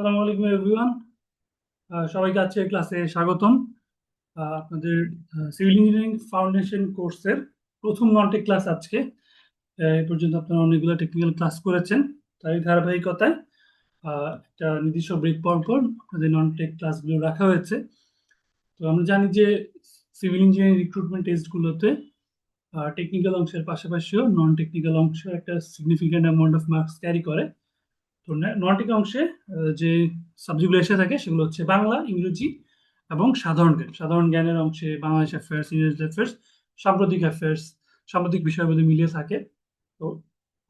সালামু আলাইকুম এভরিওয়ান। সবাইকে আজকে ক্লাসে স্বাগতম। আপনাদের সিভিল ইঞ্জিনিয়ারিং ফাউন্ডেশন কোর্সের প্রথম ননটেক ক্লাস আজকে। এই পর্যন্ত আপনারা অনেকগুলো টেকনিক্যাল ক্লাস করেছেন, তাই ধারাবাহিকতায় একটা নির্দিষ্ট ব্রেক পর পর আপনাদের ননটেক ক্লাসগুলো রাখা হয়েছে। তো আমরা জানি যে সিভিল ইঞ্জিনিয়ারিং রিক্রুটমেন্ট টেস্টগুলোতে টেকনিক্যাল অংশের পাশাপাশিও নন টেকনিক্যাল অংশ একটা significant amount of marks carry করে। তো নটিক অংশে যে সাবজেক্টগুলো এসে থাকে সেগুলো হচ্ছে বাংলা, ইংরেজি এবং সাধারণ জ্ঞান। সাধারণ জ্ঞানের অংশে বাংলাদেশ অ্যাফেয়ার্স, ইন্টারন্যাশনাল অ্যাফেয়ার্স, সাম্প্রতিক অ্যাফেয়ার্স, সাম্প্রতিক বিষয়গুলো মিলিয়ে থাকে। তো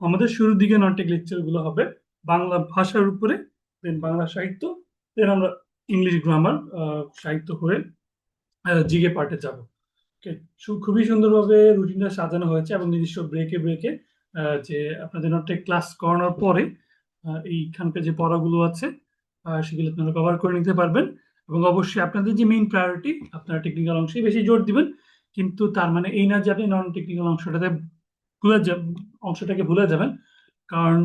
আমাদের শুরুর দিকে নটিক লেকচারগুলো হবে বাংলা ভাষার উপরে, দেন বাংলা সাহিত্য, দেন আমরা ইংলিশ গ্রামার সাহিত্য করে জিকে পার্টে যাব। ওকে, খুবই সুন্দরভাবে রুটিনটা সাজানো হয়েছে এবং নির্দিষ্ট ব্রেকে ব্রেকে যে আপনাদের নটেক ক্লাস করানোর পরে এইখানকার যে পড়াগুলো আছে সেগুলো আপনারা কভার করে নিতে পারবেন। এবং অবশ্যই আপনাদের যে মেইন প্রায়োরিটি, আপনারা টেকনিক্যাল অংশে বেশি জোর দিবেন, কিন্তু তার মানে এই না যে আপনি নন টেকনিক্যাল অংশটাকে ভুলে যাবেন। কারণ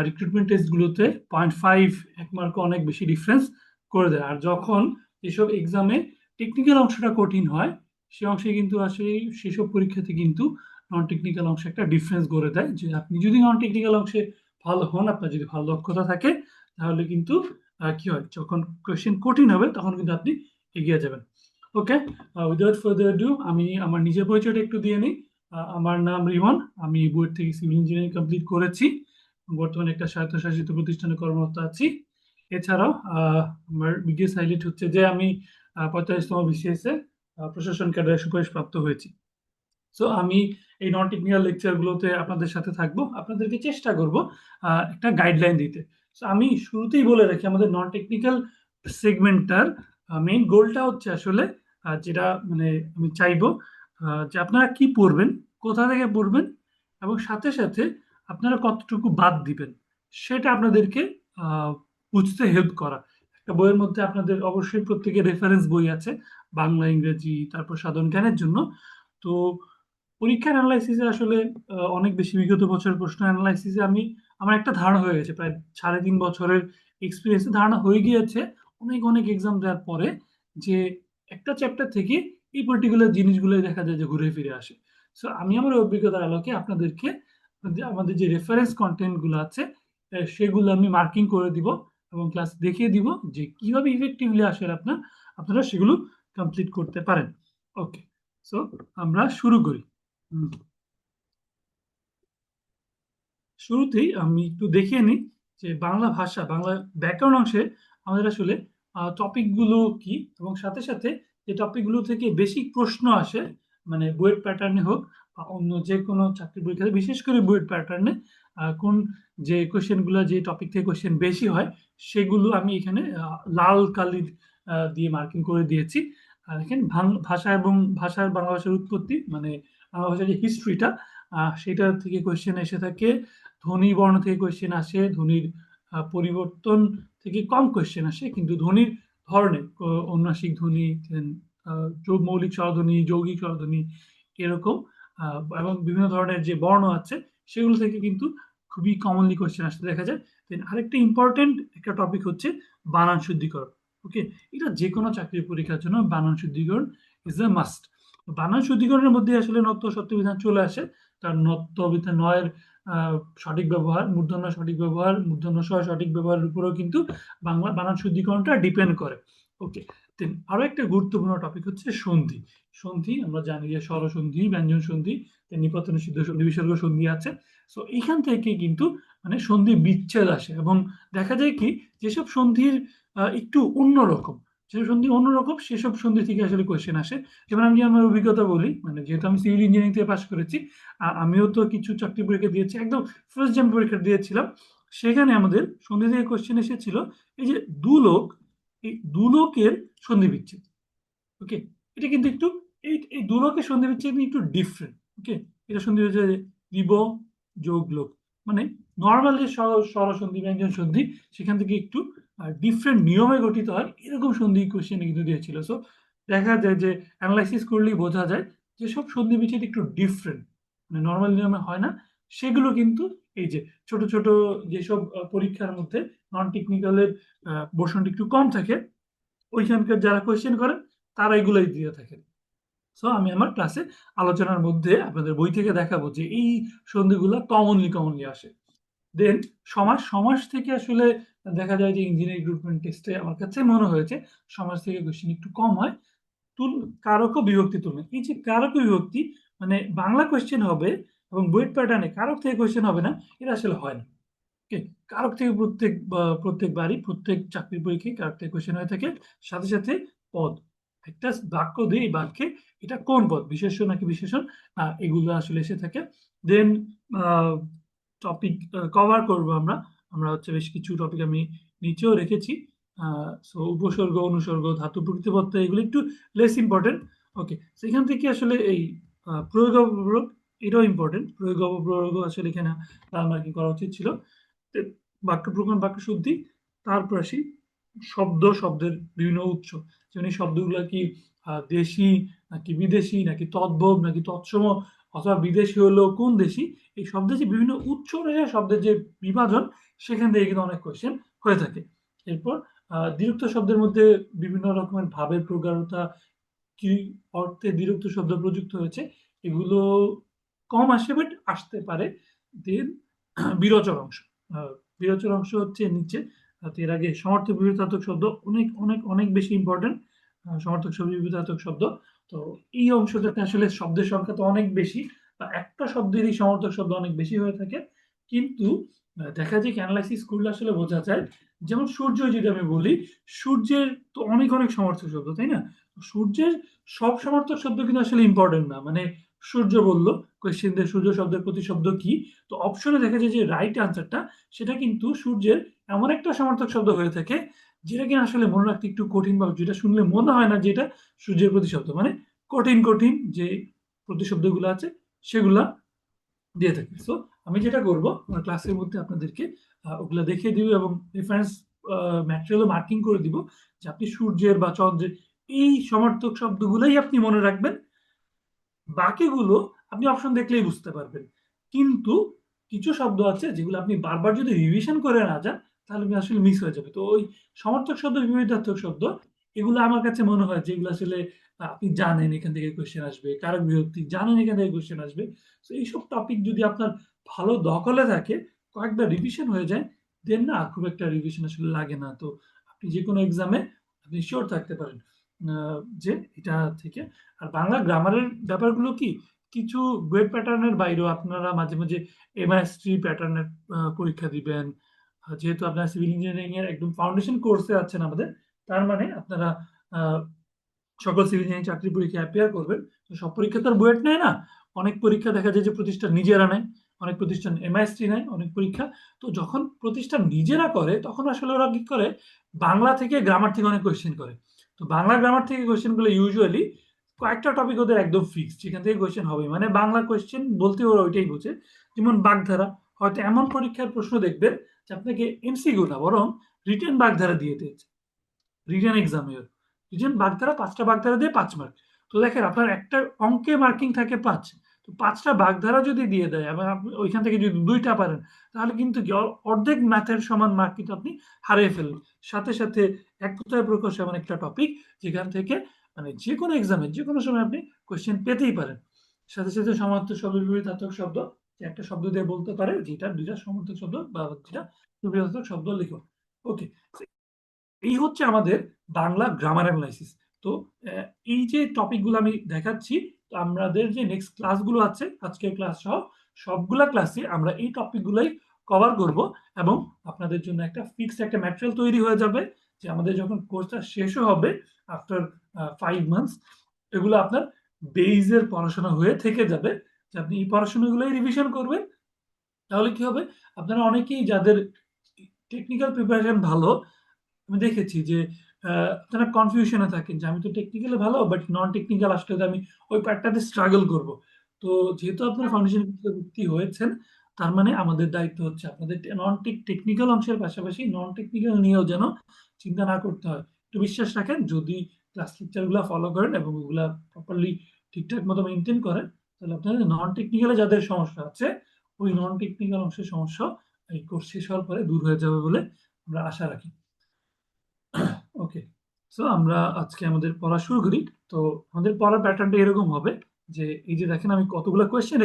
রিক্রুটমেন্ট টেস্টগুলোতে 0.5 এক মার্কে অনেক বেশি ডিফারেন্স করে দেয়। আর যখন এসব এক্সামে টেকনিক্যাল অংশটা কঠিন হয়, সে অংশে কিন্তু আসলে সেসব পরীক্ষাতে কিন্তু নন টেকনিক্যাল অংশে একটা ডিফারেন্স করে দেয়। যে আপনি যদি নন টেকনিক্যাল অংশে ভালো হন, আপনার যদি ভালো দক্ষতা থাকে, তাহলে কিন্তু কি হয়, যখন কোয়েশ্চেন কঠিন হবে তখন কিন্তু আপনি এগিয়ে যাবেন। ওকে, উইদাউট ফার্দার ডু আমি আমার নিজের পরিচয়টা একটু দিয়ে নিই। আমার নাম রিমন। আমি বুয়েট থেকে সিভিল ইঞ্জিনিয়ারিং কমপ্লিট করেছি। বর্তমানে একটা স্বায়ত্তশাসিত প্রতিষ্ঠানে কর্মরত আছি। এছাড়াও আমার বিগেস্ট হাইলাইট হচ্ছে যে আমি 45তম বিসিএস এ প্রশাসন ক্যাডারে সুপারিশপ্রাপ্ত হয়েছি। সো আমি এই নন টেকনিক্যাল লেকচারগুলোতে আপনাদের সাথে থাকবো, আপনাদেরকে চেষ্টা করব একটা গাইডলাইন দিতে। সো আমি শুরুতেই বলে রাখি, আমাদের নন টেকনিক্যাল সেগমেন্টটার মেইন গোলটা হচ্ছে আসলে যেটা মানে আমি চাইবো যে আপনারা কি পড়বেন, কোথা থেকে পড়বেন, এবং সাথে সাথে আপনারা কতটুকু বাদ দিবেন সেটা আপনাদেরকে আহ, বুঝতে হেল্প করা। একটা বইয়ের মধ্যে আপনাদের অবশ্যই প্রত্যেকের রেফারেন্স বই আছে, বাংলা, ইংরেজি, তারপর সাধারণ জ্ঞানের জন্য। তো পরীক্ষার অ্যানালাইসিসে আসলে অনেক বেশি বিগত বছরের প্রশ্ন অ্যানালাইসিসে আমার একটা ধারণা হয়ে গেছে, প্রায় 3.5 বছরের এক্সপিরিয়েন্সে ধারণা হয়ে গিয়েছে অনেক অনেক এক্সাম দেওয়ার পরে, যে একটা চ্যাপ্টার থেকে এই পার্টিকুলার জিনিসগুলো দেখা যায় যে ঘুরে ফিরে আসে। সো আমি আমার অভিজ্ঞতার আলোকে আপনাদেরকে আমাদের যে রেফারেন্স কন্টেন্ট গুলো আছে সেগুলো আমি মার্কিং করে দিব এবং ক্লাস দেখিয়ে দিব যে কিভাবে ইফেক্টিভলি আসলে আপনারা সেগুলো কমপ্লিট করতে পারেন। ওকে, সো আমরা শুরু করি। হুম, শুরুতেই আমি একটু দেখিয়ে নিই যে বাংলা ভাষা, বাংলা ব্যাকরণ অংশে আমাদের আসলে টপিকগুলো কি, এবং সাথে সাথে যে টপিকগুলো থেকে বেশি প্রশ্ন আসে, মানে বুয়েট প্যাটার্নে হোক বা অন্য যে কোনো চাকরি পরীক্ষাতে, বিশেষ করে বুয়েট প্যাটার্নে কোন যে কোশ্চেনগুলো, যে টপিক থেকে কোশ্চেন বেশি হয়, সেগুলো আমি এখানে লাল কালির দিয়ে মার্কিং করে দিয়েছি। আর এখানে ভাষা এবং বাংলা ভাষার উৎপত্তি, মানে বাংলা ভাষার যে হিস্ট্রিটা, সেটা থেকে কোশ্চেন এসে থাকে। ধ্বনি বর্ণ থেকে কোয়েশ্চেন আসে, ধ্বনির পরিবর্তন থেকে কম কোয়েশ্চেন আসে, কিন্তু ধ্বনির ধরনে অনুনাসিক ধ্বনি, then, মৌলিক স্বরধ্বনি, যৌগিক স্বরধ্বনি, এরকম এবং বিভিন্ন ধরনের যে বর্ণ আছে সেগুলো থেকে কিন্তু খুবই কমনলি কোয়েশ্চেন আসতে দেখা যায়। দেন আরেকটা ইম্পর্টেন্ট একটা টপিক হচ্ছে বানান শুদ্ধিকরণ। ওকে, এটা যে কোনো চাকরির পরীক্ষার জন্য বানান শুদ্ধিকরণ ইজ এ মাস্ট। বানান শুদ্ধিকরণের মধ্যে আসলে নত্য সত্য বিধান চলে আসে। তার নত্য বিধান নয়ের সঠিক ব্যবহার, মূর্ধন্য সঠিক ব্যবহার, মূর্ধন্য সহ সঠিক ব্যবহারের উপরেও কিন্তু বাংলা বানান শুদ্ধিকরণটা ডিপেন্ড করে। ওকে, দেন আরো একটা গুরুত্বপূর্ণ টপিক হচ্ছে সন্ধি। সন্ধি আমরা জানি যে স্বরসন্ধি, ব্যঞ্জন সন্ধি, নিপাতন সিদ্ধ সন্ধি, বিসর্গ সন্ধি আছে। সো এইখান থেকে কিন্তু মানে সন্ধি বিচ্ছেদ আসে, এবং দেখা যায় কি যেসব সন্ধির একটু অন্যরকম, যেসব সন্ধি অন্যরকম সেসব সন্ধি থেকে আসলে কোয়েশ্চেন আসে। যেমন আমি আমার অভিজ্ঞতা বলি, মানে যেহেতু আমি সিভিল ইঞ্জিনিয়ারিং থেকে পাশ করেছি, আমিও তো কিছু চাকরি পরীক্ষা দিয়েছি, একদম ফার্স্ট জাম পরীক্ষা দিয়েছিলাম। সেখানে আমাদের সন্ধি থেকে কোশ্চেন এসেছিল এই যে দুলোক, এই দুলোকের সন্ধি বিচ্ছেদ। ওকে, এটা কিন্তু একটু এই দুলোকের সন্ধি বিচ্ছেদ কিন্তু একটু ডিফারেন্ট। ওকে, এটা সন্ধি হচ্ছে রিব যোগ লোক, মানে নর্মাল যে স্বরসন্ধি, ব্যঞ্জন সন্ধি, সেখান থেকে একটু ডিফারেন্ট নিয়মে গঠিত হয়, এরকম সন্ধি কোশ্চেন কিন্তু দিয়েছিল। সো দেখা যায় যে অ্যানালাইসিস করলেই বোঝা যায় যে সব সন্ধি বিচ্ছেদ একটু ডিফারেন্ট, মানে নর্মাল নিয়মে হয় না, সেগুলো কিন্তু এই যে ছোট ছোট যেসব পরীক্ষার মধ্যে নন টেকনিক্যালের পোর্শনটা একটু কম থাকে, ওইখানকার যারা কোয়েশ্চেন করেন তারা এগুলোই দিয়ে থাকেন। সো আমি আমার ক্লাসে আলোচনার মধ্যে আপনাদের বই থেকে দেখাবো যে এই সন্ধিগুলো কমনলি আসে। দেন সমাজ থেকে আসলে দেখা যায় যে ইঞ্জিনিয়ারিং রিক্রুটমেন্ট টেস্টে আমার কাছে মনে হয়েছে সমাজ থেকে কোয়েশ্চেন একটু কম হয়। তুল কারক ও বিভক্তি তুলনা, এই যে কারক ও বিভক্তি মানে বাংলা কোয়েশ্চেন হবে এবং বুয়েট প্যাটার্নে কারক থেকে কোয়েশ্চেন হবে না, এটা আসলে হয় না। ওকে, কারক থেকে প্রত্যেকবারই প্রত্যেক চাকরির পরীক্ষায় কারক থেকে কোয়েশ্চেন হয়ে থাকে। সাথে সাথে পদ, একটা বাক্য দিয়ে এই বাক্যে এটা কোন পদ, বিশেষ্য নাকি বিশেষণ, এগুলো আসলে এসে থাকে। দেন টপিক কভার করব আমরা। আমরা হচ্ছে বেশ কিছু টপিক আমি নিচেও রেখেছি। সো উপসর্গ, অনুসর্গ, ধাতু, প্রকৃতি, প্রত্যয় এগুলো একটু লেস ইম্পর্টেন্ট। ওকে, সেখান থেকে আসলে এই প্রয়োগ অপপ্রয়োগ, এটাও ইম্পর্টেন্ট। প্রয়োগ অপপ্রয়োগ আসলে এখানে মার্কিং করা উচিত ছিল। বাক্য প্রমাণ, বাক্য শুদ্ধি, তারপর আসি শব্দের বিভিন্ন উৎস। যেমন এই শব্দগুলো কি দেশি নাকি বিদেশি নাকি তদ্ভব নাকি তৎসম, অথবা বিদেশি হলেও কোন দেশি, এই শব্দের যে বিভিন্ন উৎস রয়েছে, শব্দের যে বিভাজন, সেখান থেকে কিন্তু অনেক কোয়েশ্চেন হয়ে থাকে। এরপর দ্বিরুক্ত শব্দের মধ্যে বিভিন্ন রকমের ভাবের প্রকারতা, কি অর্থে দ্বিরুক্ত শব্দ প্রযুক্ত হয়েছে, এগুলো কম আসে বাট আসতে পারে। দেন বিরোচন অংশ, বিরোচন অংশ হচ্ছে নিচে। এর আগে সমার্থক বিপরীতার্থক শব্দ অনেক অনেক অনেক বেশি ইম্পর্টেন্ট। সমার্থক শব্দ, বিপরীতার্থক শব্দ। তো এই অংশটাতে আসলে শব্দের সংখ্যা তো অনেক বেশি, বা একটা শব্দেরই সমার্থক শব্দ অনেক বেশি হয়ে থাকে। কিন্তু দেখা যায় কি অ্যানালাইসিস করলে আসলে বোঝা যায়, যেমন সূর্য যদি আমি বলি, সূর্যের তো অনেক অনেক সমার্থক শব্দ, তাই না? সূর্যের সব সমার্থক শব্দ কিন্তু আসলে ইম্পর্টেন্ট না। মানে সূর্য বলল, কোয়েশ্চেন দিয়ে সূর্য শব্দের প্রতিশব্দ কি, তো অপশনে দেখা যায় যে রাইট আনসারটা সেটা কিন্তু সূর্যের এমন একটা সমার্থক শব্দ হয়ে থাকে যেটা কিনা আসলে মনে রাখতে একটু কঠিন, বা যেটা শুনলে মনে হয় না যে এটা সূর্যের প্রতিশব্দ। মানে কঠিন কঠিন যে প্রতিশব্দগুলো আছে সেগুলা দিয়ে থাকি। সো আমি যেটা করব আমার ক্লাসের মধ্যে আপনাদেরকে ওগুলা দেখিয়ে দিব এবং রেফারেন্স ম্যাটেরিয়ালও মার্কিং করে দিব যে আপনি সূর্যের বা চন্দ্রের এই সমার্থক শব্দগুলোই আপনি মনে রাখবেন। বাকিগুলো আপনি অপশন দেখলেই বুঝতে পারবেন। কিন্তু কিছু শব্দ আছে যেগুলো আপনি বারবার যদি রিভিশন করে না যান, তাহলে কিন্তু আসলে মিস হয়ে যাবে। তো ওই সমার্থক শব্দ, বিপরীতার্থক শব্দ, এগুলো আমার কাছে মনে হয় যেগুলো আসলে আপনি জানেন এখান থেকে কোয়েশ্চেন আসবে, কারক বিভক্তি জানেন এখান থেকে কোয়েশ্চেন আসবে। তো এইসব টপিক যদি আপনার ভালো দখলে থাকে, কয়েকবার রিভিশন হয়ে যায়, দেন না খুব একটা রিভিশন আসলে লাগে না। তো আপনি যেকোনো এক্সামে আপনি শিওর থাকতে পারেন যে এটা থেকে। আর বাংলা গ্রামারের ব্যাপারগুলো কি, কিছু ওয়েব প্যাটার্নের বাইরেও আপনারা মাঝে মাঝে এমআইএসটি প্যাটার্নের পরীক্ষা দিবেন। যেহেতু আপনারা সিভিল ইঞ্জিনিয়ারিং এর একদম ফাউন্ডেশন কোর্সে আছেন আমাদের, তার মানে আপনারা আহ, সকল সিভিল ইঞ্জিনিয়ারিং চাকরি পরীক্ষা অ্যাপিয়ার করবেন। তো সব পরীক্ষা তো আর বুয়েট নেয় না, অনেক পরীক্ষা দেখা যায় যে প্রতিষ্ঠান নিজেরা নেয়, অনেক প্রতিষ্ঠান এমআইএসটি নেয় অনেক পরীক্ষা। তো যখন প্রতিষ্ঠান নিজেরা করে তখন আসলে ওরা কি করে, বাংলা থেকে গ্রামার থেকে অনেক কোয়েশ্চেন করে। তো বাংলা গ্রামার থেকে কোয়েশ্চেন গুলো ইউজুয়ালি কয়েকটা টপিক ওদের একদম ফিক্সড, যেখান থেকে কোয়েশ্চেন হবে, মানে বাংলা কোয়েশ্চেন বলতে ওরা ওইটাই বোঝে। যেমন বাগধারা, হয়তো এমন পরীক্ষার প্রশ্ন দেখবেন যে আপনাকে এমসিকিউ না বরং রিটেন বাগধারা দিয়ে দিয়েছে, রিটেন এক্সামে রিটেন বাগধারা, 5টা বাগধারা দিয়ে 5 মার্ক। তো দেখেন আপনার একটা অঙ্কে মার্কিং থাকে 5, তো 5টা বাগধারা যদি দিয়ে দেয় এবং আপনি ওইখান থেকে যদি 2টা পারেন, তাহলে কিন্তু কি অর্ধেক ম্যাথের সমান মার্ক কিন্তু আপনি হারিয়ে ফেলবেন। সাথে সাথে এক কথায় প্রকাশ এমন একটা টপিক যেখান থেকে মানে যে কোনো এক্সামে যে কোনো সময় আপনি কোয়েশ্চেন পেতেই পারেন। সাথে সাথে সমার্থক শব্দ, বিপরীতার্থক শব্দ, যে একটা শব্দ দিয়ে বলতে পারে যেটা 2টা সমার্থক শব্দ বা যেটা বিপরীতার্থক শব্দ লিখো। ওকে, এই হচ্ছে আমাদের বাংলা গ্রামার অ্যানালাইসিস। তো এই যে টপিকগুলো আমি দেখাচ্ছি, তো আমাদের যে নেক্সট ক্লাসগুলো আছে আজকের ক্লাস সহ সবগুলা ক্লাসে আমরা এই টপিকগুলোই কভার করব। এবং আপনাদের জন্য একটা ফিক্সড একটা ম্যাটেরিয়াল তৈরি হয়ে যাবে, যে আমাদের যখন কোর্সটা শেষও হবে আফটার 5 মান্থস, এগুলো আপনার বেইজের পড়াশোনা হয়ে থেকে যাবে, যে আপনি এই পড়াশোনাগুলোই রিভিশন করবেন। তাহলে কি হবে, আপনারা অনেকেই যাদের টেকনিক্যাল প্রিপারেশন ভালো, আমি দেখেছি যে আপনারা কনফিউশনে থাকেন যে আমি তো টেকনিক্যালি ভালো বাট নন টেকনিক্যাল আসলে তো আমি ওই পার্টটাতে স্ট্রাগল করব। তো যেহেতু আপনারা ফাউন্ডেশন ভর্তি হয়েছেন, তার মানে আমাদের দায়িত্ব হচ্ছে আপনাদের নন টেকনিক্যাল অংশের পাশাপাশি নন টেকনিক্যাল নিয়েও যেন চিন্তা না করতে হয়। একটু বিশ্বাস রাখেন, যদি ক্লাস লেকচারগুলো ফলো করেন এবং ওগুলা প্রপারলি ঠিকঠাক মতো মেনটেন করেন, তাহলে আপনাদের নন টেকনিক্যালে যাদের সমস্যা আছে ওই নন টেকনিক্যাল অংশের সমস্যা এই কোর্স শেষ হওয়ার পরে দূর হয়ে যাবে বলে আমরা আশা রাখি। ওকে, সো আমরা আজকে আমাদের পড়া শুরু করি। তো আমাদের পড়ার প্যাটার্নটা এরকম হবে যে এই যে দেখেন আমি কতগুলো কোয়েশ্চেন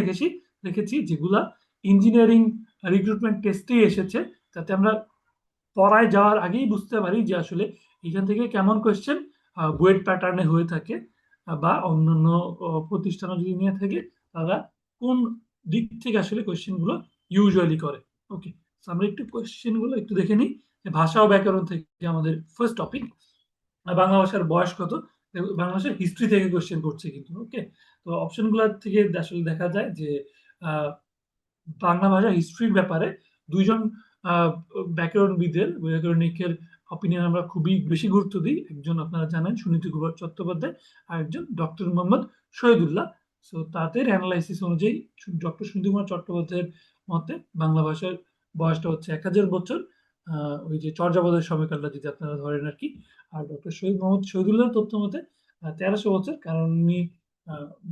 রেখেছি যেগুলা ইঞ্জিনিয়ারিং রিক্রুটমেন্ট টেস্টেই এসেছে, যাতে আমরা পড়ায় যাওয়ার আগেই বুঝতে পারি যে আসলে এখান থেকে কেমন কোয়েশ্চেন বুয়েট প্যাটার্নে হয়ে থাকে, বা অন্যান্য প্রতিষ্ঠানও যদি নিয়ে থাকে তারা কোন দিক থেকে আসলে কোয়েশ্চেন গুলো ইউজুয়ালি করে। ওকে, আমরা একটু কোয়েশ্চেন গুলো একটু দেখে নিই। যে ভাষা ও ব্যাকরণ থেকে আমাদের ফার্স্ট টপিক, বাংলা ভাষার বয়স কত। বাংলা ভাষার হিস্ট্রি থেকে কোয়েশ্চেন করছে কিন্তু। ওকে, তো অপশনগুলো থেকে আসলে দেখা যায় যে আহ, বাংলা ভাষা হিস্ট্রির ব্যাপারে দুইজন আহ, ব্যাকরণিকের অপিনিয়ন আমরা খুবই বেশি গুরুত্ব দিই। একজন আপনারা জানেন সুনীতি কুমার চট্টোপাধ্যায়, আর একজন ডক্টর মোহাম্মদ শহীদুল্লাহ। সো তাদের অ্যানালাইসিস অনুযায়ী ডক্টর সুনীতি কুমার চট্টোপাধ্যায়ের মতে বাংলা ভাষার বয়সটা হচ্ছে 1000 বছর, ওই যে চর্যাপদের সময়কালটা যদি আপনারা ধরেন আর কি। আর ডক্টর শহীদ মোহাম্মদ শহীদুল্লাহ তথ্য মতে 1300 বছর, কারণ উনি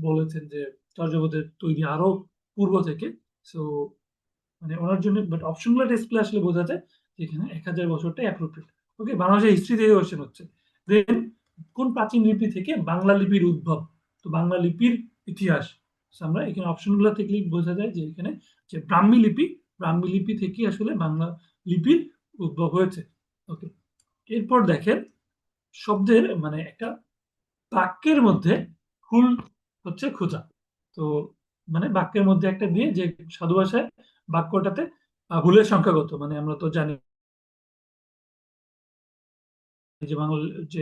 বলেছেন যে চর্যাপদের তৈরি আরো পূর্ব থেকে। সো মানে ওনার জন্য, বাট অপশনগুলো টেস্ট করলে আসলে বোঝা যায় যে এখানে 1000 বছরটা অ্যাপ্রোপ্রিয়েট। ওকে, বাংলাদেশের হিস্ট্রি থেকে কোশ্চেন হচ্ছে। দেন কোন প্রাচীন লিপি থেকে বাংলা লিপির উদ্ভব? তো বাংলা লিপির ইতিহাস। So, আমরা এখানে অপশনগুলো থেকে বোঝা যায় যে এখানে যে ব্রাহ্মী লিপি থেকে আসলে বাংলা লিপির উদ্ভব হয়েছে। ওকে, এরপর দেখেন শব্দের মানে একটা বাক্যের মধ্যে ফুল হচ্ছে খোঁজা। তো মানে বাক্যের মধ্যে একটা দিয়ে যে সাধু ভাষায় বাক্যটাতে ভুলের সংখ্যা কত, মানে আমরা তো জানি যে বাংলা যে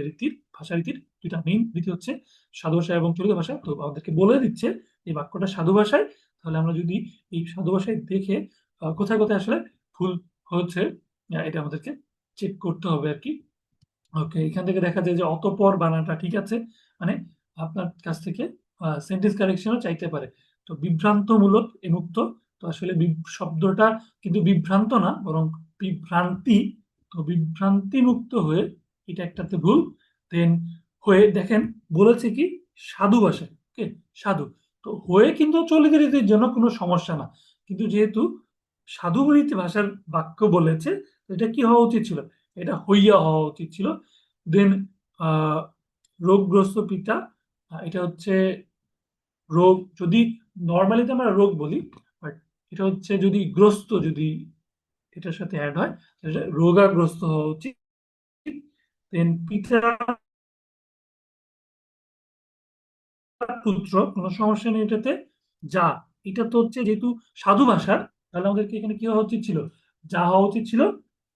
ভাষা রীতির দুইটা মেইন রীতি হচ্ছে সাধু ভাষা এবং চলিত ভাষা। তো আমাদেরকে বলে দিচ্ছে এই বাক্যটা সাধু ভাষায়, তাহলে আমরা যদি এই সাধু ভাষায় দেখে কোথায় কোথায় আসলে ভুল হচ্ছে এটা আমাদেরকে চেক করতে হবে আর কি। ওকে, এখান থেকে দেখা যায় যে অতঃপর বানানটা ঠিক আছে, মানে আপনার কাছ থেকে সেন্টেন্স কারেকশনও চাইতে পারে। তো বিভ্রান্তমূলক মুক্ত, তো আসলে শব্দটা কিন্তু বিভ্রান্ত না, বরং বিভ্রান্তি। তো বিভ্রান্তি মুক্ত হয়ে এটা একটাতে ভুল। দেন হয়ে দেখেন বলেছে কি সাধু ভাষায়। ওকে, সাধু। তো হয়ে কিন্তু চলিত রীতির জন্য কোনো সমস্যা না, কিন্তু যেহেতু সাধু রীতি ভাষার বাক্য বলেছে, তো এটা কি হওয়া উচিত ছিল? এটা হইয়া হওয়া উচিত ছিল। দেন রোগগ্রস্ত পিতা, এটা হচ্ছে রোগ, যদি নর্মালি তো আমরা রোগ বলি, বাট এটা হচ্ছে যদি গ্রস্ত যদি এটার সাথে অ্যাড হয় তাহলে রোগাগ্রস্ত হওয়া উচিত। দেন পিতা পুত্র, কোনো সমস্যা নেই এটাতে। যা, এটা তো হচ্ছে যেহেতু সাধু ভাষার, তাহলে আমাদেরকে এখানে কি হওয়া উচিত ছিল? যা হওয়া উচিত ছিল,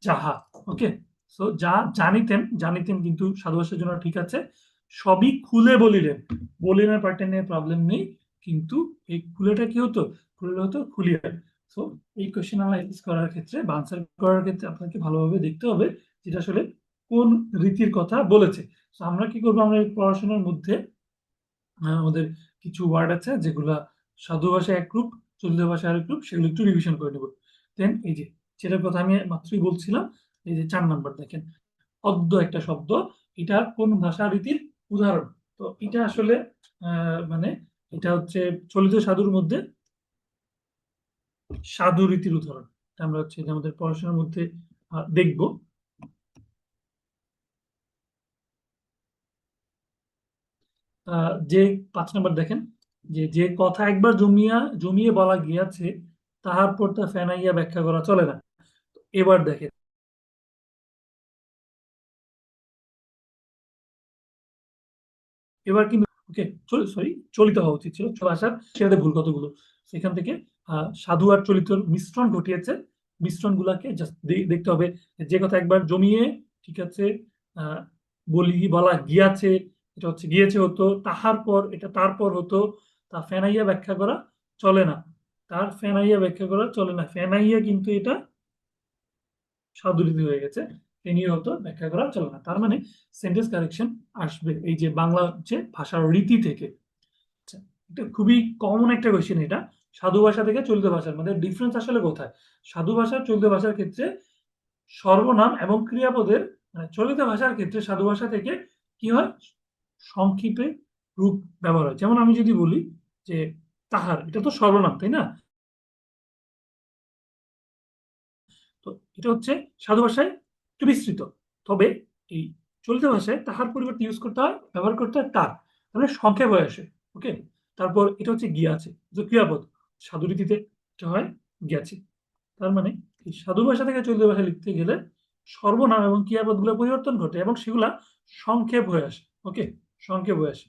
যাহা। ওকে, সো যা জানিতেন, জানিতেন কিন্তু সাধু ভাষার জন্য ঠিক আছে। সবই খুলে বলিলেন, বলিলেন পার্টে নিয়ে প্রবলেম নেই, কিন্তু এই খুলেটা কি হতো? খুলে হতো খুলিয়া। সো এই কোয়েশ্চেন অ্যানালাইসিস করার ক্ষেত্রে বা আনসার করার ক্ষেত্রে আপনাকে ভালোভাবে দেখতে হবে যেটা আসলে কোন রীতির কথা বলেছে। তো আমরা কি করবো, আমরা এই পড়াশোনার মধ্যে আমাদের কিছু ওয়ার্ড আছে যেগুলা সাধু ভাষায় এক রূপ, চলিত ভাষায় আরেক রূপ, সেগুলো একটু রিভিশন করে নেব। দেন এই যে যেটার কথা আমি মাত্রই বলছিলাম, এই যে 4 নাম্বার দেখেন, অদ্য একটা শব্দ, এটা কোন ভাষা রীতির উদাহরণ? তো এটা আসলে মানে এটা হচ্ছে চলিত সাধুর মধ্যে সাধু রীতির উদাহরণ। এটা আমরা হচ্ছে যে আমাদের পড়াশোনার মধ্যে দেখব। যে 5 নাম্বার দেখেন, যে যে কথা একবার জমিয়ে বলা গিয়াছে তাহার পর তা ফেনাইয়া ব্যাখ্যা করা চলে না। এবার দেখেন, এবার কিন্তু ওকে, সরি, চলিত হওয়া উচিত ছিল ভাষার, সেটাতে ভুল কতগুলো। সেখান থেকে সাধু আর চলিতর মিশ্রণ ঘটিয়েছে। মিশ্রণ গুলাকে জাস্ট দেখতে হবে। যে কথা একবার জমিয়ে, ঠিক আছে, আহ, বলা গিয়াছে, এটা হচ্ছে গিয়েছে হতো, তাহার পর এটা তারপর হতো, তা ফেনাইয়া ব্যাখ্যা করা চলে না। তার ফেনাইয়া ব্যাখ্যা করা চলে না, ফেনাইয়া কিন্তু এটা স্বাদুলিপি হয়ে গেছে, এ নিয়ে হতো ব্যাখ্যা করা চলে না। তার মানে সেন্টেন্স কারেকশন আসবে এই যে বাংলা যে ভাষার রীতি থেকে। আচ্ছা, এটা খুবই কমন একটা কোয়েশ্চেন এটা। সাধু ভাষা থেকে চলিত ভাষার মধ্যে ডিফারেন্স আসলে কোথায়? সাধু ভাষা চলিত ভাষার ক্ষেত্রে সর্বনাম এবং ক্রিয়াপদের, মানে চলিত ভাষার ক্ষেত্রে সাধু ভাষা থেকে কি হয়? সংক্ষেপে রূপ ব্যবহার হয়। যেমন আমি যদি বলি যে তাহার, এটা তো সর্বনাম, তাই না? তো এটা হচ্ছে সাধু ভাষায় একটু বিস্তৃত। তবে এই চলিত ভাষায় তাহার পরিবর্তে ইউজ করতে হয়, ব্যবহার করতে হয় তার, তাহলে সংক্ষেপ হয়ে আসে। ওকে, তারপর এটা হচ্ছে গিয়াছে, যে ক্রিয়াপদ সাধু রীতিতে এটা হয় গেছে। তার মানে এই সাধু ভাষা থেকে চলিত ভাষা লিখতে গেলে সর্বনাম এবং ক্রিয়াপদগুলো পরিবর্তন ঘটে এবং সেগুলা সংক্ষেপ হয়ে আসে। ওকে, সংক্ষেপ হয়ে আসে।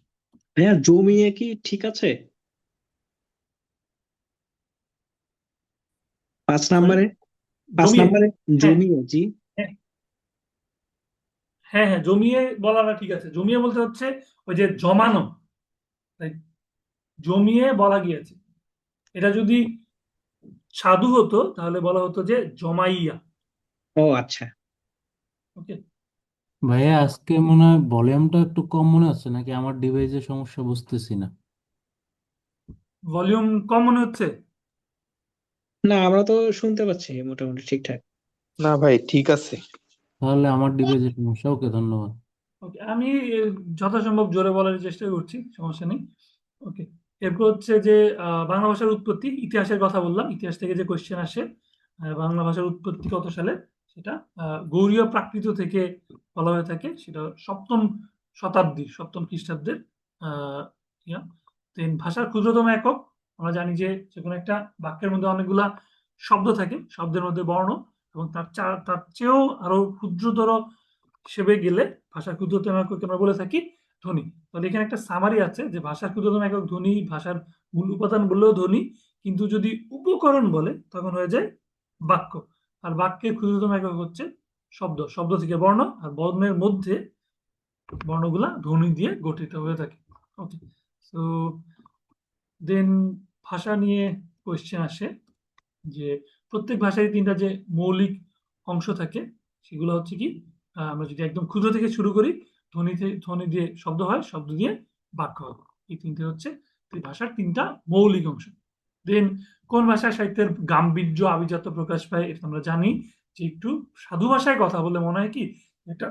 ভাইয়া জমিয়ে কি ঠিক আছে? 5 নম্বরে, সরি, পাঁচ জমিয়ে? নম্বরে হ্যাঁ, জমিয়ে, জি। হ্যাঁ, হ্যাঁ, হ্যাঁ, জমিয়ে বলাটা ঠিক আছে। জমিয়ে বলতে হচ্ছে ওই যে জমানো, তাই জমিয়ে বলা গিয়েছে। এটা যদি সাধু হতো তাহলে বলা হতো যে জমাইয়া। ও আচ্ছা। ওকে, ভাইয়া আজকে মনে হয় ভলিউমটা একটু কম মনে হচ্ছে, নাকি আমার ডিভাইসের সমস্যা বুঝতেছি না। ভলিউম কম মনে হচ্ছে? না, আমরা তো শুনতে পাচ্ছি মোটামুটি ঠিকঠাক। না ভাই, ঠিক আছে। তাহলে আমার ডিভাইসের সমস্যা। ওকে, ধন্যবাদ। ওকে, আমি যথাসম্ভব জোরে বলার চেষ্টা করছি, সমস্যা নেই। ওকে, এরপর হচ্ছে যে বাংলা ভাষার উৎপত্তি, ইতিহাসের কথা বললাম, ইতিহাস থেকে যে কোশ্চেন আসে বাংলা ভাষার উৎপত্তি কত সালে, সেটা গৌড়ীয় প্রাকৃত থেকে বলা হয়ে থাকে। সেটা সপ্তম শতাব্দী, সপ্তম খ্রিস্টাব্দের। দেন ভাষার ক্ষুদ্রতম একক, আমরা জানি যে কোনো একটা বাক্যের মধ্যে অনেকগুলা শব্দ থাকে, শব্দের মধ্যে বর্ণ, এবং তার চেয়েও আরো ক্ষুদ্রতর হিসেবে গেলে ভাষার ক্ষুদ্রতম এককে আমরা বলে থাকি ধ্বনি। তাহলে এখানে একটা সামারি আছে যে ভাষার ক্ষুদ্রতম একক ধ্বনি, ভাষার মূল উপাদান বললেও ধ্বনি, কিন্তু যদি উপকরণ বলে তখন হয়ে যায় বাক্য। আর বাক্যের ক্ষুদ্রতম একক হচ্ছে শব্দ, শব্দ থেকে বর্ণ, আর বর্ণের মধ্যে বর্ণগুলা ধ্বনি দিয়ে গঠিত হয়ে থাকে। ওকে, সো দেন ভাষা নিয়ে কোয়েশ্চেন আসে যে প্রত্যেক ভাষায় তিনটা যে মৌলিক অংশ থাকে, সেগুলো হচ্ছে কি, আমরা যদি একদম ক্ষুদ্র থেকে শুরু করি, ধ্বনি দিয়ে শব্দ হয়, শব্দ দিয়ে বাক্য হয়। এই তিনটে হচ্ছে এই ভাষার তিনটা মৌলিক অংশ। দেন কোন ভাষায় সাহিত্যের গাম্ভীর্য আভিজাত্য প্রকাশ পায়, এটা আমরা জানি যে একটু সাধু ভাষায় কথা বলে মনে হয় কি একটা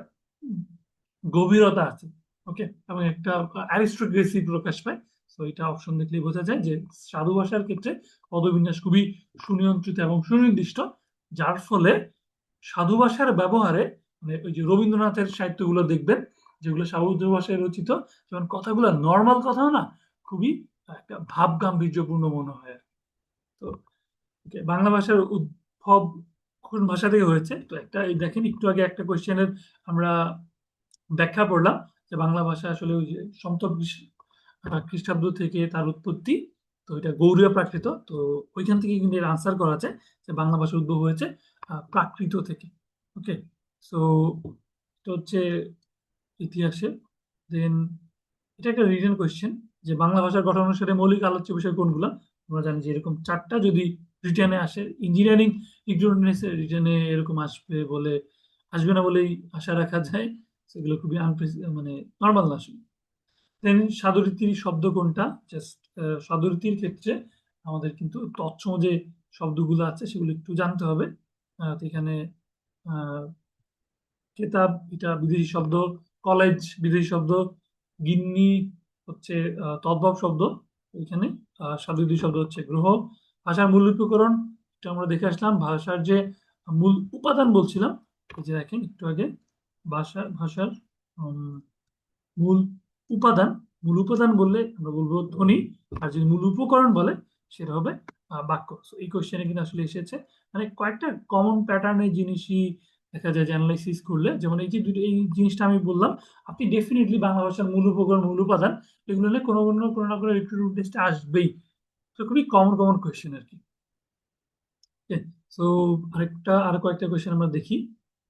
গভীরতা আছে। ওকে, এবং একটা অ্যারিস্টোক্রেসি প্রকাশ পায়। তো এটা অপশন দেখলেই বোঝা যায় যে সাধু ভাষার ক্ষেত্রে পদবিন্যাস খুবই সুনিয়ন্ত্রিত এবং সুনির্দিষ্ট, যার ফলে সাধু ভাষার ব্যবহারে, মানে ওই যে রবীন্দ্রনাথের সাহিত্যগুলো দেখবেন যেগুলো সাধু ভাষায় রচিত, যেমন কথাগুলো নর্মাল কথাও না, খুবই একটা ভাব গাম্ভীর্যপূর্ণ মনে হয়। তো বাংলা ভাষার উদ্ভব কোন ভাষা থেকে হয়েছে, তো একটা এই দেখেন একটু আগে একটা কোয়েশ্চেনের আমরা ব্যাখ্যা পড়লাম যে বাংলা ভাষা আসলে ওই যে সপ্তম খ্রিস্টাব্দ থেকে তার উৎপত্তি। তো এটা গৌড়ীয় প্রাকৃত, তো ওইখান থেকে কিন্তু এর আনসার করা যায় যে বাংলা ভাষার উদ্ভব হয়েছে প্রাকৃত থেকে। ওকে, সো এটা হচ্ছে ইতিহাসে। দেন এটা একটা রিটেন কোয়েশ্চেন যে বাংলা ভাষার গঠন অনুসারে মৌলিক আলোচ্য বিষয় কোনগুলো। আমরা জানি যে এরকম চারটা যদি রিটেনে আসে, ইঞ্জিনিয়ারিং ইলেকট্রনিক্সের রিটেনে এরকম আসবে বলে, আসবে না বলেই আশা রাখা যায়। সেগুলো খুবই মানে নর্মাল না আসলে। দেন স্বাদুরীতির শব্দ কোনটা, জাস্ট স্বাদুরীতির ক্ষেত্রে আমাদের কিন্তু তৎসম যে শব্দগুলো আছে সেগুলো একটু জানতে হবে। তো এখানে আহ, কেতাব এটা বিদেশি শব্দ, কলেজ বিদেশি শব্দ, গিন্নি হচ্ছে তদ্ভব শব্দ। এখানে স্বাদুরীতি শব্দ হচ্ছে গ্রহ। ভাষার মূল উপকরণ, এটা আমরা দেখে আসলাম। ভাষার যে মূল উপাদান বলছিলাম, এই যে দেখেন একটু আগে, ভাষার উম, মূল উপাদান, মূল উপাদান বললে আমরা বলবো ধ্বনি, আর যদি মূল উপকরণ বলে সেটা হবে বাক্য। So, এই কোশ্চেনে কিন্তু আসলে এসেছে, মানে কয়েকটা কমন প্যাটার্নের জিনিসই দেখা যায় যে অ্যানালাইসিস করলে, যেমন এই যে এই জিনিসটা আমি বললাম, আপনি ডেফিনেটলি বাংলা ভাষার মূল উপকরণ, মূল উপাদান, এগুলো নিয়ে কোনো না কোনো রিক্রুটমেন্ট টেস্টে আসবেই। তো খুবই কমন কমন কোয়েশ্চেন আর কি। সো আরো কয়েকটা কোয়েশ্চেন আমরা দেখি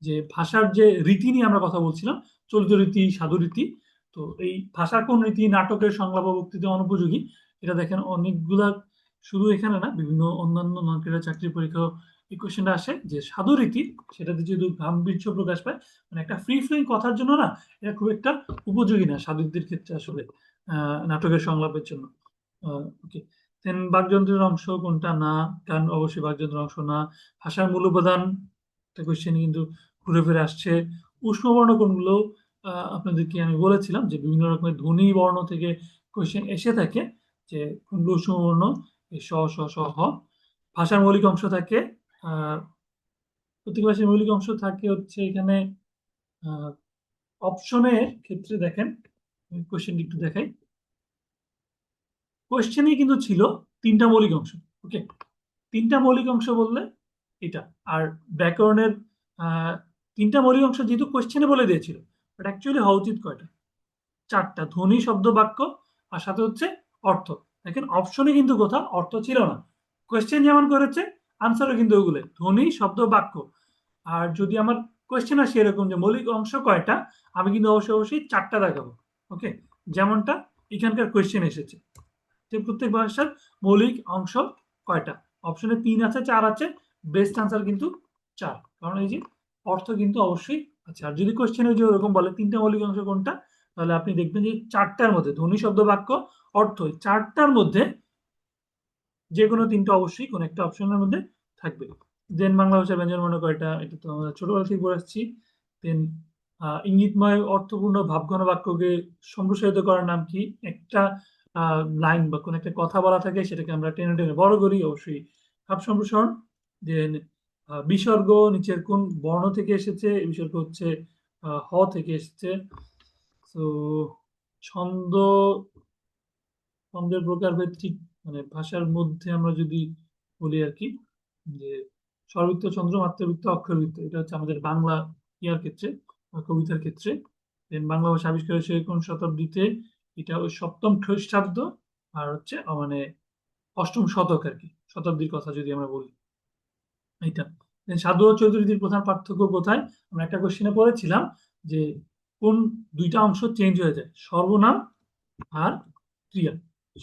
যে ভাষার যে রীতি নিয়ে আমরা কথা বলছিলাম, চলিত রীতি, সাধু রীতি। তো এই ভাষার কোন রীতি নাটকের সংলাপ ও বক্তৃতা অনুপযোগী, এটা দেখেন অনেকগুলা, শুধু এখানে না, বিভিন্ন অন্যান্য নন ক্যাডার চাকরির পরীক্ষাও এই কোয়েশ্চেনটা আসে যে সাধু রীতি, সেটাতে যেহেতু গাম্ভীর্য প্রকাশ পায়, মানে একটা ফ্রি ফ্লোয়িং কথার জন্য না, এটা খুব একটা উপযোগী না সাধু রীতির ক্ষেত্রে আসলে, নাটকের সংলাপের জন্য। ওকে, দেন বাকযন্ত্রের অংশ কোনটা, না, গান অবশ্যই বাকযন্ত্রের অংশ না। ভাষার মূল উপাদান, একটা কোয়েশ্চেন কিন্তু ঘুরে ফিরে আসছে। উষ্ণবর্ণ কোনগুলো, আপনাদেরকে আমি বলেছিলাম যে বিভিন্ন রকমের ধ্বনি বর্ণ থেকে কোয়েশ্চেন এসে থাকে, যে কোনগুলো উষ্ণবর্ণ, এই স স স হ। ভাষার মৌলিক অংশ থাকে, আহ প্রত্যেক ভাষায় মৌলিক অংশ থাকে হচ্ছে এখানে অপশনের ক্ষেত্রে দেখেন, কোশ্চেন একটু দেখাই। কোশ্চেনে কিন্তু ছিল তিনটা মৌলিক অংশ। ওকে, তিনটা মৌলিক অংশ বললে এটা। আর ব্যাকরণের তিনটা মৌলিক অংশ যেহেতু কোশ্চেনে বলে দিয়েছিল, বাট অ্যাকচুয়ালি হওয়া উচিত কয়টা? চারটা। ধ্বনি, শব্দ, বাক্য, আর সাথে হচ্ছে অর্থ। দেখেন অপশনে কিন্তু কোথাও অর্থ ছিল না। কোয়েশ্চেন যেমন করেছে, আনসারও কিন্তু ওগুলো ধ্বনি, শব্দ, বাক্য। আর যদি আমার কোয়েশ্চেন আসে এরকম যে মৌলিক অংশ কয়টা, আমি কিন্তু অবশ্যই অবশ্যই চারটা দেখাবো। ওকে, যেমনটা এখানকার কোয়েশ্চেন এসেছে যে প্রত্যেক ভাষার মৌলিক অংশ কয়টা। অপশনে 3 আছে, 4 আছে, বেস্ট আনসার কিন্তু 4, কারণ এই যে অর্থ কিন্তু অবশ্যই আছে। আর যদি কোশ্চেনে যে ওরকম বলে তিনটা মৌলিক অংশ কোনটা, তাহলে আপনি দেখবেন যে চারটার মধ্যে ধ্বনি, শব্দ, বাক্য, অর্থ, এই চারটার মধ্যে যে কোনো তিনটা অবশ্যই কোনো একটা অপশনের মধ্যে থাকবে। দেন বাংলা ভাষার ব্যঞ্জনবর্ণ কয়টা, এটা তো আমরা ছোটবেলা থেকে পড়ে আসছি। দেন ইঙ্গিতময় অর্থপূর্ণ ভাবঘন বাক্যকে সম্প্রসারিত করার নাম কি? একটা লাইন বা কোনো একটা কথা বলা থাকে, সেটাকে আমরা টেনে টেনে বড় করি, অবশ্যই ভাব সম্প্রসারণ। দেন বিসর্গ নিচের কোন বর্ণ থেকে এসেছে? এই বিসর্গ হচ্ছে হ থেকে এসেছে। তো ছন্দ, ছন্দের প্রকারভেদ ঠিক মানে ভাষার মধ্যে আমরা যদি বলি আর কি, যে স্বরবৃত্ত, ছন্দ, মাত্রাবৃত্ত, অক্ষরবৃত্ত, এটা হচ্ছে আমাদের বাংলা ইয়ার ক্ষেত্রে বা কবিতার ক্ষেত্রে। দেন বাংলা ভাষা আবিষ্কার হয়েছে কোন শতাব্দীতে? এটা ওই সপ্তম খ্রিস্টাব্দ, আর হচ্ছে মানে অষ্টম শতক আর কি, শতাব্দীর কথা যদি আমরা বলি এইটা। Then সাধু ও চতুরীতির প্রধান পার্থক্য কোথায়? আমরা একটা কোশ্চেনে পড়েছিলাম যে কোন দুইটা অংশ চেঞ্জ হয়ে যায়, সর্বনাম আর ক্রিয়া।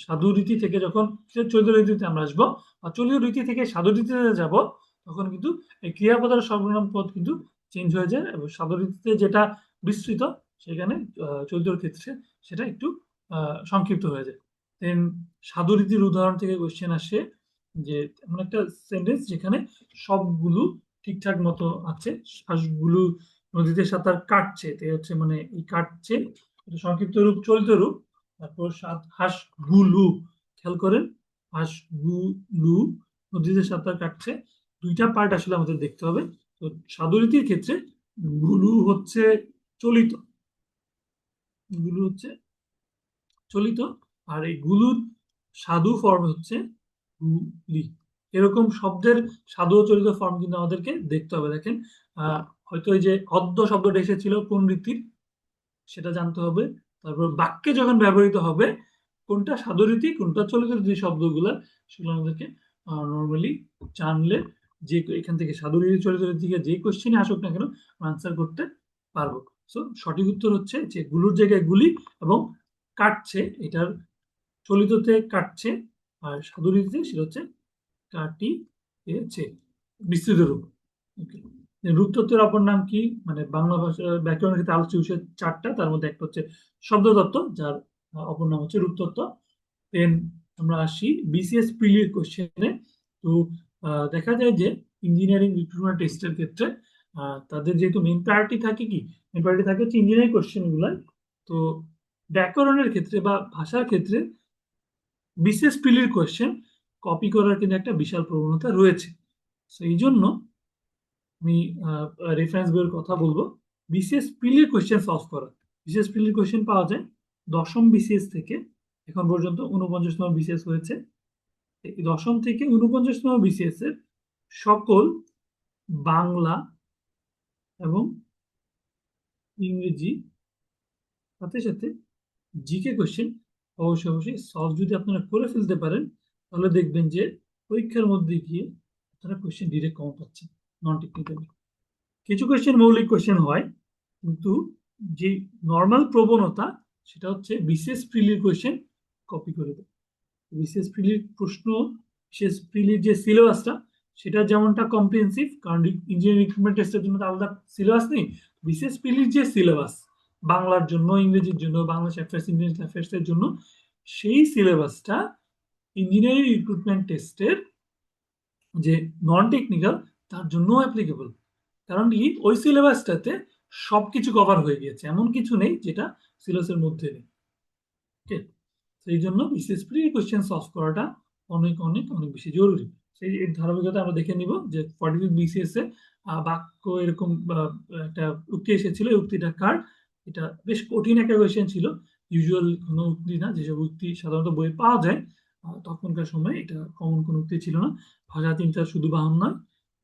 সাধু রীতি থেকে যখন চৈত্র রীতিতে আমরা আসবো, আর চলীয় রীতি থেকে সাধু রীতিতে যাব, তখন কিন্তু এই ক্রিয়াপদ আর সর্বনাম পদ কিন্তু চেঞ্জ হয়ে যায়, এবং সাধু রীতিতে যেটা বিস্তৃত, সেখানে চৈত্র ক্ষেত্রে সেটা একটু সংক্ষিপ্ত হয়ে যায়। দেন সাধু রীতির উদাহরণ থেকে কোশ্চেন আসে যে এমন একটা সেন্টেন্স যেখানে সবগুলো ঠিকঠাক মতো আছে, হাঁসগুলো নদীতে সাঁতার কাটছে, তো হচ্ছে মানে এই কাটছে, এটা সংক্ষিপ্ত রূপ, চলিত রূপ। তারপর হাঁসগুলো, খেয়াল করেন, হাঁসগুলো নদীতে সাঁতার কাটছে, দুইটা পার্ট আসলে আমাদের দেখতে হবে। তো সাধুরীতির ক্ষেত্রে গুলু হচ্ছে চলিত, গুলু হচ্ছে চলিত, আর এই গুলুর সাধু ফর্ম হচ্ছে গুলি। এরকম শব্দের সাধু ও চলিত ফর্ম কিন্তু আমাদেরকে দেখতে হবে। দেখেন হয়তো এই যে অদ্য শব্দটা এসেছিল কোন রীতির, সেটা জানতে হবে। তারপর বাক্যে যখন ব্যবহৃত হবে কোনটা সাধু রীতি কোনটা চলিত রীতি শব্দগুলো, সেগুলো আমাদেরকে নর্মালি জানলে যে এখান থেকে সাধু রীতি চলিত রীতি থেকে যে কোশ্চেনে আসুক না কেন আনসার করতে পারবো। সো সঠিক উত্তর হচ্ছে যে গুলুর জায়গায় গুলি, এবং কাটছে এটার চলিততে কাটছে, আর সাধু রীতিতে সেটা হচ্ছে কাটিয়েছে, বিস্তৃত রূপ। ওকে, রূপতত্ত্বের অপর নাম কি? মানে বাংলা ভাষার ব্যাকরণের ক্ষেত্রে আলোচ্য বিষয় চারটা, তার মধ্যে একটা হচ্ছে শব্দতত্ত্ব, যার অপর নাম হচ্ছে রূপতত্ত্ব। দেন আমরা আসি বিসিএস প্রিলির কোশ্চেনে। তো দেখা যায় যে ইঞ্জিনিয়ারিং রিক্রুটমেন্ট টেস্টের ক্ষেত্রে তাদের যেহেতু মেন প্রায়োরিটি থাকে কি, মেন প্রায়োরিটি থাকে হচ্ছে ইঞ্জিনিয়ারিং কোশ্চেন গুলাই। তো ব্যাকরণের ক্ষেত্রে বা ভাষার ক্ষেত্রে বিসিএস প্রিলির কোশ্চেন কপি করার কিন্তু একটা বিশাল প্রবণতা রয়েছে। তো এই জন্য আমি রেফারেন্স বইয়ের কথা বলবো। বিসিএস প্রিলির কোশ্চেন সলভ করা, বিসিএস প্রিলির কোশ্চেন পাওয়া যায় দশম বিসিএস থেকে এখন পর্যন্ত 49তম বিসিএস হয়েছে। এই দশম থেকে 49তম বিসিএস এর সকল বাংলা এবং ইংরেজি, সাথে সাথে জিকে কোশ্চেন অবশ্যই অবশ্যই সলভ যদি আপনারা করে ফেলতে পারেন, তাহলে দেখবেন যে পরীক্ষার মধ্যে গিয়ে আপনারা কোশ্চেন ডিরেক্ট কমন পাচ্ছেন নন টেকনিক্যালি। কিছু কোশ্চেন মৌলিক কোশ্চেন হয়, কিন্তু যে নর্মাল প্রবণতা সেটা হচ্ছে বিসিএস প্রিলির কোশ্চেন কপি করে দেয়। বিসিএস প্রিলির প্রশ্ন, বিসিএস প্রিলির যে সিলেবাসটা, সেটা যেমনটা কম্প্রিহেন্সিভ, কারণ ইঞ্জিনিয়ারিং রিক্রুটমেন্ট টেস্টের জন্য তো আলাদা সিলেবাস নেই। বিসিএস প্রিলির যে সিলেবাস বাংলার জন্য, ইংরেজির জন্য, বাংলাদেশ অ্যাফেয়ার্স, ইন্ডিয়ান অ্যাফেয়ার্স এর জন্য, সেই সিলেবাসটা ইঞ্জিনিয়ারিং রিক্রুটমেন্ট টেস্টের যে নন টেকনিক্যাল তার জন্য অ্যাপ্লিকেবল। কারণ কি ওই সিলেবাসটাতে সবকিছু কভার হয়ে গিয়েছে, এমন কিছু নেই যেটা সিলেবাসের মধ্যে নেই। ওকে, সেই জন্য বিসিএস প্রি কোশ্চেন সলভ করাটা অনেক অনেক অনেক বেশি জরুরি। সেই এর ধারাবাহিকতা আমরা দেখে নিব যে 45 BCS এ বাক্য এরকম একটা উক্তি এসেছিল। এই উক্তিটা কার? এটা বেশ কঠিন একটা কোয়েশ্চেন ছিল, ইউজুয়াল কোনো উক্তি না, যেসব উক্তি সাধারণত বই পাওয়া যায়। তখনকার সময় এটা কমন কোনো উক্তি ছিল না। ভাষা তিনটা শুধু বাহন নয়,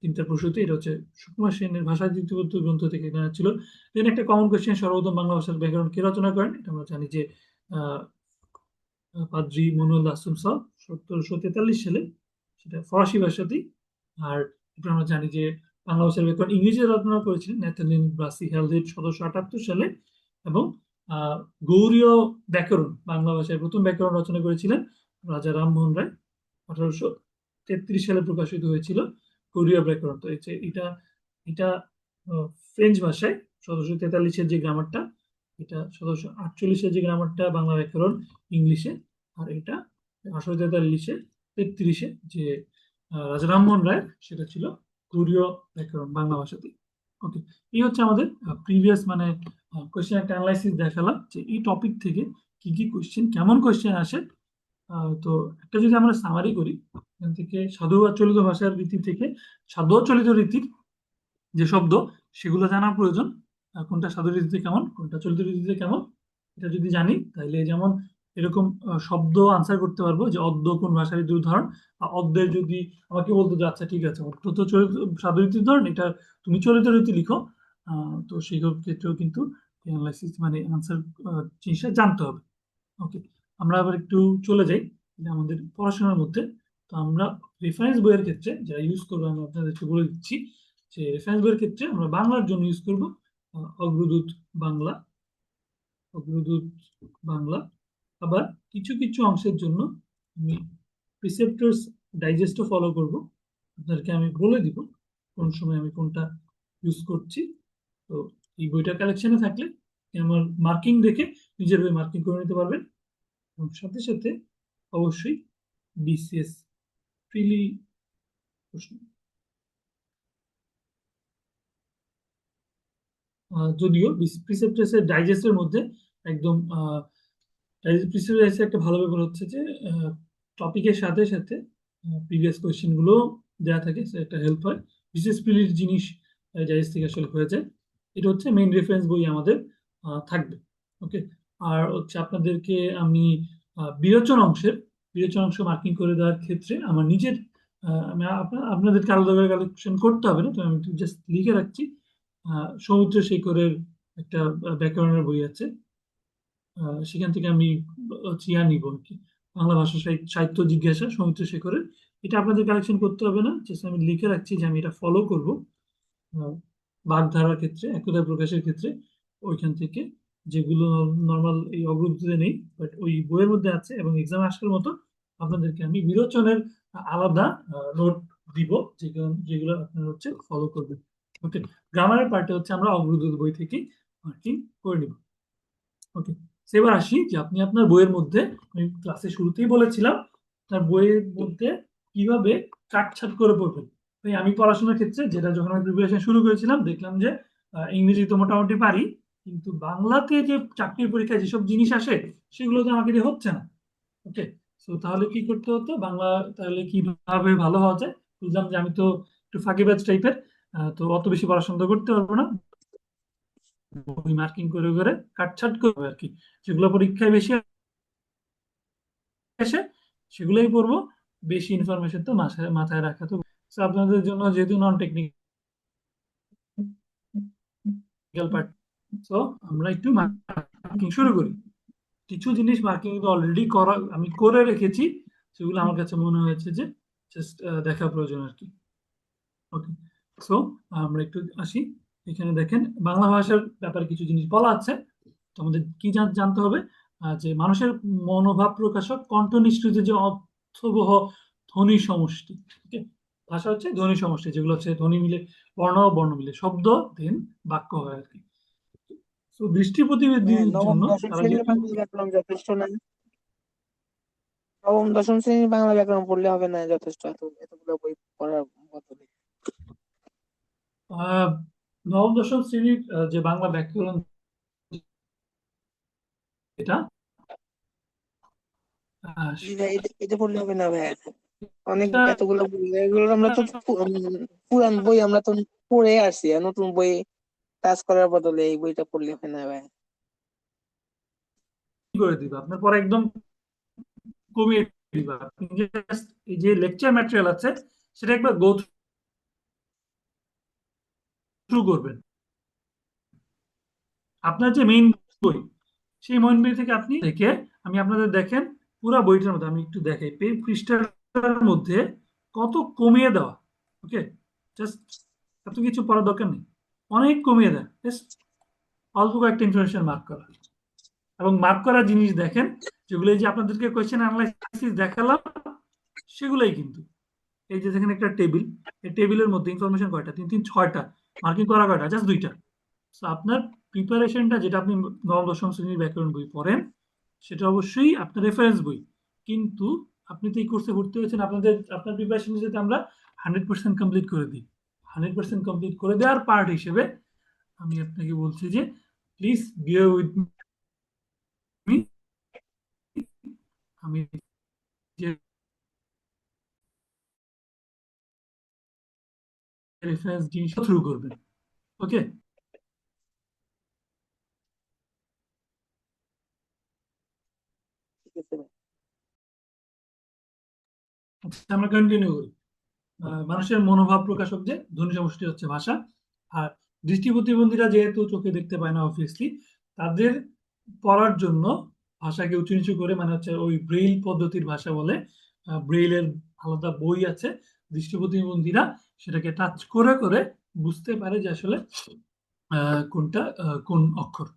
তিনটার প্রসূতি। এটা হচ্ছে সুকুমার সেনের ভাষা দ্বিতীয়ত গ্রন্থ থেকে নেওয়া ছিল। দেন একটা কমন কোয়েশ্চেন, সর্বপ্রথম বাংলা ভাষার ব্যাকরণ কে রচনা করেন? এটা আমরা জানি যে আহ পাদ্রী মনোয়াল আহসান সাহ 1743 সালে, সেটা ফরাসি ভাষাতেই। আর এটা আমরা জানি যে বাংলা ভাষার ব্যাকরণ ইংরেজিতে রচনা করেছিলেন ন্যাথানিয়েল ব্রাসি হেলহেড 1778 সালে। এবং গৌড়ীয় ব্যাকরণ, বাংলা ভাষায় প্রথম ব্যাকরণ রচনা করেছিলেন রাজা রামমোহন রায়। 1833 সালে প্রকাশিত হয়েছিল গৌড়ীয় ব্যাকরণ। তো এটা এটা ফ্রেঞ্চ ভাষায় 1743-এর যে গ্রামারটা, এটা 1748-এর যে গ্রামারটা বাংলা ব্যাকরণ ইংলিশে। আর এটা 1843-এ 33-এ যে রাজা রামমোহন রায়, সেটা ছিল গৌড়ীয় ব্যাকরণ বাংলা ভাষাতে। ওকে, এই হচ্ছে আমাদের প্রিভিয়াস মানে কোয়েশ্চেন একটা অ্যানালাইসিস দেখালাম যে এই টপিক থেকে কি কি কোয়েশ্চেন, কেমন কোয়েশ্চেন আসে। তো একটা যদি আমরা সামারি করি, এখান থেকে সাধু আর চলিত ভাষার রীতি থেকে সাধু আর চলিত রীতির যে শব্দ, সেগুলো জানা প্রয়োজন। কোনটা সাধু রীতিতে কেমন, কোনটা চলিত রীতিতে কেমন, এটা যদি জানি তাহলে যেমন এরকম শব্দ আনসার করতে পারবো যে অদ্য কোন ভাষার রীতির উদাহরণ। অদ্যের যদি আমাকে বলতো যে আচ্ছা ঠিক আছে, অদ্য তো চলিত সাধু রীতির উদাহরণ, এটা তুমি চলিত রীতি লিখো। তো সেই ক্ষেত্রেও কিন্তু অ্যানালাইসিস মানে আনসার জিনিসটা জানতে হবে। ওকে, আমরা আবার একটু চলে যাই আমাদের পড়াশোনার মধ্যে। তো আমরা রেফারেন্স বইয়ের ক্ষেত্রে যারা ইউজ করবো, আমি আপনাদেরকে বলে দিচ্ছি যে রেফারেন্স বইয়ের ক্ষেত্রে আমরা বাংলার জন্য ইউজ করবো অগ্রদূত বাংলা, অগ্রদূত বাংলা। আবার কিছু কিছু অংশের জন্য আমি প্রিসেপ্টরস ডাইজেস্টও ফলো করব। আপনাদেরকে আমি বলে দিব কোন সময় আমি কোনটা ইউজ করছি। তো এই বইটা কালেকশনে থাকলে আমার মার্কিং দেখে নিজের বই মার্কিং করে নিতে পারবেন। এবং সাথে সাথে অবশ্যই বিসিএস প্রিলি প্রশ্ন, যদিও প্রিসেপ্টাসের ডাইজেস্টের মধ্যে একদম প্রিসেপ্টাসের একটা ভালো ব্যাপার হচ্ছে যে টপিকের সাথে সাথে প্রিভিয়াস কোয়েশ্চেন গুলো দেওয়া থাকে, একটা হেল্প হয়। বিশেষ প্রিলির জিনিস ডাইজেস্ট থেকে আসলে হয়ে যায়। এটা হচ্ছে মেইন রেফারেন্স বই আমাদের থাকবে। ওকে, আর হচ্ছে আপনাদেরকে আমি বিরোচন অংশ মার্কিং করে দেওয়ার ক্ষেত্রে আমার নিজের আমি আপনাদেরকে আলাদা করে কালেকশন করতে হবে না, তো আমি জাস্ট লিখে রাখছি। সৌমিত্র শেখরের একটা ব্যাকরণের বই আছে, সেখান থেকে আমি চিয়া নিব আর কি, বাংলা ভাষা সাহিত্য জিজ্ঞাসা সৌমিত্র শেখরের। এটা আপনাদের কালেকশন করতে হবে না, জাস্ট আমি লিখে রাখছি যে আমি এটা ফলো করব বাগধারার ক্ষেত্রে, একতা প্রকাশের ক্ষেত্রে। ওইখান থেকে যেগুলো নর্মাল এই অগ্রগতিতে নেই বাট ওই বইয়ের মধ্যে আছে এবং এক্সাম আসার মতো, আপনাদেরকে আমি বিরোচনের আলাদা নোট দিব, যেগুলো যেগুলো আপনারা হচ্ছে ফলো করবেন। ওকে, গ্রামারের পার্টে হচ্ছে আমরা অগ্রদূত বই থেকে মার্কিং করে নিব। ওকে, এবার আসি যে আপনি আপনার বইয়ের মধ্যে, আমি ক্লাসের শুরুতেই বলেছিলাম, তার বইয়ের মধ্যে কিভাবে কাটছাট করে পড়বেন। তাই আমি পড়াশোনার ক্ষেত্রে যেটা যখন আমি প্রিপারেশন শুরু করেছিলাম, দেখলাম যে ইংরেজি তো মোটামুটি পারি, কিন্তু বাংলাতে যে চাকরির পরীক্ষায় যেসব জিনিস আসে সেগুলো তো আমাকে দিয়ে হচ্ছে না। ওকে, তো তাহলে কি করতে হতো, বাংলা তাহলে কিভাবে ভালো হওয়া যায়। বুঝলাম যে আমি তো একটু ফাঁকিবাজ টাইপের, তো অত বেশি পড়াশোনা তো করতে পারবো না, বই মার্কিং করে করে কাটছাট করবে আর কি। যেগুলো পরীক্ষায় বেশি আসে সেগুলোই পড়বো। বেশি ইনফরমেশন তো মাথায় মাথায় রাখা তো। So, আপনাদের জন্য যেহেতু নন টেকনিক্যাল পার্ট, তো আমরা একটু মার্কিং শুরু করি। কিছু জিনিস মার্কিং অলরেডি করা আমি করে রেখেছি, সেগুলো আমার কাছে মনে হয়েছে যে জাস্ট দেখা প্রয়োজন আর কি। ওকে, সো আমরা একটু আসি। এখানে দেখেন বাংলা ভাষার ব্যাপারে কিছু জিনিস বলা আছে। তো আমাদের কি জানতে হবে, যে মানুষের মনোভাব প্রকাশক কণ্ঠ নিঃসৃত যে অর্থবহ ধ্বনি সমষ্টি। ওকে, ভাষা হচ্ছে ধ্বনি সমষ্টি, যেগুলো হচ্ছে ধ্বনি মিলে বর্ণ ও বর্ণ মিলে শব্দ দেন বাক্য হয় আর কি। তো দৃষ্টি প্রতিবন্ধীর নবম জন্য দশম তারা শ্রেণীর যেহেতু বাংলা ব্যাকরণ যথেষ্ট না? নবম দশম শ্রেণীর বাংলা ব্যাকরণ পড়লে হবে না যথেষ্ট? এতগুলো বই পড়ার বদলে আহ নবম দশম শ্রেণীর যে বাংলা ব্যাকরণ, এটা আহ, জি ভাই, এটা পড়লে হবে না ভাই? অনেক এটা এতগুলো বই, এগুলো আমরা তো পুরান বই আমরা তো পড়ে আসছি, আর নতুন বই কাজ করার বদলে এই বইটা পড়লে হয় না ভাই? কি করে দিবা, আপনার পরে একদম কমিয়ে দিবা। আপনি just এই যে লেকচার ম্যাটেরিয়াল আছে সেটা একবার গো থ্রু করবেন। আপনার যে মেইন বই, সেই মেইন বই থেকে আপনি দেখে, আমি আপনাদের দেখেন পুরো বইটার মধ্যে আমি একটু দেখাই, পৃষ্ঠার মধ্যে কত কমিয়ে দেওয়া। ওকে, জাস্ট এত কিছু পড়ার দরকার নেই, অনেক কমিয়ে দেয়, জাস্ট অল্প কয়েকটা ইনফরমেশন মার্ক করা। এবং মার্ক করা জিনিস দেখেন, যেগুলো এই যে আপনাদেরকে কোয়েশ্চেন অ্যানালাইসিস দেখালাম, সেগুলোই কিন্তু এই যে দেখেন একটা টেবিল, এই টেবিলের মধ্যে ইনফরমেশন কয়টা, 3 3 6টা, মার্কিং করা কয়টা, জাস্ট 2টা। তো আপনার প্রিপারেশনটা, যেটা আপনি নবম দশম শ্রেণীর ব্যাকরণ বই পড়েন, সেটা অবশ্যই আপনার রেফারেন্স বই। কিন্তু আপনি তো এই কোর্সে ভর্তি হয়েছেন, আপনার প্রিপারেশন যাতে আমরা 100% কমপ্লিট করে দিই। 100% কমপ্লিট করে দেওয়ার পার্ট হিসেবে আমি আপনাকে বলছি যে প্লিজ বিয়ার উইথ মি। আমি যে রেফারেন্স জিনিসটা থ্রু করবেন। ওকে, ঠিক আছে ভাই। আচ্ছা আমরা কন্টিনিউ করি। মানুষের মনোভাব প্রকাশক যে ধ্বনি সমষ্টি হচ্ছে ভাষা। আর দৃষ্টি প্রতিবন্ধীরা যেহেতু চোখে দেখতে পায় না অবভিয়াসলি, তাদের পড়ার জন্য ভাষাকে উঁচু নিচু করে, মানে হচ্ছে ওই ব্রেইল পদ্ধতির ভাষা বলে, ব্রেইলের আলাদা বই আছে। দৃষ্টি প্রতিবন্ধীরা সেটাকে টাচ করে করে বুঝতে পারে যে আসলে কোনটা কোন অক্ষর,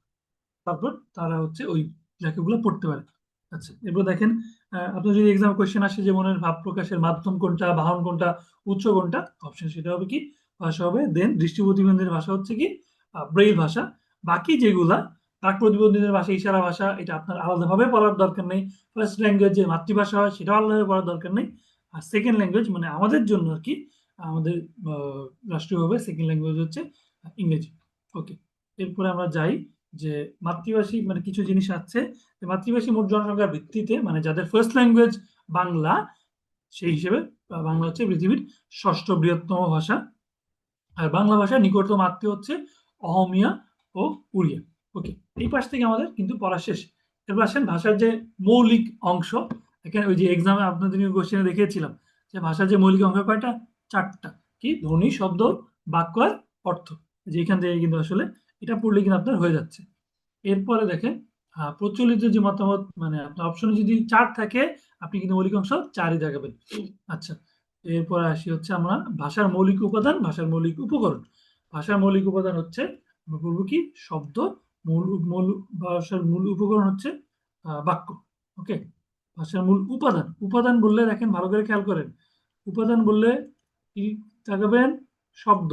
তারপর তারা হচ্ছে ওই লেখাগুলো পড়তে পারে। আচ্ছা, এরপর দেখেন, আপনার যদি এক্সাম কোয়েশ্চেন আসে যে মনের ভাব প্রকাশের মাধ্যম কোনটা, বাহন কোনটা, উৎস কোনটা, অপশন সেটা হবে কি ভাষা হবে, দেন দৃষ্টি প্রতিবন্ধীদের ভাষা হচ্ছে কি ব্রেইল ভাষা। বাকি যেগুলা বাক প্রতিবন্ধীদের ভাষা, ইশারা ভাষা, এটা আপনার আলাদাভাবে পড়ার দরকার নেই। ফার্স্ট ল্যাঙ্গুয়েজ যে মাতৃভাষা হয় সেটাও আলাদাভাবে পড়ার দরকার নেই। আর সেকেন্ড ল্যাঙ্গুয়েজ মানে আমাদের জন্য আর কি, আমাদের রাষ্ট্রীয়ভাবে সেকেন্ড ল্যাঙ্গুয়েজ হচ্ছে ইংরেজি। ওকে, এরপরে আমরা যাই যে মাতৃভাষী মানে কিছু জিনিস আছে। মাতৃভাষী মোট জনসংখ্যার ভিত্তিতে, মানে যাদের ফার্স্ট ল্যাঙ্গুয়েজ বাংলা, সেই হিসেবে বাংলা হচ্ছে পৃথিবীর ষষ্ঠ বৃহত্তম ভাষা। আর বাংলা ভাষার নিকটতম আত্মীয় হচ্ছে অহমিয়া ও উড়িয়া। ওকে, এই পাশ থেকে আমাদের কিন্তু পড়া শেষ। এরপর আসেন ভাষার যে মৌলিক অংশ। এখানে ওই যে এক্সামে আপনাদের কোশ্চেনে দেখিয়েছিলাম যে ভাষার যে মৌলিক অংশ কয়টা, 4টা। কি, ধ্বনি, শব্দ, বাক্য আর অর্থ। যেখান থেকে কিন্তু আসলে এটা পড়লে কিন্তু আপনার হয়ে যাচ্ছে। এরপরে দেখেন প্রচলিত যে মতামত, মানে আপনার অপশনে যদি 4 থাকে, আপনি কিন্তু মৌলিক অংশ 4ই দেখাবেন। আচ্ছা, এরপরে আসি হচ্ছে আমরা ভাষার মৌলিক উপাদান, ভাষার মৌলিক উপকরণ। ভাষার মৌলিক উপাদান হচ্ছে আমরা বলবো কি শব্দ, মূল ভাষার মূল উপকরণ হচ্ছে বাক্য। ওকে, ভাষার মূল উপাদান, উপাদান বললে দেখেন ভালো করে খেয়াল করেন, উপাদান বললে কি তাকাবেন, শব্দ।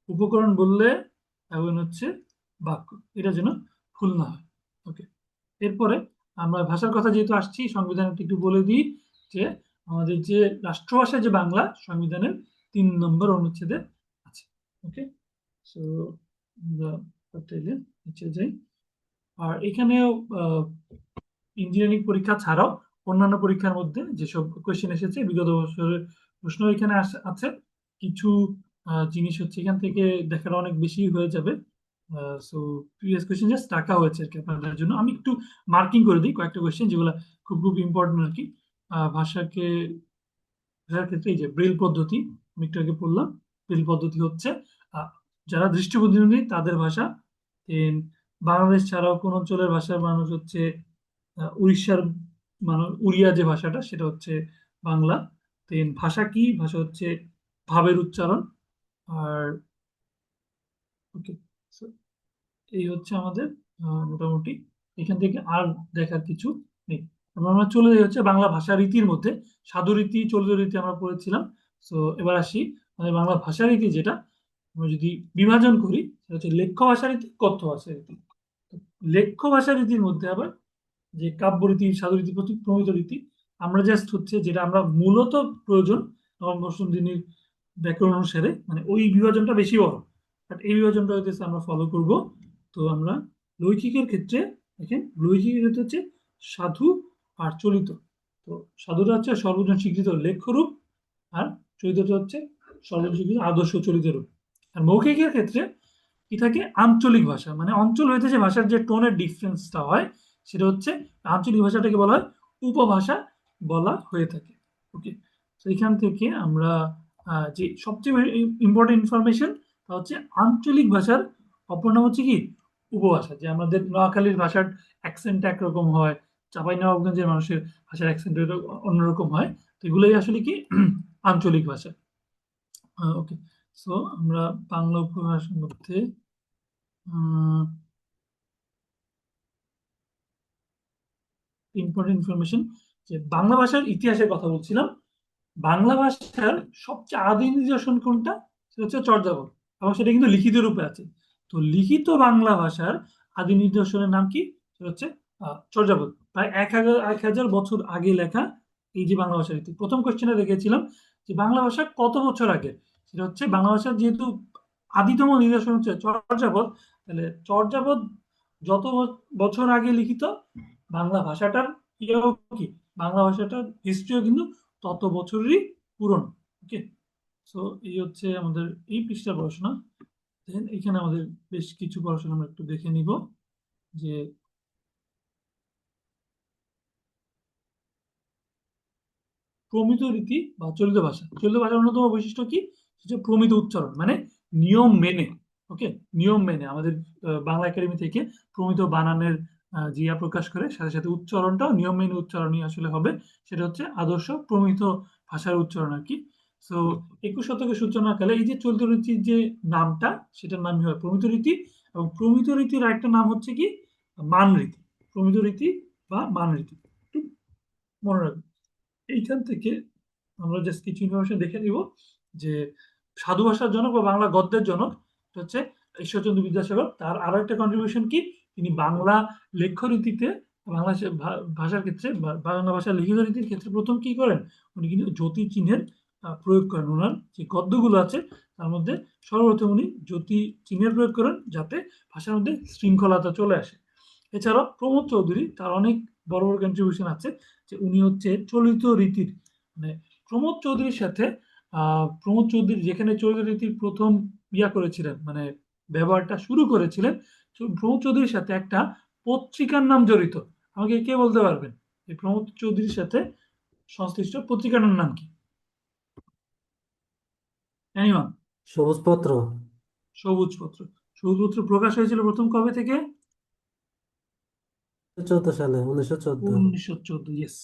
উপকরণ বললে তাকাবেন হচ্ছে বাক্য, এটা যেন ভুল না হয়। ওকে, এরপরে আমরা ভাষার কথা যেহেতু আসছি, সংবিধানটা একটু বলে দিই যে আমাদের যে রাষ্ট্রভাষা যে বাংলা, সংবিধানের 3 নম্বর অনুচ্ছেদে আছে। ওকে, সো আমরা তাহলে নিচে যাই। আর এখানেও ইঞ্জিনিয়ারিং পরীক্ষা ছাড়াও অন্যান্য পরীক্ষার মধ্যে যেসব কোয়েশ্চেন এসেছে বিগত বছরের প্রশ্ন এখানে আছে। কিছু জিনিস হচ্ছে এখান থেকে দেখাটা অনেক বেশি হয়ে যাবে। সো প্রিভিয়াস কোয়েশ্চেন জাস্ট রাখা হয়েছে আর কি আপনাদের জন্য। আমি একটু মার্কিং করে দিই কয়েকটা কোয়েশ্চেন যেগুলো খুব খুব ইম্পর্টেন্ট আর কি। ভাষার ক্ষেত্রে এই যে ব্রেল পদ্ধতি, আমি একটু আগে বললাম, ব্রেল পদ্ধতি হচ্ছে আহ, যারা দৃষ্টি প্রতিবন্ধী তাদের ভাষা। Then বাংলাদেশ ছাড়াও কোন অঞ্চলের ভাষার মানুষ হচ্ছে উড়িষ্যার মানুষ, উড়িয়া যে ভাষাটা সেটা হচ্ছে বাংলা। দেন ভাষা কি, ভাষা হচ্ছে ভাবের উচ্চারণ। আর ওকে, এই হচ্ছে আমাদের মোটামুটি এখান থেকে আর দেখার কিছু নেই। এবার আমরা চলে যাই হচ্ছে বাংলা ভাষা রীতির মধ্যে। সাধু রীতি, চলিত রীতি আমরা পড়েছিলাম। তো এবার আসি আমাদের বাংলা ভাষা রীতি, যেটা আমরা যদি বিভাজন করি সেটা হচ্ছে লেখ্য ভাষা রীতি, কথ্য ভাষা রীতি। তো লেখ্য ভাষা রীতির মধ্যে আবার যে কাব্য রীতি, সাধু রীতি, প্রমিত রীতি, আমরা জাস্ট হচ্ছে যেটা আমরা মূলত প্রয়োজন নবম দশম দিনের ব্যাকরণ অনুসারে, মানে ওই বিভাজনটা বেশি বড়, বাট এই বিভাজনটা হচ্ছে আমরা ফলো করব। তো আমরা লৈখিকের ক্ষেত্রে দেখেন, লৈখিকের ক্ষেত্রে হচ্ছে সাধু আর চলিত। তো সাধুটা হচ্ছে সর্বজন স্বীকৃত লেখ্যরূপ, আর চলিতটা হচ্ছে সর্বজনীন আদর্শ চলিত রূপ। আর মৌখিকের ক্ষেত্রে কি থাকে, আঞ্চলিক ভাষা, মানে অঞ্চল হইতে যে ভাষার যে টোনের ডিফারেন্সটা হয় সেটা হচ্ছে আঞ্চলিক ভাষাটাকে বলা হয় উপভাষা বলা হয়ে থাকে। ওকে, তো এখান থেকে আমরা যে সবচেয়ে ইম্পর্টেন্ট ইনফরমেশন তা হচ্ছে আঞ্চলিক ভাষার অপর নাম হচ্ছে কি উপভাষা। যে আমাদের নোয়াখালীর ভাষার অ্যাকসেন্ট একরকম হয়, চাঁপাইনবাবগঞ্জের মানুষের ভাষার অ্যাকসেন্ট অন্যরকম হয়। তো এগুলোই আসলে কি আঞ্চলিক ভাষা। ওকে, সো আমরা বাংলা উপভাষার মধ্যে ইম্পর্টেন্ট ইনফরমেশন, যে বাংলা ভাষার ইতিহাসের কথা বলছিলাম। বাংলা ভাষার সবচেয়ে আদি নিদর্শন কোনটা, সেটা হচ্ছে চর্যাপদ, এবং সেটা কিন্তু লিখিত রূপে আছে। তো লিখিত বাংলা ভাষার আদি নিদর্শনের নাম কি, সেটা হচ্ছে চর্যাপদ। প্রায় 1000 বছর আগে লেখা এই যে বাংলা ভাষার ইতি। প্রথম কোশ্চেনে দেখেছিলাম যে বাংলা ভাষা কত বছর আগে, সেটা হচ্ছে বাংলা ভাষার যেহেতু আদিতম নিদর্শন হচ্ছে চর্যাপদ, তাহলে চর্যাপদ যত বছর আগে লিখিত, বাংলা ভাষাটার ইয়েও কি, বাংলা ভাষাটার হিস্ট্রিও কিন্তু তত বছরেরই পুরনো। ওকে, সো এই হচ্ছে আমাদের এই পৃষ্ঠার পড়াশোনা। দেন এখানে আমাদের বেশ কিছু পড়াশোনা আমরা একটু দেখে নিব, যে প্রমিত রীতি বা চলিত ভাষা। চলিত ভাষার অন্যতম বৈশিষ্ট্য কি, সেটা প্রমিত উচ্চারণ, মানে নিয়ম মেনে। ওকে, নিয়ম মেনে আমাদের বাংলা একাডেমি থেকে প্রমিত বানানের জিয়া প্রকাশ করে, সাথে সাথে উচ্চারণটাও নিয়ম মেনে উচ্চারণই আসলে হবে। সেটা হচ্ছে আদর্শ প্রমিত ভাষার উচ্চারণ আর কি। সো 21 শতকের সূচনাকালে এই যে চলিত রীতির যে নামটা, সেটার নামই হয় প্রমিত রীতি। এবং প্রমিত রীতির আরেকটা নাম হচ্ছে কি মান রীতি। প্রমিত রীতি বা মান রীতি একটু মনে রাখবেন। এইখান থেকে আমরা জাস্ট কিছু ইনফরমেশন দেখে নিব, যে সাধু ভাষার জনক বা বাংলা গদ্যের জনক হচ্ছে ঈশ্বরচন্দ্র বিদ্যাসাগর। তার আরো একটা কন্ট্রিবিউশন কি, তিনি বাংলা লেখ্যরীতিতে, বাংলা ভাষার ক্ষেত্রে, বাংলা ভাষার লিখিত রীতির ক্ষেত্রে প্রথম কি করেন, উনি কিন্তু জ্যোতি চিহ্নের প্রয়োগ করেন। ওনার যে গদ্যগুলো আছে তার মধ্যে সর্বপ্রথম উনি জ্যোতি চিহ্নের প্রয়োগ করেন, যাতে ভাষার মধ্যে শৃঙ্খলতা চলে আসে। এছাড়াও প্রমোদ চৌধুরী, তার অনেক বড় বড় কন্ট্রিবিউশন আছে, যে উনি হচ্ছে চলিত রীতির, মানে প্রমোদ চৌধুরীর সাথে প্রমোদ চৌধুরী যেখানে চলিত রীতির প্রথম করেছিলেন, মানে ব্যবহারটা শুরু করেছিলেন, প্রমোদ চৌধুরীর সাথে একটা পত্রিকার নাম জড়িত। আমাকে কে বলতে পারবেন এই প্রমোদ চৌধুরীর সাথে সংশ্লিষ্ট পত্রিকাটার নাম কি? এনিওয়ান? সবুজ পত্র। সবুজ পত্র। সবুজ পত্র প্রকাশ হয়েছিল প্রথম কবে থেকে? 14 সালে, 1914। 1914, ইয়েস।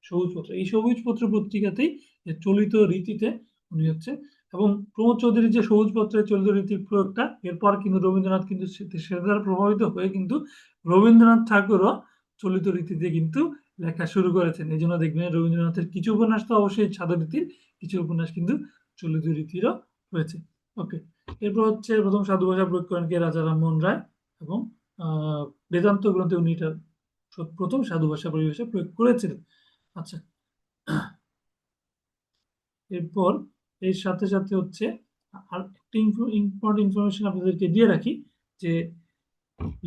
সবুজ পত্র, এই সবুজ পত্র পত্রিকাতেই যে চলিত রীতিতে উনি হচ্ছে, এবং প্রমোদ চৌধুরীর যে সবুজ পত্রের চলিত রীতির প্রয়োগটা, এরপর কিন্তু রবীন্দ্রনাথ কিন্তু সেটা দ্বারা প্রভাবিত হয়ে কিন্তু রবীন্দ্রনাথ ঠাকুরও চলিত রীতিতে কিন্তু লেখা শুরু করেছেন। এই জন্য দেখবেন রবীন্দ্রনাথের কিছু উপন্যাস তো অবশ্যই সাধু রীতির, কিছু উপন্যাস কিন্তু চলিত রীতিরও রয়েছে। ওকে, এরপর হচ্ছে প্রথম সাধু ভাষা প্রয়োগ করেন কে, রাজা রামমোহন রায়। এবং বেদান্ত গ্রন্থে উনি এটা প্রথম সাধু ভাষা পরিভাষা প্রয়োগ করেছিলেন। আচ্ছা, এরপর এর সাথে সাথে হচ্ছে আর একটা ইম্পর্টেন্ট ইনফরমেশন আপনাদেরকে দিয়ে রাখি, যে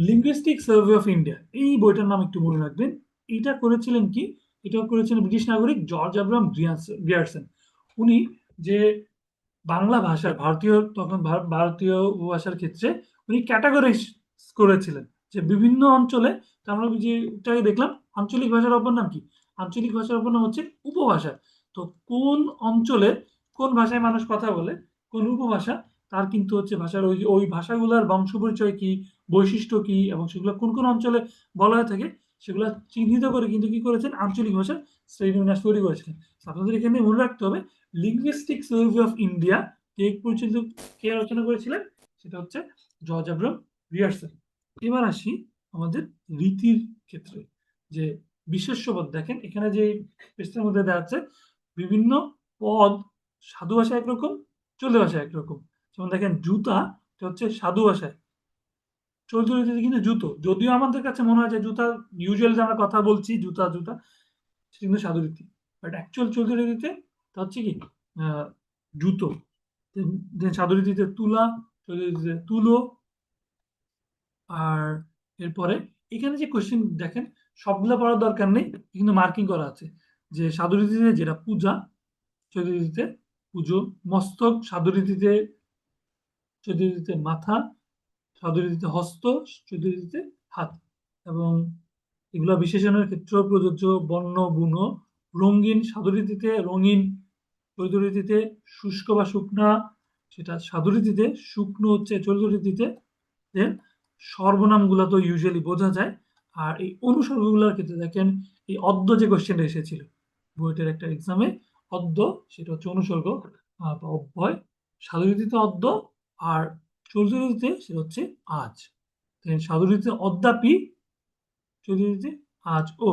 লিঙ্গুইস্টিক সার্ভে অফ ইন্ডিয়া, এই বইটার নাম একটু মনে রাখবেন। এটা করেছিলেন কি, এটা করেছিলেন ব্রিটিশ নাগরিক জর্জ আব্রাহাম গ্রিয়ারসন। উনি যে বাংলা ভাষার ভারতীয়, তখন ভারতীয় উপভাষার ক্ষেত্রে উনি ক্যাটাগরাইজ করেছিলেন, যে বিভিন্ন অঞ্চলে, আমরা যেটাকে দেখলাম আঞ্চলিক ভাষার অপর নাম কি, আঞ্চলিক ভাষার অপর নাম হচ্ছে উপভাষা। তো কোন অঞ্চলে কোন ভাষায় মানুষ কথা বলে, কোন উপভাষা, তার কিন্তু হচ্ছে ভাষার ওই ওই ভাষাগুলোর বংশ পরিচয় কি, বৈশিষ্ট্য কি, এবং সেগুলো কোন কোন অঞ্চলে বলা হয়ে থাকে, সেগুলো চিহ্নিত করে কিন্তু কি করেছেন, আঞ্চলিক ভাষার শ্রেণীবিন্যাস তৈরি করেছিলেন। আপনাদের এখানে মনে রাখতে হবে, লিঙ্গুইস্টিক সার্ভে অফ ইন্ডিয়া কে পরিচিত, কে রচনা করেছিলেন, সেটা হচ্ছে জর্জ আব্রাহাম গ্রিয়ারসন। এবার আসি আমাদের রীতির ক্ষেত্রে, যে বিশেষ্য পদ। দেখেন এখানে যে পৃষ্ঠার মধ্যে দেওয়া আছে, বিভিন্ন পদ সাধু ভাষায় একরকম, চলিত ভাষায় একরকম। যেমন দেখেন জুতা, এটা হচ্ছে সাধু ভাষায়, চলিত রীতিতে কিন্তু জুতো, যদিও আমাদের কাছে মনে হয় যে জুতা, ইউজুয়ালি যে আমরা কথা বলছি জুতা জুতা, সেটা কিন্তু সাধু রীতি, বাট অ্যাকচুয়াল চলিত রীতিতে তা হচ্ছে কি জুতো। দেন সাধু রীতিতে তুলা, চলিত রীতিতে তুলো। আর এরপরে এখানে যে কোশ্চেন দেখেন, সবগুলো পড়ার দরকার নেই, কিন্তু মার্কিং করা আছে, যে সাধু রীতিতে যেটা পূজা, চৌধুরী রীতিতে পুজো, মস্তক, সাধু রীতিতে চৌধুরী রীতিতে মাথা, সাধু রীতিতে হস্ত, চৌধুরী রীতিতে হাত। এবং এগুলা বিশেষণের ক্ষেত্রেও প্রযোজ্য। বর্ণ, গুণ, রঙিন সাধু রীতিতে রঙিন, চৌধুরী রীতিতে শুষ্ক বা শুকনা, সেটা সাধু রীতিতে শুকনো হচ্ছে চৌধুরী রীতিতে। দেন সর্বনামগুলো তো ইউজুয়ালি বোঝা যায়। আর এই অনুসর্গগুলোর ক্ষেত্রে দেখেন এই অদ্য যে কোশ্চেনটা এসেছিল বুয়েটের একটা এক্সামে, অদ্য সেটা হচ্ছে অনুসর্গ বা অব্যয়। সাধু রীতিতে অদ্য, আর চৌধুরী রীতিতে সেটা হচ্ছে আজ। দেন সাধু রীতিতে অদ্যাপি, চৌধুরী রীতিতে আজ ও।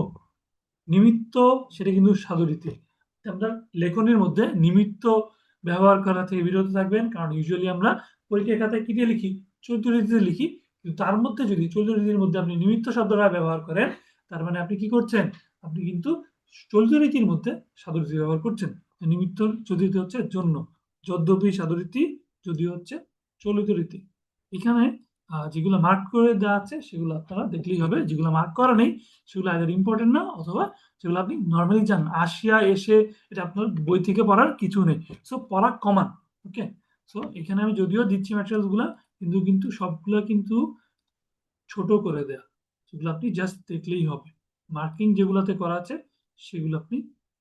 নিমিত্ত সেটা কিন্তু সাধু রীতি। আপনার লেখনের মধ্যে নিমিত্ত ব্যবহার করা থেকে বিরত থাকবেন, কারণ ইউজুয়ালি আমরা পরীক্ষার খাতায় কি দিয়ে লিখি? চৌধুরী রীতিতে লিখি। কিন্তু তার মধ্যে যদি চৌধুরী রীতির মধ্যে আপনি নিমিত্ত শব্দটা ব্যবহার করেন, তার মানে আপনি কি করছেন? আপনি কিন্তু চৌধুরী রীতির মধ্যে সাধু রীতি ব্যবহার করছেন। নিমিত্ত চৌধুরী রীতি হচ্ছে জন্য, যদ্যপি সাধু রীতি যদিও হচ্ছে চলিত রীতি। এখানে যেগুলো মার্ক করে দেওয়া আছে সেগুলো আপনারা দেখলেই হবে। যেগুলো মার্ক করা নেই সেগুলো আইদার ইম্পর্টেন্ট না, অথবা সেগুলো আপনি নর্মালি জান। আসিয়া, এসে, এটা আপনার বই থেকে পড়ার কিছু নেই। সো পড়া কমান। ওকে, সো এখানে আমি যদিও দিচ্ছি ম্যাটেরিয়ালস গুলা, কিন্তু সবগুলা কিন্তু ছোট করে দেয়া। সেগুলো আপনি জাস্ট দেখলেই হবে। মার্কিং যেগুলাতে করা আছে সেগুলো আপনি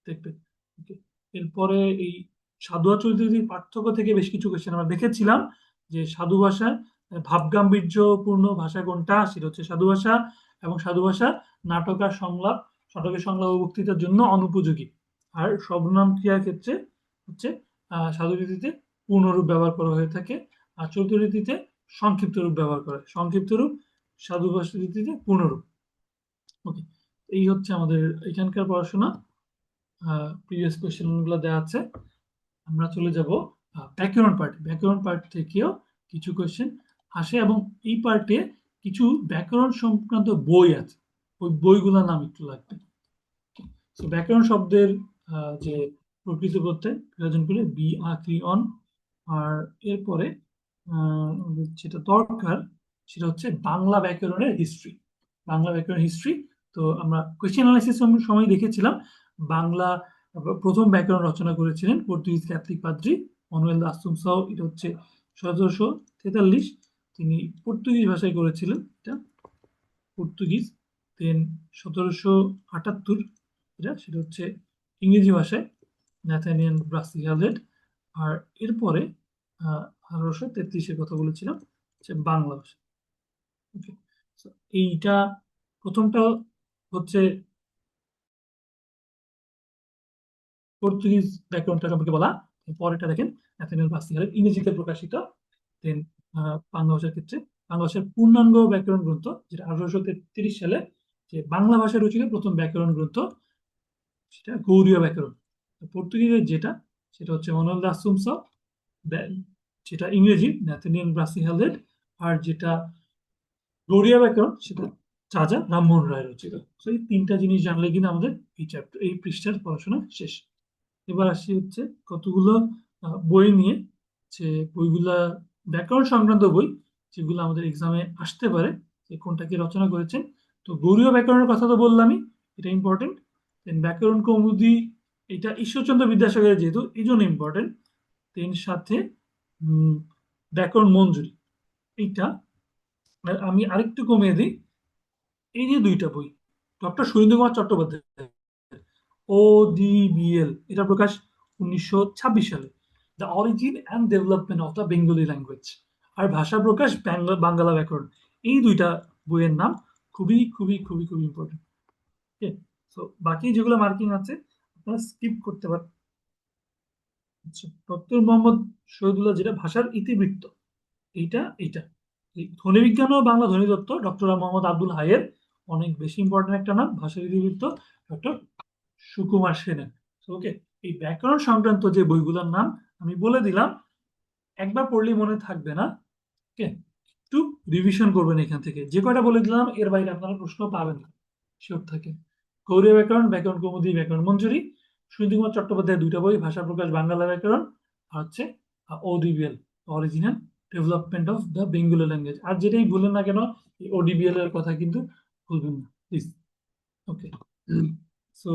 দেখবেন। ওকে, এরপরে এই সাধু আর চৌধুরীর পার্থক্য থেকে বেশ কিছু কোয়েশ্চেন আমরা দেখেছিলাম। যে সাধু ভাষায় ভাবগাম্ভীর্যপূর্ণ ভাষা কোনটা? সেটা হচ্ছে সাধু ভাষা। এবং সাধু ভাষা নাটক আর সংলাপ, নাটকের সংলাপ ও বক্তৃতার জন্য অনুপযোগী। আর সর্বনাম ক্রিয়ার ক্ষেত্রে হচ্ছে সাধু রীতিতে পূর্ণরূপ ব্যবহার করা হয়ে থাকে, আর চৌধুরী রীতিতে সংক্ষিপ্ত রূপ ব্যবহার করা হয়। সংক্ষিপ্ত রূপ সাধু ভাষা রীতিতে পূর্ণরূপ। ওকে, এই হচ্ছে আমাদের এখানকার পড়াশোনা। প্রিভিয়াস কোয়েশ্চেন গুলো দেওয়া আছে। আমরা চলে যাব ব্যাকরণ পার্ট। ব্যাকরণ পার্ট থেকেও কিছু কোয়েশ্চেন আসে, এবং এই পার্টে কিছু ব্যাকরণ সংক্রান্ত বই আছে। ওই বইগুলোর নাম একটু লাগবে। তো ব্যাকরণ শব্দের যে প্রকৃত প্রত্যয় বিভাজন করে বি আ অন। আর এরপরে যেটা দরকার সেটা হচ্ছে বাংলা ব্যাকরণের হিস্ট্রি। বাংলা ব্যাকরণ হিস্ট্রি। তো আমরা কোয়েশ্চেন অ্যানালাইসিস সময় দেখেছিলাম বাংলা প্রথম ব্যাকরণ রচনা করেছিলেন পর্তুগিজ ক্যাথলিক পাদ্রী মানুয়েল দা আসুনসাও। এটা হচ্ছে 1743। তিনি পর্তুগিজ ভাষায় করেছিলেন এটা, পর্তুগিজ। দেন 1778 সেটা হচ্ছে ইংরেজি ভাষায়, ন্যাথানিয়েল ব্রাসিয়ালেড। আর এরপরে 1833-এর কথা বলেছিলাম, হচ্ছে বাংলা ভাষা। ওকে, এইটা প্রথমটা হচ্ছে পর্তুগিজ ব্যাকরণটা সম্পর্কে বলা। পরেরটা দেখেন ন্যাথানিয়েল ব্রাসিয়ালেড, ইংরেজিতে প্রকাশিত। দেন বাংলা ভাষার ক্ষেত্রে বাংলা ভাষার পূর্ণাঙ্গ ব্যাকরণ গ্রন্থ, যেটা 1833 সালে যে বাংলা ভাষায় রচিত প্রথম ব্যাকরণ গ্রন্থ, সেটা গৌড়ীয় ব্যাকরণ। পর্তুগিজের যেটা সেটা হচ্ছে মানুয়েল দা আসুনসাও, যেটা ইংরেজি ন্যাথানিয়েল ব্রাসিয়ালেড। আর যেটা গৌড়ীয় ব্যাকরণ সেটা রাজা রামমোহন রায় রচিত। তো এই তিনটা জিনিস জানলে কিনা আমাদের এই চ্যাপ্টার, এই পৃষ্ঠার পড়াশোনা শেষ। এবার আসি হচ্ছে কতগুলো বই নিয়ে, যে বইগুলা ব্যাকরণ সংক্রান্ত বই যেগুলো আমাদের এক্সামে আসতে পারে, যে কোনটা কি রচনা করেছেন। তো গৌড়ীয় ব্যাকরণের কথা তো বললামই, এটা ইম্পর্টেন্ট। দেন ব্যাকরণ কৌমুদী, এটা ঈশ্বরচন্দ্র বিদ্যাসাগরের, যেহেতু এই জন্য ইম্পর্টেন্ট। দেন সাথে ব্যাকরণ মঞ্জুরি, এইটা আমি আরেকটু কমিয়ে দিই। এই যে দুইটা বই ডক্টর সুরেন্দ্র কুমার চট্টোপাধ্যায়, ODBL, এটা প্রকাশ 1926 সালে, the origin and development of the Bengali language. আর ভাষা প্রকাশ বাংলা ব্যাকরণ। এই দুইটা বইয়ের নাম খুবই খুবই খুবই খুবই ইম্পর্টেন্ট। ওকে, সো বাকি যেগুলো মার্কিং আছে আপনারা স্কিপ করতে পারেন। ডক্টর মোহাম্মদ শহীদুল্লাহ, যেটা ভাষার ইতিবৃত্ত, এইটা এই ধ্বনি বিজ্ঞান ও বাংলা ধ্বনিতত্ত্ব, ডক্টর মোহাম্মদ আব্দুল হাইয়ের অনেক বেশি ইম্পর্টেন্ট একটা নাম। ভাষার ইতিবৃত্ত ডক্টর সুকুমার সেনের। ওকে, এই ব্যাকরণ সংক্রান্ত যে বইগুলোর নাম আমি বলে দিলাম, একবার পড়লেই মনে থাকবে না। ওকে, একটু রিভিশন করবেন এখান থেকে। যে কয়টা বলে দিলাম এর বাইরে আপনারা প্রশ্ন পাবেন না, শিওর থাকে। গৌড়ীয় ব্যাকরণ, ব্যাকরণ কৌমুদী, ব্যাকরণ মঞ্জুরি। সুরেন্দ্র কুমার চট্টোপাধ্যায়ের দুইটা বই, ভাষা প্রকাশ বাংলা ব্যাকরণ, আর হচ্ছে ODBL, original development of the Bengali language. আর যেটাই বললেন না কেন এই ODBL এর কথা কিন্তু ভুলবেন না প্লিজ। ওকে, সো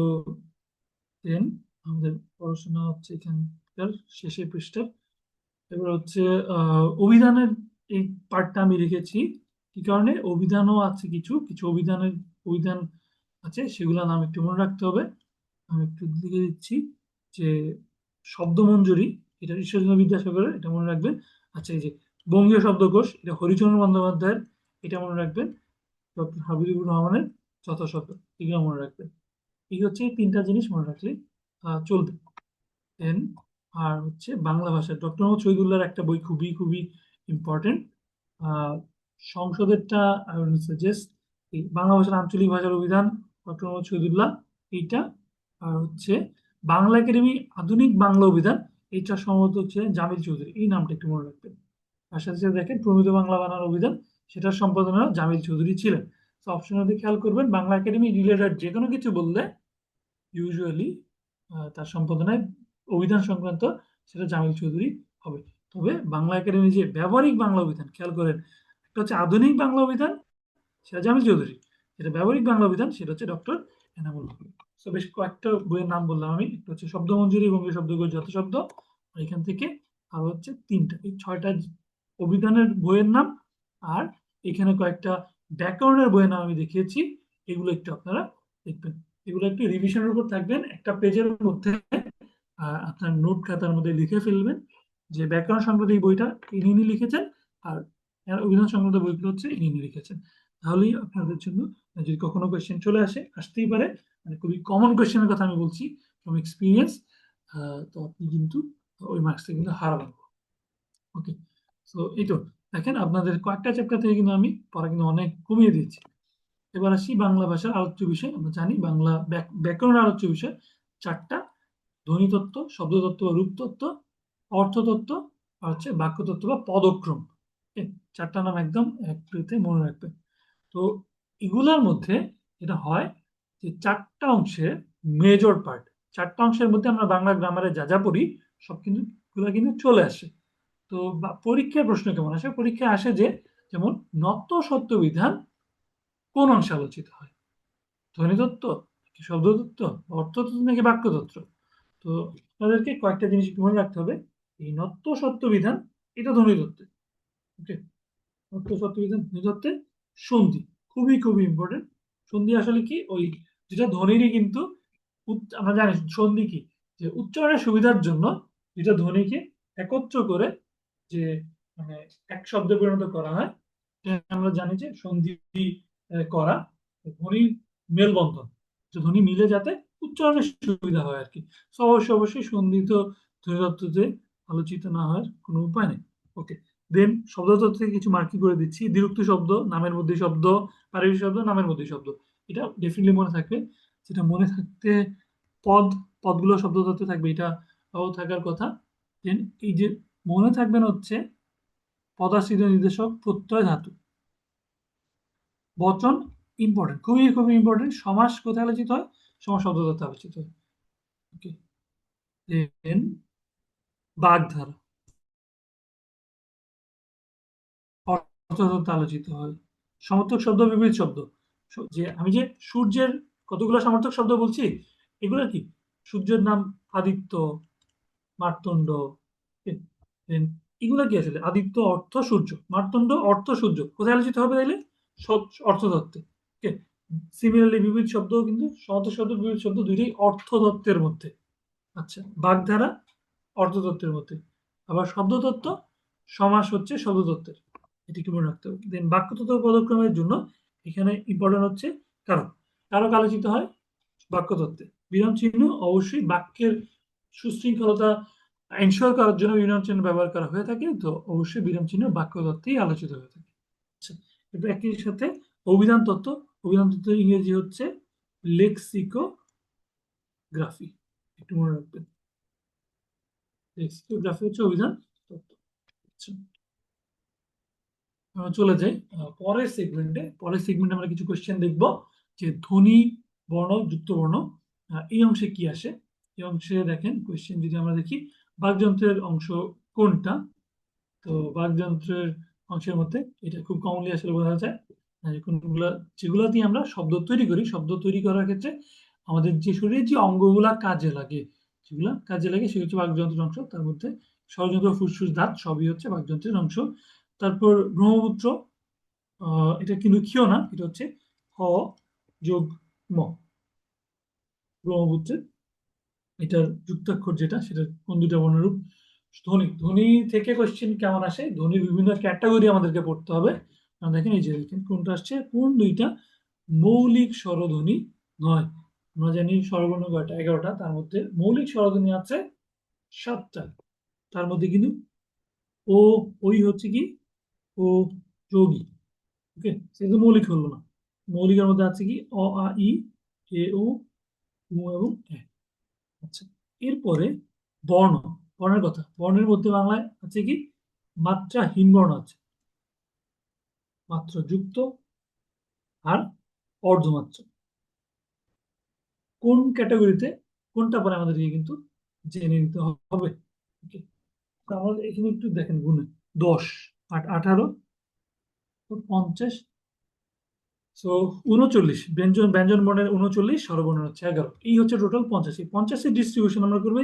দেন আমাদের পড়াশোনা হচ্ছে এখানকার শেষের পৃষ্ঠা। এবার হচ্ছে অভিধানের এই পার্টটা আমি রেখেছি কি কারণে, অভিধানও আছে কিছু কিছু অভিধান আছে, সেগুলোর নাম একটু মনে রাখতে হবে। আমি একটু লিখে দিচ্ছি যে শব্দমঞ্জুরি, এটা ঈশ্বরচন্দ্র বিদ্যাসাগরের, এটা মনে রাখবেন। আচ্ছা, এই যে বঙ্গীয় শব্দকোষ, এটা হরিচরণ বন্দ্যোপাধ্যায়ের, এটা মনে রাখবেন। ডক্টর হাবিবুর রহমানের যথাশব্দ, এগুলো মনে রাখবেন। এই হচ্ছে এই তিনটা জিনিস মনে রাখলে চলবে। দেন আর হচ্ছে বাংলা ভাষা, ডক্টর মোহাম্মদ শহীদুল্লাহর একটা বই খুবই খুবই ইম্পর্টেন্ট, সংসদেরটা আই উইল সাজেস্ট, এই বাংলা ভাষার আঞ্চলিক ভাষার অভিধান, ডক্টর মোহাম্মদ শহীদুল্লাহ, এইটা। আর হচ্ছে বাংলা একাডেমি আধুনিক বাংলা অভিধান, এইটা সম্ভবত হচ্ছে জামিল চৌধুরী, এই নামটা একটু মনে রাখবেন। তার সাথে সাথে দেখেন প্রমিত বাংলা বানান অভিধান, সেটার সম্পাদনা জামিল চৌধুরী ছিলেন। তো অপশনের দিকে খেয়াল করবেন, বাংলা একাডেমি রিলেটেড যে কোনো কিছু বললে ইউজুয়ালি তার সম্পাদনায় অভিধান সংক্রান্ত সেটা জামিল চৌধুরী হবে। তবে বাংলা একাডেমি যে ব্যবহারিক বাংলা অভিধান, খেয়াল করেন, একটা হচ্ছে আধুনিক বাংলা অভিধান, সেটা জামিল চৌধুরী, যেটা ব্যবহারিক বাংলা অভিধান সেটা হচ্ছে ডক্টর এনামুল হক। তো বেশ কয়েকটা বইয়ের নাম বললাম আমি, একটা হচ্ছে শব্দমঞ্জুরি, বঙ্গীয় শব্দকোষ যথাশব্দ, আর এখান থেকে আর হচ্ছে তিনটা, এই 6টা অভিধানের বইয়ের নাম, আর এখানে কয়েকটা ব্যাকরণের বইয়ের নাম আমি দেখিয়েছি, এগুলো একটু আপনারা দেখবেন। এগুলো একটু রিভিশনের উপর থাকবেন, একটা পেজের মধ্যে আপনার নোট খাতার মধ্যে লিখে ফেলবেন যে ব্যাকরণ সংক্রান্ত এই বইটা ইনি লিখেছেন, আর অভিধান সংক্রান্ত বইগুলো হচ্ছে ইনি লিখেছেন। তাহলেই আপনাদের জন্য, যদি কখনো কোয়েশ্চেন চলে আসতেই পারে, মানে খুবই কমন কোয়েশ্চেনের কথা আমি বলছি ফ্রম এক্সপিরিয়েন্স, তো আপনি কিন্তু ওই মার্কসটা কিন্তু হারাবেন। ওকে, তো এই তো দেখেন আপনাদের কয়েকটা চ্যাপ্টার থেকে কিন্তু আমি পড়া কিন্তু অনেক কমিয়ে দিয়েছি। এবার আসি বাংলা ভাষার আলোচ্য বিষয়। আমরা জানি বাংলা ব্যাকরণের আলোচ্য বিষয় 4টা: ধ্বনিতত্ত্ব, শব্দতত্ত্ব বা রূপতত্ত্ব, অর্থতত্ত্ব, আর হচ্ছে বাক্যতত্ত্ব বা পদক্রম। 4টা নাম একদম একটুতে মনে রাখবেন। তো এগুলার মধ্যে যেটা হয় যে 4টা অংশের মেজর পার্ট, 4টা অংশের মধ্যে আমরা বাংলা গ্রামারে যা যা পড়ি সব কিন্তু এগুলো কিন্তু চলে আসে। তো পরীক্ষার প্রশ্ন কেমন আসে, পরীক্ষায় আসে যে যেমন নত্য সত্য বিধান কোন অংশে আলোচিত হয়, ধ্বনিতত্ত্ব কি শব্দতত্ত্ব, অর্থতত্ত্ব নাকি বাক্যতত্ত্ব। তো আপনাদেরকে কয়েকটা জিনিস একটু মনে রাখতে হবে। এই নত্য সত্য বিধান এটা ধ্বনিতত্ত্বে, ওকে, নত্য সত্য বিধান ধ্বনিতত্ত্বে। সন্ধি খুবই খুবই ইম্পর্টেন্ট। সন্ধি আসলে কি, ওই যেটা ধ্বনিরই কিন্তু আমরা জানি সন্ধি কি, যে উচ্চারণের সুবিধার জন্য যেটা ধ্বনিকে একত্র করে যে মানে এক শব্দে পরিণত করা হয়, আমরা জানি যে সন্ধি করা, ধ্বনির মেলবন্ধন, যে ধ্বনি মিলে যাতে উচ্চারণের সুবিধা হয় আর কি। তো অবশ্যই সন্ধি তো ধ্বনিতত্ত্বতে আলোচিত না হওয়ার কোনো উপায় নেই। ওকে, দেন শব্দতত্ত্ব থেকে কিছু মার্কিং করে দিচ্ছি। দ্বিরুক্তি শব্দ, নামের মধ্যে শব্দ, পারিবারিক শব্দ, নামের মধ্যে শব্দ, এটা ডেফিনেটলি মনে থাকবে। যেটা মনে থাকতে, পদগুলো শব্দতত্ত্বে থাকবে, এটাও থাকার কথা। দেন এই যে মনে থাকবেন হচ্ছে পদাশ্রিত নির্দেশক, প্রত্যয় ধাতু, বচন ইম্পর্টেন্ট, খুবই খুবই ইম্পর্টেন্ট। সমাস কোথায় আলোচিত হয়, সমাস শব্দতত্ত্বে আলোচিত হয়। ওকে, দেন বাগধারা অর্থতত্ত্বে আলোচিত হয়। সমর্থক শব্দ, বিপরীত শব্দ, যে আমি যে সূর্যের কতগুলো সমর্থক শব্দ বলছি, এগুলো কি, সূর্যের নাম আদিত্য, মার্তণ্ড, এগুলো কি আসলে আদিত্য অর্থ সূর্য, মার্তণ্ড অর্থ সূর্য, কোথায় আলোচিত হবে তাইলে, অর্থতত্ত্বে। ওকে, সিমিলারলি বিপরীত শব্দ কিন্তু, সমর্থক শব্দ বিপরীত শব্দ দুইটাই অর্থতত্ত্বের মধ্যে। আচ্ছা, বাগধারা অর্থতত্ত্বের মধ্যে, আবার শব্দতত্ত্ব, সমাস হচ্ছে শব্দতত্ত্বের, এটি কি মনে রাখতে হবে। দেন বাক্যতত্ত্ব পদক্রমের জন্য এখানে ইম্পর্টেন্ট হচ্ছে কারক, কারক আলোচিত হয় বাক্যতত্ত্বে। বিরাম চিহ্ন অবশ্যই বাক্যের সুশৃঙ্খলতা এনশিওর করার জন্য বিরাম চিহ্ন ব্যবহার করা হয়ে থাকে, তো অবশ্যই বিরাম চিহ্ন বাক্যতত্ত্বেই আলোচিত হয়ে থাকে। আচ্ছা, এবার একই সাথে অভিধান তত্ত্ব, অভিধান তত্ত্বের ইংরেজি হচ্ছে লেক্সিকোগ্রাফি, একটু মনে রাখবেন। লেক্সিকোগ্রাফি হচ্ছে অভিধান তত্ত্ব। আচ্ছা, আমরা চলে যাই পরের সেগমেন্টে আমরা কিছু কোশ্চেন দেখব যে ধ্বনি, বর্ণ, যুক্ত বর্ণ, এই অংশে কি আসে। এই অংশে দেখেন কোশ্চেন যদি আমরা দেখি, বাকযন্ত্রের অংশ কোনটা, তো বাকযন্ত্রের অংশের মধ্যে এটা খুব কমনলি আসলে বোঝা যায় কোনগুলা, যেগুলো দিয়ে আমরা শব্দ তৈরি করি। শব্দ তৈরি করার ক্ষেত্রে আমাদের যে শরীরের যে অঙ্গগুলা কাজে লাগে, যেগুলো কাজে লাগে সেগুলো হচ্ছে বাকযন্ত্রের অংশ। তার মধ্যে ষড়যন্ত্র, ফুসফুস, দাঁত সবই হচ্ছে বাকযন্ত্রের অংশ। তারপর ব্রহ্মপুত্র, এটা কিন্তু ক্ষীয় না, এটা হচ্ছে হ যোগ ম, ব্রহ্মপুত্রের এটার যুক্তাক্ষর যেটা, সেটা কোন দুইটা বর্ণরূপ? ধ্বনি। ধ্বনি থেকে কোশ্চেন কেমন আসে? ধ্বনির বিভিন্ন ক্যাটাগরি আমাদেরকে পড়তে হবে। দেখেন এই যে দেখেন কোনটা আসছে, কোন দুইটা মৌলিক স্বরধ্বনি নয়। আমরা জানি স্বরবর্ণ কয়টা? 11টা। তার মধ্যে মৌলিক স্বরধ্বনি আছে 7টা। তার মধ্যে কিন্তু ও, ওই হচ্ছে কি ও যোগী। ওকে, সেটা মৌলিক হলো না। মৌলিকের মধ্যে আছে কি অ, আ, ই, এ, ও, উ এবং এ। আচ্ছা, এরপরে বর্ণ। বর্ণের কথা, বর্ণের মধ্যে বাংলায় আছে কি মাত্রাহীন বর্ণ আছে, মাত্রাযুক্ত আর অর্ধমাত্রা। কোন ক্যাটাগরিতে কোনটা পরে আমাদেরকে কিন্তু জেনে নিতে হবে। ওকে, আমাদের এখানে একটু দেখেন গুণে 10, 18, 50, সো 39। ব্যঞ্জন ব্যঞ্জন বর্ণের 39, স্বরবর্ণের হচ্ছে 11। এই হচ্ছে টোটাল 50। এই 50-এর ডিস্ট্রিবিউশন আমরা করবো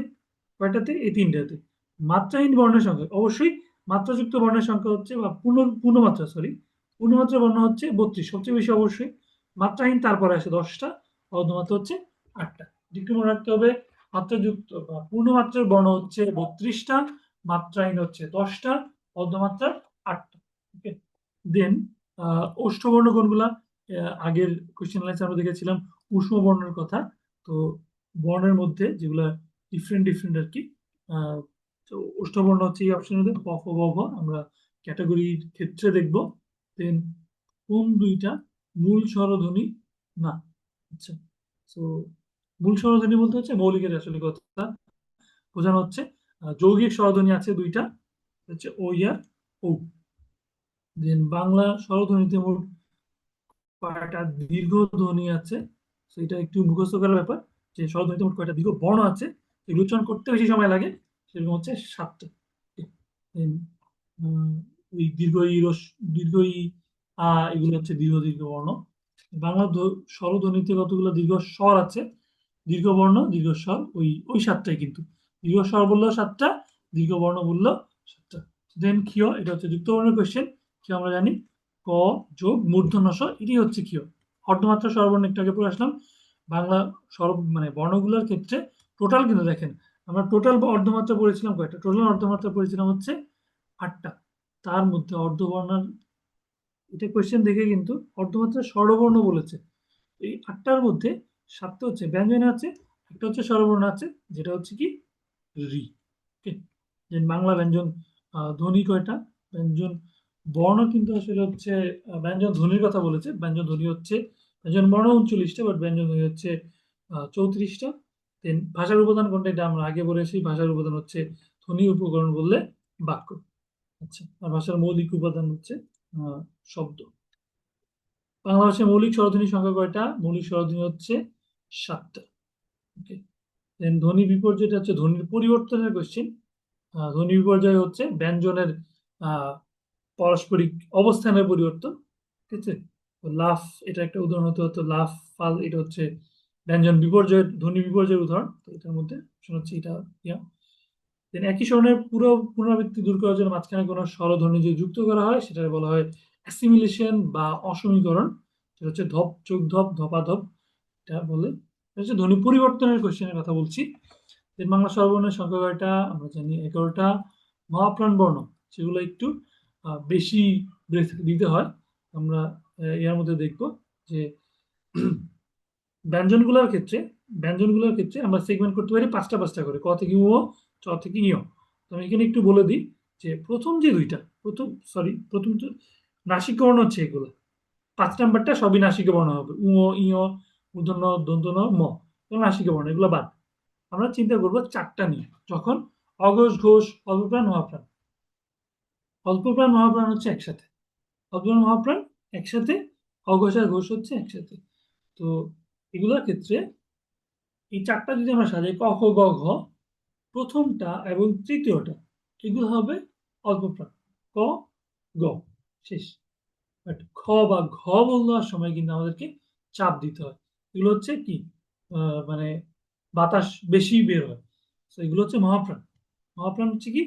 কয়টাতে? এই 3টাতে। মাত্রাহীন বর্ণের সংখ্যা অবশ্যই, মাত্রাযুক্ত বর্ণের সংখ্যা হচ্ছে বা পূর্ণমাত্রা, সরি, পূর্ণমাত্রা বর্ণ হচ্ছে 32 সবচেয়ে বেশি অবশ্যই। মাত্রাহীন তারপরে আসে 10টা, অর্ধমাত্রা হচ্ছে 8টা। একটু মনে রাখতে হবে, মাত্রাযুক্ত বা পূর্ণমাত্রার বর্ণ হচ্ছে 32টা, মাত্রাহীন হচ্ছে 10টা, অর্ধমাত্রা 8টা। ওকে, দেন ওষ্ঠবর্ণ কোনগুলা? আগের কোশ্চেন লাইন্স আমরা দেখেছিলাম উষ্ম বর্ণের কথা। তো বর্ণের মধ্যে যেগুলা ডিফারেন্ট ডিফারেন্ট আর কি, তো ওষ্ঠবর্ণ হচ্ছে এই অপশনের মধ্যে প, ফ, ব, ভ। আমরা ক্যাটাগরির ক্ষেত্রে দেখব। দেন কোন দুইটা মূল স্বরধ্বনি না? আচ্ছা, তো মূল স্বরধ্বনি বলতে হচ্ছে মৌলিকের আসলে কথা বোঝানো হচ্ছে। যৌগিক স্বরধ্বনি আছে দুইটা, হচ্ছে ও আর ও। দেন বাংলা স্বরধ্বনিতে মোট কয়টা দীর্ঘ ধ্বনি আছে? সেটা একটু মুখস্থ করার ব্যাপার, যে স্বরধ্বনিতে মোট কয়টা দীর্ঘ বর্ণ আছে, এগুলো উচ্চারণ করতে বেশি সময় লাগে, সেরকম হচ্ছে 7টা। Then, ওই দীর্ঘ ই, দীর্ঘ ই, এগুলো হচ্ছে দীর্ঘ দীর্ঘ বর্ণ। বাংলা স্বরধ্বনিতে কতগুলো দীর্ঘ স্বর আছে? দীর্ঘ বর্ণ, দীর্ঘ স্বর, ওই ওই 7টাই কিন্তু। দীর্ঘ স্বর বললেও 7টা, দীর্ঘ বর্ণ বললেও 7টা। দেন ক্ষীয়, এটা হচ্ছে যুক্ত বর্ণের কোশ্চেন। ক্ষীয় আমরা জানি ক যোগ মূর্ধন্য ষ, এটাই হচ্ছে ক্ষীয়। অর্ধমাত্রা স্বরবর্ণ একটু আগে পড়ে আসলাম। বাংলা স্বর মানে বর্ণগুলোর ক্ষেত্রে টোটাল কিন্তু দেখেন, আমরা টোটাল অর্ধমাত্রা পড়েছিলাম কয়টা? টোটাল অর্ধমাত্রা পড়েছিলাম হচ্ছে 8টা। তার মধ্যে অর্ধবর্ণার, এটা কোশ্চেন দেখে কিন্তু অর্ধমাত্রা স্বরবর্ণ বলেছে। এই 8টার মধ্যে 7টা হচ্ছে ব্যঞ্জনে আছে, একটা হচ্ছে স্বরবর্ণ আছে, যেটা হচ্ছে কি রি। ওকে, দেন বাংলা ব্যঞ্জন ধ্বনি কয়টা? ব্যঞ্জন বর্ণ কিন্তু আসলে হচ্ছে ব্যঞ্জন ধ্বনির কথা বলেছে। ব্যঞ্জন ধ্বনি হচ্ছে, ব্যঞ্জন বর্ণ 39টা, বাট ব্যঞ্জন ধ্বনি হচ্ছে 34টা। দেন ভাষার উপাদান কোনটা? এটা আমরা আগে বলেছি, ভাষার উপাদান হচ্ছে ধ্বনি উপকরণ বললে বাক্য। আচ্ছা, আর ভাষার মৌলিক উপাদান হচ্ছে শব্দ। বাংলা ভাষায় মৌলিক স্বরধ্বনির সংখ্যা কয়টা? মৌলিক স্বরধ্বনি হচ্ছে 7টা। ওকে, দেন ধ্বনি বিপর্যয়টা হচ্ছে ধ্বনির পরিবর্তনের কোশ্চেন। ধ্বনি বিপর্যয় হচ্ছে ব্যঞ্জনের পারস্পরিক অবস্থানের পরিবর্তন। ঠিক আছে, লাফ, এটা একটা উদাহরণ হতে হতো, লাফ, ফাল, এটা হচ্ছে ব্যঞ্জন বিপর্যয়ের, ধ্বনি বিপর্যয়ের উদাহরণ। তো এটার মধ্যে হচ্ছে এটা ইয়া। দেন একই স্বরণের পুরো পুনরাবৃত্তি দূর করার জন্য মাঝখানে কোনো স্বরধ্বনি যদি যুক্ত করা হয়, সেটা বলা হয় অ্যাসিমিলেশন বা অসমীকরণ। সেটা হচ্ছে ধপ চোখ ধপ, ধপা ধপ, এটা বলে। এটা হচ্ছে ধ্বনি পরিবর্তনের কোশ্চেনের কথা বলছি। দেন বাংলা স্বরবর্ণের সংখ্যা কয়টা? আমরা জানি 11টা। মহাপ্রাণ বর্ণ, সেগুলো একটু বেশি ব্রেথ দিতে হয়। আমরা এর মধ্যে দেখব যে ব্যঞ্জনগুলোর ক্ষেত্রে আমরা সেগমেন্ট করতে পারি 5টা করে, ক থেকে উ, চ থেকে ইয়। তো আমি এখানে একটু বলে দিই যে প্রথম যে দুইটা, প্রথম তো নাসিক বর্ণ হচ্ছে এগুলো। 5 নাম্বারটা সবই নাসিক বর্ণ হবে, উ, ইয়, মূর্ধন্য, দন্তন্য, ম, নাসিক বর্ণ, এগুলো বাদ। আমরা চিন্তা করবো 4টা নিয়ে, যখন অঘোষ, ঘোষ, অল্পপ্রাণ, মহাপ্রাণ। অল্পপ্রাণ মহাপ্রাণ হচ্ছে একসাথে, অল্পপ্রাণ মহাপ্রাণ একসাথে, অঘোষ আর ঘোষ হচ্ছে একসাথে। তো এগুলোর ক্ষেত্রে এই 4টা যদি আমরা সাজাই, ক, খ, গ, ঘ, প্রথমটা এবং তৃতীয়টা এগুলো হবে অল্পপ্রাণ, ক, গ, শেষ। বাট খ বা ঘ বলার সময় কিন্তু আমাদেরকে চাপ দিতে হয়। এগুলো হচ্ছে কি মানে বাতাস বেশি বের হয়। তো এগুলো হচ্ছে মহাপ্রাণ। মহাপ্রাণ হচ্ছে কি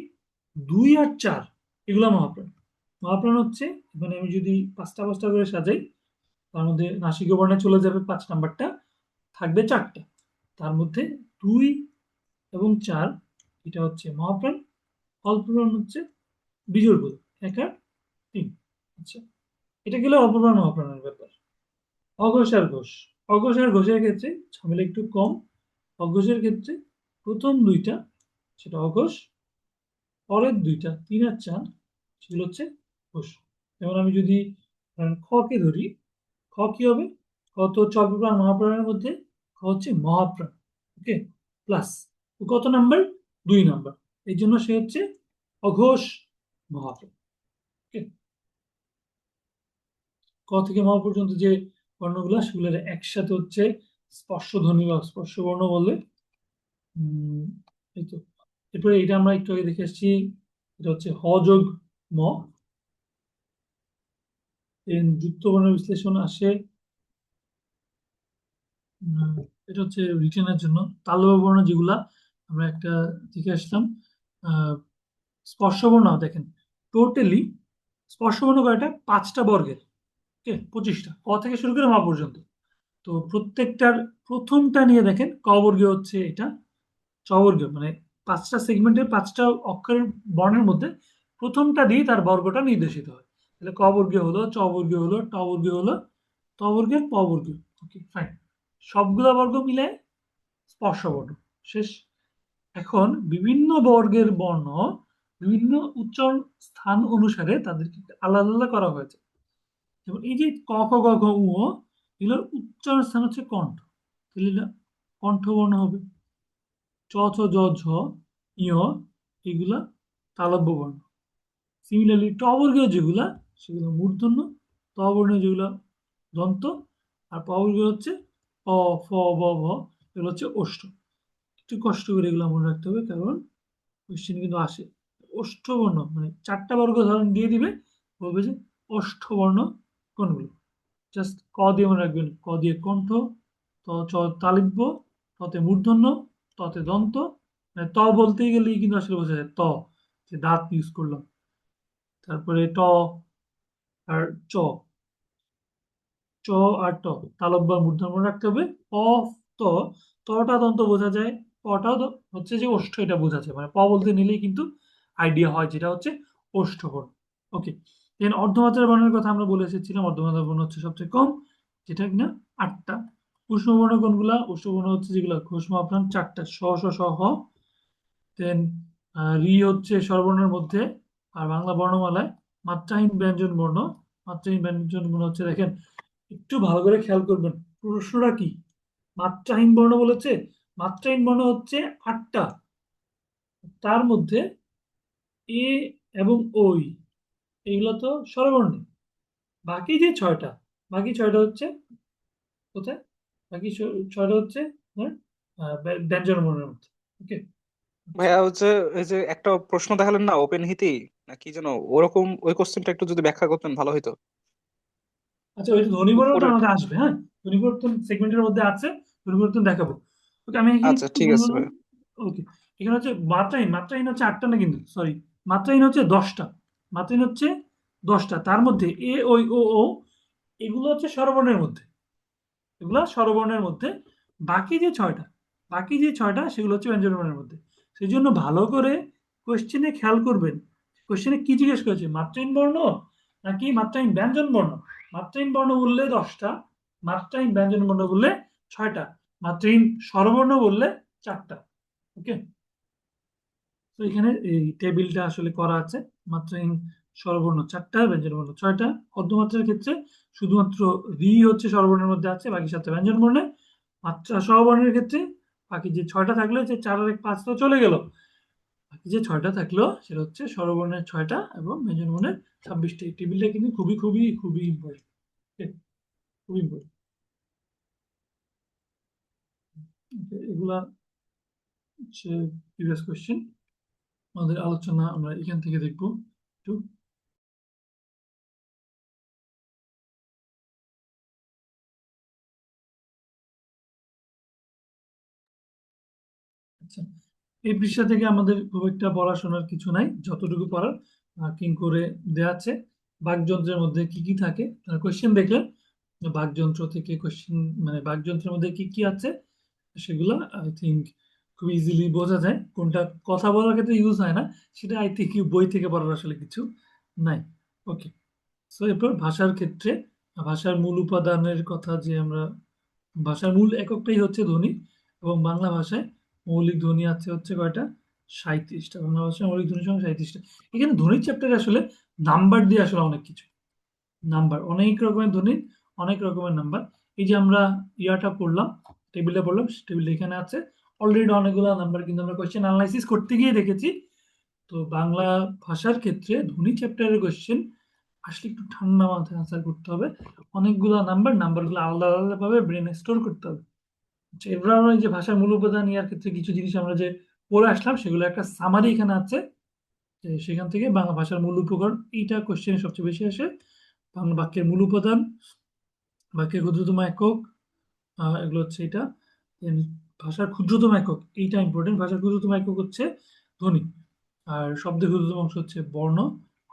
2 আর 4, এগুলো মহাপ্রাণ। মহাপ্রাণ হচ্ছে, মানে আমি যদি পাঁচটা পাঁচটা করে সাজাই, তার মধ্যে নাসিকা বর্ণে চলে যাবে 5 নাম্বারটা, থাকবে 4টা। তার মধ্যে 2 এবং 4 এটা হচ্ছে মহাপ্রাণ। অল্পপ্রাণ হচ্ছে বিজোড় পদ, 1 আর 3। আচ্ছা, এটা গেলে অল্পপ্রাণ মহাপ্রাণের ব্যাপার। অঘোষ আর ঘোষ। অঘোষ আর ঘোষের ক্ষেত্রে ঝামেলা একটু কম। অঘোষের ক্ষেত্রে প্রথম 2টা সেটা অঘোষ, পরের 2টা 3 আর 4 সেগুলো হচ্ছে ঘোষ। যেমন আমি যদি খ কে ধরি, খ কি হবে? খ তো হচ্ছে অল্পপ্রাণ মহাপ্রাণের মধ্যে, খ হচ্ছে মহাপ্রাণ। ওকে, প্লাস কত নাম্বার? 2 নাম্বার। এই জন্য সে হচ্ছে অঘোষ মহাপ্রাণ। ওকে, ক থেকে মহা পর্যন্ত যে বর্ণগুলো সেগুলোর একসাথে হচ্ছে স্পর্শধ্বনি বা স্পর্শ বর্ণ বলে। এই তো। এরপরে এটা আমরা একটু আগে দেখে এসেছি, এটা হচ্ছে হ যোগ ম। যুক্ত বর্ণের বিশ্লেষণ আসে, উম, এটা হচ্ছে রিটেনের জন্য। তালব্য বর্ণ যেগুলা আমরা একটা দেখে আসলাম। আহ, স্পর্শ বর্ণ দেখেন, টোটালি স্পর্শ বর্ণ কয়টা? 5টা বর্গের। ওকে, 25টা, ক থেকে শুরু করে মা পর্যন্ত। তো প্রত্যেকটার প্রথমটা নিয়ে দেখেন, ক বর্গীয় হচ্ছে এটা, চ বর্গীয়, মানে 5টা সেগমেন্টের 5টা অক্ষরের বর্ণের মধ্যে প্রথমটা দিয়ে তার বর্গটা নির্দেশিত হয়। তাহলে ক বর্গীয় হলো, চ বর্গীয় হলো, ট বর্গীয় হলো, ত বর্গের প বর্গীয়। ওকে, ফাইন। সবগুলা বর্গ মিলে স্পর্শ বর্ণ শেষ। এখন বিভিন্ন বর্গের বর্ণ বিভিন্ন উচ্চারণ স্থান অনুসারে তাদেরকে আলাদা আলাদা করা হয়েছে। যেমন এই যে ক খ গ ঘ ঙ, এগুলোর উচ্চারণ স্থান হচ্ছে কণ্ঠ, তাহলে এটা কণ্ঠবর্ণ হবে। চ ছ জ ঝ ইয়, এগুলা তালব্য বর্ণ। সিমিলারলি ট বর্গীয় যেগুলা সেগুলো মূর্ধন্য, ত বর্ণীয় যেগুলা দন্ত, আর প বর্গীয় হচ্ছে অ ফ ব ভ, এগুলো হচ্ছে ওষ্ঠ। একটু কষ্ট করে এগুলো মনে রাখতে হবে, কারণ কোশ্চেন কিন্তু আসে। ওষ্ঠবর্ণ মানে 4টা বর্গ ধরেন দিয়ে দিবে, বলবে যে ওষ্ঠবর্ণ কোনগুলো। জাস্ট ক দিয়ে মনে রাখবেন, ক দিয়ে কণ্ঠ, ত চ তালব্য, ততে মূর্ধন্য, ততে দন্ত। মানে ত বলতে গেলেই কিন্তু আসলে বোঝা যায় ত, যে দাঁত ইউজ করলাম। তারপরে ট আর চ, চ আর ট তালব্য আর মূর্ধন্য মনে রাখতে হবে। প, ত, তটা দন্ত বোঝা যায়, পটাও হচ্ছে যে ওষ্ঠ, এটা বোঝা যায়। মানে প বলতে নিলেই কিন্তু আইডিয়া হয় যেটা হচ্ছে ওষ্ঠবর্ণ। ওকে, দেন অর্ধমাত্রার বর্ণের কথা আমরা বলে এসেছিলাম। অর্ধমাত্রার বর্ণ হচ্ছে সবচেয়ে কম, যেটা কিনা 8টা। উষ্ণবর্ণ কোনগুলা? উষ্ণবর্ণ হচ্ছে যেগুলো ঘোষ মহাপ্রাণ 4টা, স স স হ। দেন রি হচ্ছে স্বরবর্ণের মধ্যে। আর বাংলা বর্ণমালায় মাত্রাহীন ব্যঞ্জন বর্ণ। মাত্রাহীন ব্যঞ্জন বর্ণ হচ্ছে, দেখেন একটু ভালো করে খেয়াল করবেন, প্রশ্নটা কি মাত্রাহীন বর্ণ বলেছে। মাত্রাহীন বর্ণ হচ্ছে 8টা, তার মধ্যে এ এবং ওই, এইগুলো তো স্বরবর্ণ। বাকি যে 6টা, বাকি 6টা হচ্ছে কোথায়? বাকি 6টা হচ্ছে হ্যাঁ, ব্যঞ্জন বর্ণের মধ্যে। ওকে, ভাইয়া হচ্ছে এই যে একটা প্রশ্ন দেখালেন না ওপেন হিতি না কি যেন, ওরকম ওই কোশ্চেনটা একটু যদি ব্যাখ্যা করতেন ভালো হইতো। আচ্ছা, ওই ধ্বনিবর্ণনটা উপরের। আমাদের আসবে, হ্যাঁ, ধ্বনিবর্তন সেগমেন্টের মধ্যে আছে, ধ্বনিবর্তন দেখাবো। ওকে, আমি এখানে আচ্ছা একটু ঠিক আছে বললাম। ভাইয়া। ওকে, এখানে হচ্ছে মাত্রাহীন, মাত্রাহীন হচ্ছে 8টা না কিন্তু, সরি, মাত্রাহীন হচ্ছে 10টা। মাত্রাহীন হচ্ছে 10টা, তার মধ্যে এ ওই ও ও, এগুলো হচ্ছে স্বরবর্ণের মধ্যে, এগুলো স্বরবর্ণের মধ্যে। বাকি যে 6টা, বাকি যে 6টা সেগুলো হচ্ছে ব্যঞ্জনবর্ণের মধ্যে। সেই জন্য ভালো করে কোশ্চেনে খেয়াল করবেন, কোশ্চেনে কি জিজ্ঞেস করেছে, মাত্রাহীন বর্ণ নাকি মাত্রাহীন ব্যঞ্জন বর্ণ। মাত্রাহীন বর্ণ বললে 10টা, মাত্রাহীন ব্যঞ্জন বর্ণ বললে 6টা, মাত্রাহীন স্বরবর্ণ বললে 4টা। ওকে, তো এখানে এই টেবিলটা আসলে করা আছে। মাত্রাহীন স্বরবর্ণ 4টা, ব্যঞ্জন বর্ণ 6টা। অর্ধমাত্রার ক্ষেত্রে শুধুমাত্র রি হচ্ছে স্বরবর্ণের মধ্যে আছে, বাকি 7টা ব্যঞ্জন বর্ণে। মাত্রা সহবর্ণের ক্ষেত্রে বাকি যে 6টা থাকলো, যে 4 আর 1 5 তো চলে গেল, বাকি যে 6টা থাকলো সেটা হচ্ছে স্বরবর্ণের 6টা এবং ব্যঞ্জন বর্ণের 26টা। এই টেবিলটা কিন্তু খুবই খুবই খুবই ইম্পর্টেন্ট, খুবই ইম্পর্টেন্ট। এগুলা হচ্ছে প্রিভিয়াস কোয়েশ্চেন। আমাদের আলোচনা আমরা এখান থেকে দেখবো একটু। আচ্ছা, এই পৃষ্ঠা থেকে আমাদের খুব একটা পড়াশোনার কিছু নাই, যতটুকু পড়ার মার্কিং করে দেওয়া আছে। বাকযন্ত্রের মধ্যে কি কি থাকে, কোয়েশ্চেন দেখলে বাকযন্ত্র থেকে কোয়েশ্চেন, মানে বাকযন্ত্রের মধ্যে কি কি আছে সেগুলো আই থিঙ্ক খুব ইজিলি বোঝা যায়। কোনটা কথা বলার ক্ষেত্রে ইউজ হয় না সেটা আই থিঙ্ক বই থেকে পড়ার আসলে কিছু নাই। ওকে, সো এরপর ভাষার ক্ষেত্রে ভাষার মূল উপাদানের কথা, যে আমরা ভাষার মূল এককটাই হচ্ছে ধ্বনি, এবং বাংলা ভাষায় মৌলিক ধ্বনি আছে হচ্ছে কয়টা, 37টা। বাংলা ভাষায় মৌলিক ধ্বনি সংখ্যা 37টা। এখানে ধ্বনির চ্যাপ্টারে আসলে নাম্বার দিয়ে আসলে অনেক কিছু, নাম্বার অনেক রকমের ধ্বনির অনেক রকমের নাম্বার। এই যে আমরা ইয়াটা পড়লাম, টেবিলটা পড়লাম, টেবিলটা এখানে আছে অলরেডি অনেকগুলো নাম্বার, কিন্তু আমরা কোয়েশ্চেন অ্যানালাইসিস করতে গিয়ে দেখেছি। তো বাংলা ভাষার ক্ষেত্রে ধ্বনি চ্যাপ্টারের কোয়েশ্চেন আসলে একটু ঠান্ডা মাথায় আনসার করতে হবে। অনেকগুলো নাম্বারগুলো আলাদা আলাদা ভাবে ব্রেনে স্টোর করতে হবে। আচ্ছা, এবার আমরা এই যে ভাষার মূল উপাদান ইয়ার ক্ষেত্রে কিছু জিনিস আমরা যে পড়ে আসলাম সেগুলো একটা সামারি এখানে আছে। যে সেখান থেকে বাংলা ভাষার মূল উপকরণ, এইটা কোশ্চেনে সবচেয়ে বেশি আসে। বাংলা বাক্যের মূল উপাদান, বাক্যের ক্ষুদ্রতম একক, এগুলো হচ্ছে এটা। Then ভাষার ক্ষুদ্রতম একক, এইটা ইম্পর্টেন্ট। ভাষার ক্ষুদ্রতম একক হচ্ছে ধ্বনি, আর শব্দের ক্ষুদ্রতম অংশ হচ্ছে বর্ণ।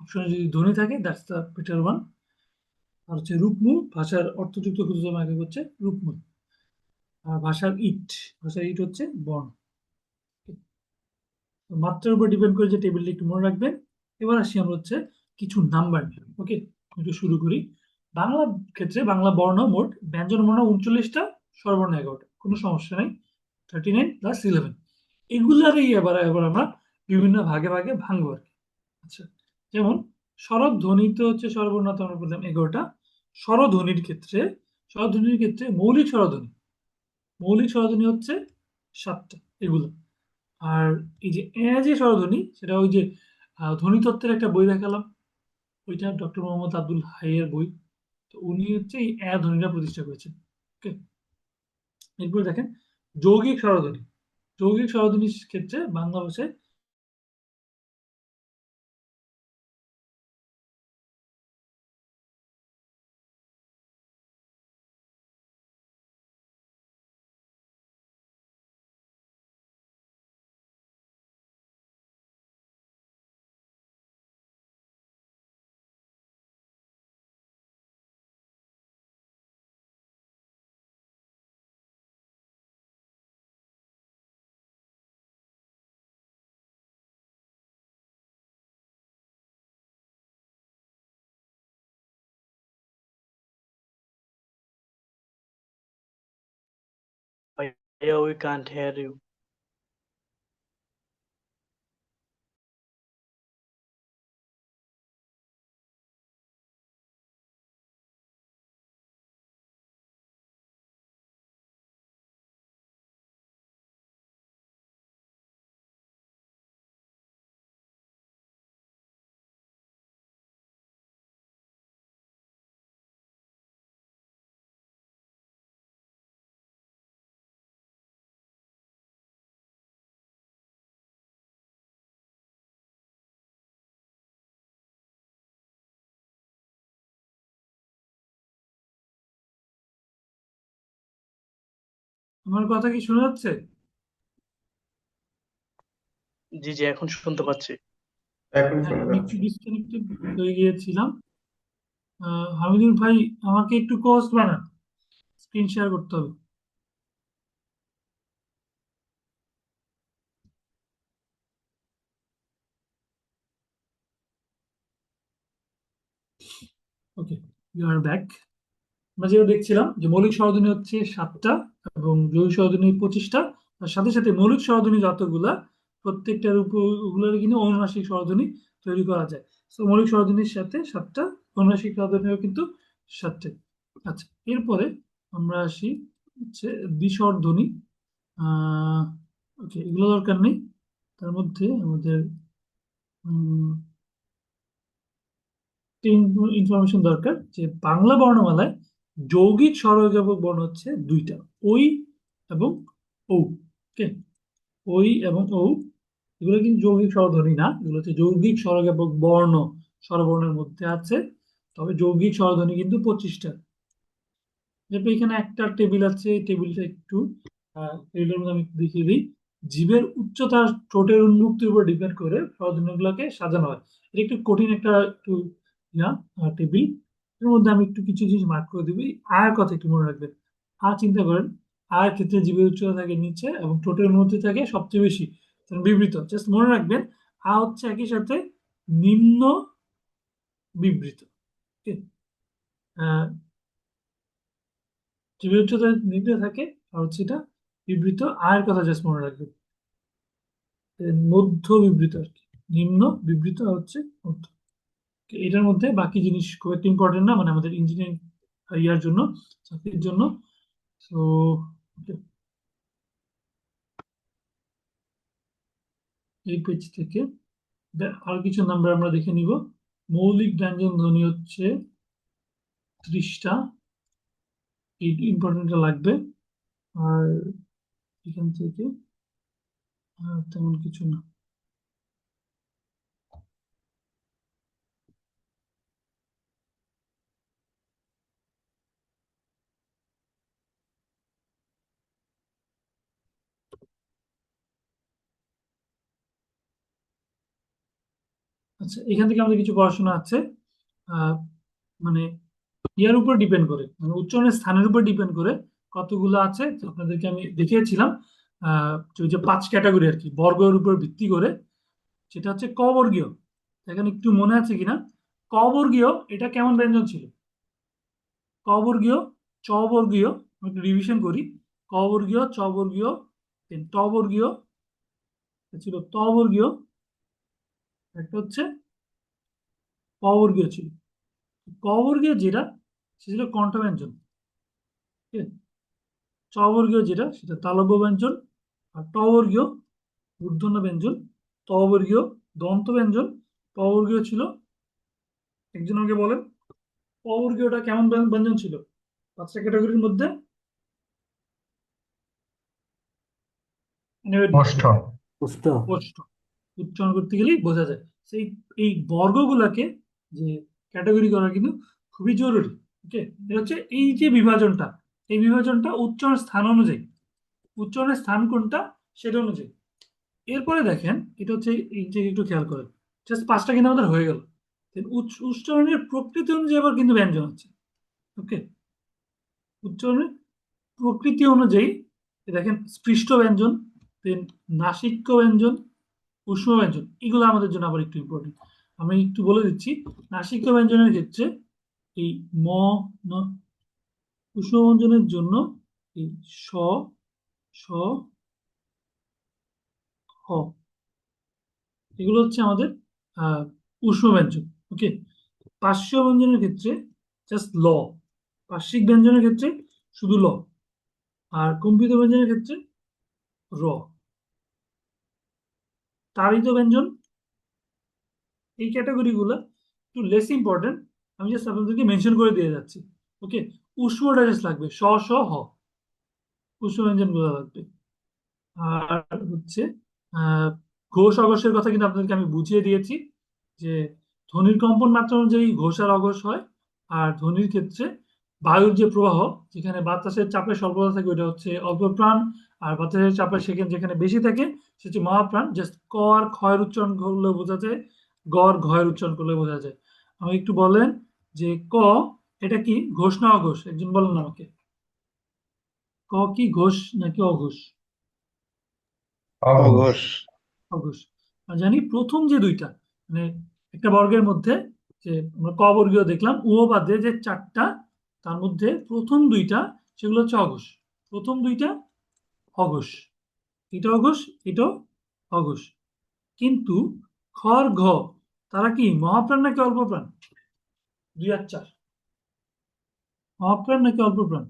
অপশনে যদি ধ্বনি থাকে দ্যাটস দ্য বেটার ওয়ান। আর হচ্ছে রূপমূল, ভাষার অর্থযুক্ত ক্ষুদ্রতম একক হচ্ছে রূপমূল। আর ভাষার ইট হচ্ছে বর্ণ। তো মাত্রার উপর ডিপেন্ড করে যে টেবিলটা একটু মনে রাখবেন। এবার আসি আমরা হচ্ছে কিছু নাম্বার নিয়ে। ওকে, একটু শুরু করি। বাংলা ক্ষেত্রে বাংলা বর্ণ মোট ব্যঞ্জন বর্ণ 39টা, স্বরবর্ণ 11টা, কোনো সমস্যা নেই। 39 + 11, এগুলারই এবার এবার আমরা বিভিন্ন ভাগে ভাগে ভাঙবো আর কি। আচ্ছা, যেমন স্বরধ্বনিতে হচ্ছে স্বরবর্ণ তো আমরা বললাম 11টা। স্বরধ্বনির ক্ষেত্রে মৌলিক স্বরধ্বনি হচ্ছে 7টা, এগুলো। আর এই যে যে স্বরধ্বনি, সেটা ওই যে ধ্বনিতত্ত্বের একটা বই দেখালাম, ওইটা ডক্টর মোহাম্মদ আব্দুল হাইয়ের বই। তো উনি হচ্ছে এই ধ্বনিটা প্রতিষ্ঠা করেছেন। ওকে, এরপরে দেখেন যৌগিক স্বরধ্বনির ক্ষেত্রে বাংলা ভাষায় Yeah, we can't hear you. আমার কথা কি শোনা যাচ্ছে? জি জি, এখন শুনতে পাচ্ছি। এখন হ্যাঁ, শোনা আমি একটু যাচ্ছে। ডিসকানেক্টেড হয়ে গিয়েছিলাম। হামিদুল ভাই, আমাকে একটু পোস্ট বানান, স্ক্রিন শেয়ার করতে হবে। ওকে, ইউ আর ব্যাক। আমরা যেটা দেখছিলাম যে মৌলিক স্বরধ্বনি হচ্ছে 7টা এবং যৌগিক স্বরধ্বনি 25টা। তার সাথে সাথে মৌলিক স্বরধ্বনি যতগুলা, প্রত্যেকটার উপর ওগুলোর কিন্তু অনুনাসিক স্বরধ্বনি তৈরি করা যায়। তো মৌলিক স্বরধ্বনির সাথে 7টা, অনুনাসিক স্বরধ্বনিও কিন্তু 7টে। আচ্ছা, এরপরে আমরা আসি হচ্ছে বিস্বরধ্বনি। ওকে, এগুলো দরকার নেই। তার মধ্যে আমাদের ইনফরমেশন দরকার যে বাংলা বর্ণমালায় যৌগিক স্বরযুগক বর্ণ হচ্ছে 2টা, ওই এবং ঔ। ওকে, ওই এবং ঔ, এগুলো কিন্তু যৌগিক স্বরধ্বনি না, এগুলো হচ্ছে যৌগিক স্বরজ্ঞাপক বর্ণ, স্বরবর্ণের মধ্যে আছে। তবে যৌগিক স্বরধ্বনি কিন্তু 25টা। এরপর এখানে একটা টেবিল আছে, এই টেবিলটা একটু টেবিলের মধ্যে আমি দেখিয়ে দিই। জীবের উচ্চতার ঠোঁটের উন্মুক্তির উপর ডিপেন্ড করে স্বরধ্বনিগুলোকে সাজানো হয়। এটা একটু কঠিন একটা একটু টেবিল। এর মধ্যে আমি একটু কিছু জিনিস মার্ক করে দিবি। আয়ের কথা একটু মনে রাখবেন। চিন্তা করেন, আয়ের ক্ষেত্রে জীবের উচ্চতা থাকে নিচে এবং ঠোঁটের উন্নতি থাকে সবচেয়ে বেশি, বিবৃত। জাস্ট মনে রাখবেন, হচ্ছে একই সাথে নিম্ন বিবৃত। ওকে, জীবের উচ্চতা নিম্নে থাকে আর হচ্ছে এটা বিবৃত। আয়ের কথা জাস্ট মনে রাখবেন, মধ্য বিবৃত আর কি। নিম্ন বিবৃত আর হচ্ছে মধ্য। এটার মধ্যে বাকি জিনিস খুব একটা ইম্পর্টেন্ট না, মানে আমাদের ইঞ্জিনিয়ারিং ইয়ার জন্য, চাকরির জন্য। তো এই পেজ থেকে আর কিছু নাম্বার আমরা দেখে নিব। মৌলিক ব্যঞ্জন ধ্বনি হচ্ছে 30টা, এই ইম্পর্টেন্টটা লাগবে। আর এখান থেকে তেমন কিছু না। আচ্ছা, এখান থেকে আমাদের কিছু পড়াশোনা আছে, আহ, মানে ইয়ার উপর ডিপেন্ড করে, মানে উচ্চারণের স্থানের উপর ডিপেন্ড করে কতগুলো আছে। তো আপনাদেরকে আমি দেখিয়েছিলাম ওই যে 5 ক্যাটাগরি আর কি, বর্গের উপর ভিত্তি করে। সেটা হচ্ছে ক বর্গীয়। এখানে একটু মনে আছে কিনা, ক বর্গীয় এটা কেমন ব্যঞ্জন ছিল? ক বর্গীয়, চ বর্গীয়, আমি একটু রিভিশন করি। ক বর্গীয়, চ বর্গীয়, ট বর্গীয়, ছিল ত বর্গীয়, একটা হচ্ছে ক বর্গীয় ছিল। ক বর্গীয় যেটা, সেটা ছিল কণ্ঠ ব্যঞ্জন। ঠিক আছে? চ বর্গীয় যেটা, সেটা তালব্য ব্যঞ্জন। আর ট বর্গীয় মূর্ধন্য ব্যঞ্জন। ত বর্গীয় দন্ত ব্যঞ্জন। প বর্গীয় ছিল, একজন আমাকে বলেন, প বর্গীয়টা কেমন ব্যঞ্জন ছিল 5টা ক্যাটাগরির মধ্যে? ওষ্ঠ। বুঝত? স্পষ্ট উচ্চারণ করতে গেলেই বোঝা যায়। সেই এই বর্গগুলাকে যে ক্যাটাগরি করা কিন্তু খুবই জরুরি। ওকে, এটা হচ্ছে এই যে বিভাজনটা, এই বিভাজনটা উচ্চারণ স্থান অনুযায়ী, উচ্চারণের স্থান কোনটা সেটা অনুযায়ী। এরপরে দেখেন, এটা হচ্ছে এই যে একটু খেয়াল করেন, জাস্ট 5টা কিন্তু আমাদের হয়ে গেল। উচ্চারণের প্রকৃতি অনুযায়ী আবার কিন্তু ব্যঞ্জন আছে। ওকে, উচ্চারণের প্রকৃতি অনুযায়ী দেখেন, স্পৃষ্ট ব্যঞ্জন, দেন নাসিক্য ব্যঞ্জন, উষ্ণ ব্যঞ্জন, এগুলো আমাদের জন্য আবার একটু ইম্পর্টেন্ট। আমি একটু বলে দিচ্ছি। নাসিক্য ব্যঞ্জনের ক্ষেত্রে এই ম, ন, উষ্ণ ব্যঞ্জনের জন্য এই স, স, হ, এগুলো হচ্ছে আমাদের উষ্ণ ব্যঞ্জন। ওকে, পার্শ্ব ব্যঞ্জনের ক্ষেত্রে জাস্ট ল, পার্শ্বিক ব্যঞ্জনের ক্ষেত্রে শুধু ল, আর কম্পিত ব্যঞ্জনের ক্ষেত্রে র। তাড়িত ব্যঞ্জন, এই ক্যাটাগরিগুলো একটু লেস ইম্পর্টেন্ট, আমি জাস্ট আপনাদেরকে মেনশন করে দিয়ে যাচ্ছি। ওকে, উষ্ণটা জাস্ট লাগবে, স, স, হ, উষ্ণ ব্যঞ্জন গুলো লাগবে। আর হচ্ছে আহ ঘোষ অঘোষের কথা কিন্তু আপনাদেরকে আমি বুঝিয়ে দিয়েছি, যে ধ্বনির কম্পন মাত্রা অনুযায়ী ঘোষ আর অঘোষ হয়। আর ধ্বনির ক্ষেত্রে বায়ুর যে প্রবাহ, যেখানে বাতাসের চাপের স্বল্পতা থাকে ওইটা হচ্ছে অল্প প্রাণ, আর বাতাসের চাপের সেখানে যেখানে বেশি থাকে সেটা হচ্ছে মহাপ্রাণ। জাস্ট ক আর ক্ষয়ের উচ্চারণ করলে বোঝা যায়, গ আর ঘয়ের উচ্চারণ করলে বোঝা যায়। আমি একটু বলেন যে ক এটা কি ঘোষ না অঘোষ, একজন বলেন আমাকে। ক কি ঘোষ নাকি অঘোষ? অঘোষ। অঘোষ। আর জানি প্রথম যে দুইটা, মানে একটা বর্গের মধ্যে যে আমরা ক বর্গীয় দেখলাম, ও বাদে যে 4টা, তার মধ্যে প্রথম দুইটা সেগুলো হচ্ছে অঘোষ। প্রথম দুইটা অঘোষ, এটা অঘোষ, এটাও অঘোষ। কিন্তু খ আর ঘ, তারা কি মহাপ্রাণ নাকি অল্প প্রাণ? 2 আর 4, মহাপ্রাণ নাকি অল্প প্রাণ?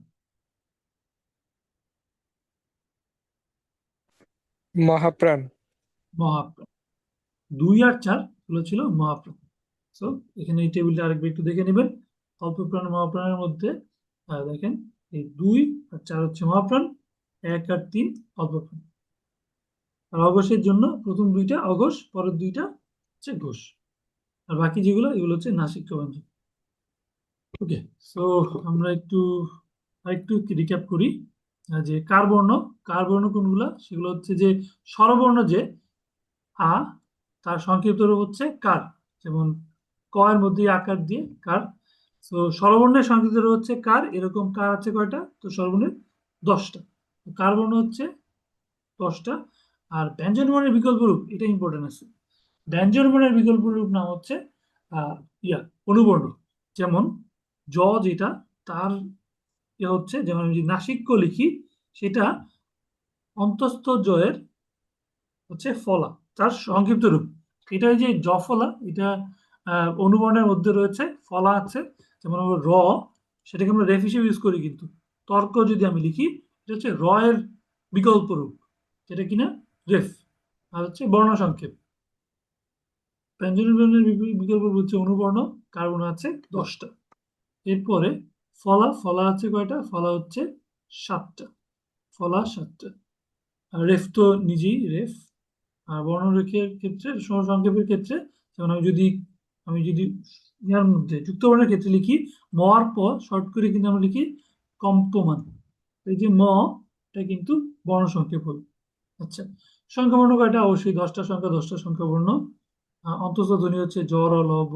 মহাপ্রাণ। মহাপ্রাণ। 2 আর 4 এগুলো ছিল মহাপ্রাণ। সো এখানে এই টেবিলটা আরেকবার একটু দেখে নেবেন। অল্প প্রাণ মহাপ্রাণের মধ্যে দেখেন, এই 2 আর 4 হচ্ছে মহাপ্রাণ, 1 আর 3 অল্প প্রাণ। আর অঘোষের জন্য প্রথম দুইটা অঘোষ, পরের দুইটা হচ্ছে ঘোষ, আর বাকি যেগুলো এগুলো হচ্ছে নাসিক্য ব্যঞ্জন। ওকে, সো আমরা একটু আরেকটু রিক্যাপ করি। যে কার বর্ণ কোনগুলা, সেগুলো হচ্ছে যে স্বরবর্ণ যে আ, তার সংক্ষিপ্ত রূপ হচ্ছে কার। যেমন ক এর মধ্যে আকার দিয়ে কার। তো স্বরবর্ণের সংক্ষিপ্ত রূপ হচ্ছে কার। এরকম কার আছে কয়টা? তো স্বরবর্ণের 10টা। কার বর্ণ হচ্ছে 10টা। আর ব্যঞ্জন বর্ণের বিকল্প রূপ, এটা ইম্পর্টেন্ট আছে। ব্যঞ্জন বর্ণের বিকল্প রূপ নাম হচ্ছে আহ ইয়া অনুবর্ণ। যেমন জ যেটা, তার হচ্ছে, যেমন আমি যদি নাসিক্য লিখি, সেটা অন্তস্থ জয়ের হচ্ছে ফলা, তার সংক্ষিপ্ত রূপ। এটা এই যে জফলা, এটা অনুবর্ণের মধ্যে রয়েছে, ফলা আছে। যেমন আমরা র, সেটাকে আমরা রেফ হিসেবে ইউজ করি, কিন্তু তর্ক যদি আমি লিখি, এটা হচ্ছে র এর বিকল্প রূপ, যেটা কিনা রেফ। আর হচ্ছে বর্ণ সংক্ষেপ। ব্যঞ্জন বর্ণের বিকল্প রূপ হচ্ছে অনুবর্ণ, কার বর্ণ আছে 10টা। এরপরে ফলা আছে কয়টা? ফলা হচ্ছে 7টা। ফলা 7টা। আর রেফ তো নিজেই রেফ। আর বর্ণরেখের ক্ষেত্রে, সংক্ষেপের ক্ষেত্রে, যেমন আমি যদি ইয়ার মধ্যে যুক্ত বর্ণের ক্ষেত্রে লিখি, ম আর প শর্ট করে কিন্তু আমরা লিখি কম্পমান। এই যে ম, এটা কিন্তু বর্ণ সংক্ষেপ হল। আচ্ছা, সংখ্যা বর্ণ কয়টা? অবশ্যই 10টা সংখ্যা, 10টা সংখ্যা বর্ণ। অন্তঃস্থ ধ্বনি হচ্ছে জ, র, ল, ব।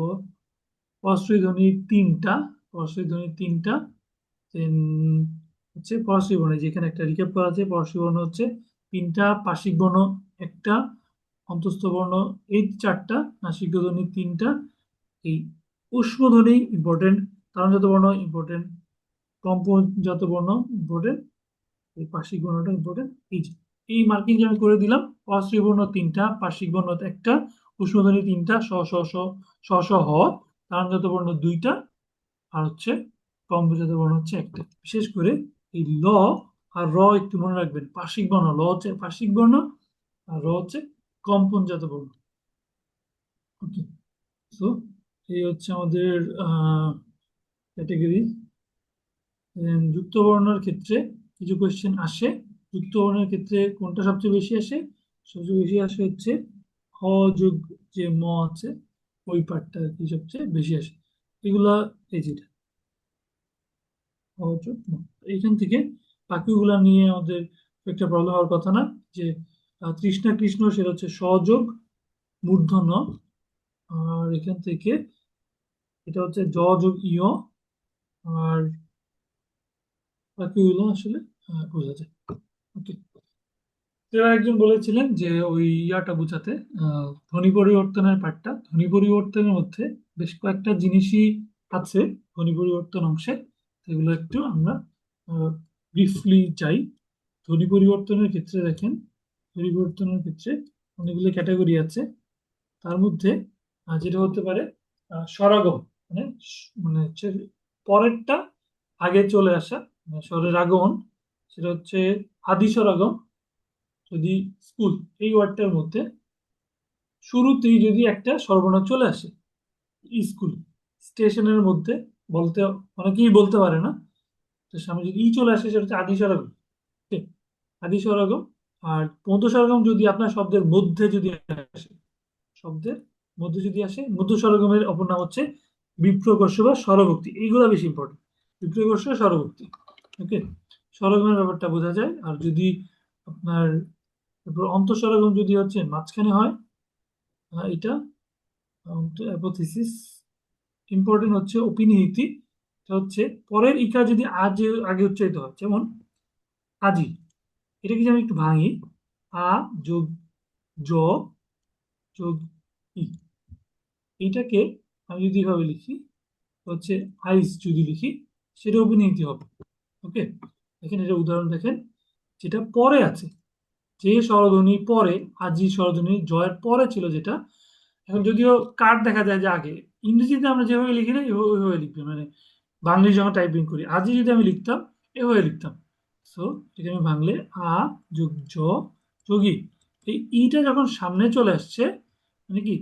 পরশ্রী ধ্বনি 3টা। পরশ্রী ধ্বনি 3টা। Then হচ্ছে পরশ্রী বর্ণ, যেখানে একটা রিক্যাপ করা আছে। পরশ্রী বর্ণ হচ্ছে 3টা, পার্শ্বিক বর্ণ 1টা, অন্তঃস্থ বর্ণ এই 4টা, নাসিক ধ্বনি 3টা। এই উষ্ম ধ্বনি ইম্পর্টেন্ট, তালজাত বর্ণ ইম্পর্টেন্ট, কম্পনজাত বর্ণ ইম্পর্টেন্ট, এই পার্শ্বিক বর্ণটা ইম্পর্টেন্ট। এই মার্কিং আমি করে দিলাম। পরশ্রী বর্ণ 3টা, পার্শ্বিক বর্ণ 1টা, উষ্ম ধ্বনি 3টা, স স স স স হ, তালজাত বর্ণ 2টা, আর হচ্ছে কম্পোজাত বর্ণ হচ্ছে 1টা। বিশেষ করে এই ল আর র একটু মনে রাখবেন। পার্শ্বিক বর্ণ, ল হচ্ছে পার্শ্বিক বর্ণ, আর র হচ্ছে কম্পনজাত বর্ণ। ওকে, সো এই হচ্ছে আমাদের ক্যাটাগরি। যুক্ত বর্ণের ক্ষেত্রে কিছু কোয়েশ্চেন আসে। যুক্ত বর্ণের ক্ষেত্রে কোনটা সবচেয়ে বেশি আসে? সবচেয়ে বেশি আসে হচ্ছে হ যোগ যে ম আছে, ওই পার্টটা আর কি সবচেয়ে বেশি আসে। এগুলা এই যেটা অযোগ ন। এইখান থেকে বাকিগুলা নিয়ে আমাদের একটা প্রবলেম হওয়ার কথা না। যে তৃষ্ণা কৃষ্ণ, সেটা হচ্ছে সযোগ মূর্ধন্য। আর এখান থেকে এটা হচ্ছে জ যোগ ইয়। আর বাকিগুলো আসলে বোঝা যায়। ওকে, এবার একজন বলেছিলেন যে ওই ইয়াটা বোঝাতে, ধ্বনি পরিবর্তনের পার্টটা। ধ্বনি পরিবর্তনের মধ্যে বেশ কয়েকটা জিনিসই আছে ধ্বনি পরিবর্তন অংশে, সেগুলো একটু আমরা ব্রিফলি যাই। ধ্বনি পরিবর্তনের ক্ষেত্রে দেখেন, ধ্বনি পরিবর্তনের ক্ষেত্রে অনেকগুলো ক্যাটাগরি আছে। তার মধ্যে যেটা হতে পারে স্বরাগম, মানে মানে হচ্ছে পরেরটা আগে চলে আসা, মানে স্বরের আগমন, সেটা হচ্ছে আদি স্বরাগম। যদি স্কুল এই ওয়ার্ডটার মধ্যে শুরুতেই যদি একটা স্বরবর্ণ চলে আসে, স্কুল স্টেশনের মধ্যে, বলতে অনেকেই বলতে পারে না, তো সামনে যদি ই চলে আসে, সেটা হচ্ছে আদি স্বরাগম। ঠিক? আদি স্বরাগম। আর মধ্য স্বরাগম যদি আপনার শব্দের মধ্যে যদি আসে, শব্দের মধ্যে যদি আসে, মধ্য স্বরগমের অপর নাম হচ্ছে বিপ্রকর্ষ বা স্বরভক্তি। এইগুলো বেশি ইম্পর্টেন্ট, বিপ্রকর্ষ স্বরভক্তি। ওকে, স্বরগমের ব্যাপারটা বোঝা যায়। আর যদি আপনার অন্তঃস্বরগম যদি হচ্ছে মাঝখানে হয়, এটা অ্যাপোথিসিস। ইম্পর্টেন্ট হচ্ছে অপিনিহিতি। এটা হচ্ছে পরের ইকার যদি আগে উচ্চারিত হয়, যেমন আজি। এটাকে যদি আমি একটু ভাঙি, আ যোগ জ যোগ ই, এইটাকে আমি যদি এভাবে লিখি, হচ্ছে আইস যদি লিখি, সেটা অভিনীতি হবে। ওকে, দেখেন এটা উদাহরণ দেখেন, যেটা পরে আছে, যে স্বরধ্বনি পরে, আজি স্বরধ্বনি জয়ের পরে ছিল যেটা, এখন যদিও কার দেখা যায় যে আগে। ইংরেজিতে আমরা যেভাবে লিখি না, ওইভাবে লিখবি, মানে বাংলা যখন টাইপিং করি, আজি যদি আমি লিখতাম, এভাবে লিখতাম। সো এটাকে আমি ভাঙলে আ যোগ জ যোগী, এই ইটা যখন সামনে চলে আসছে, মানে কি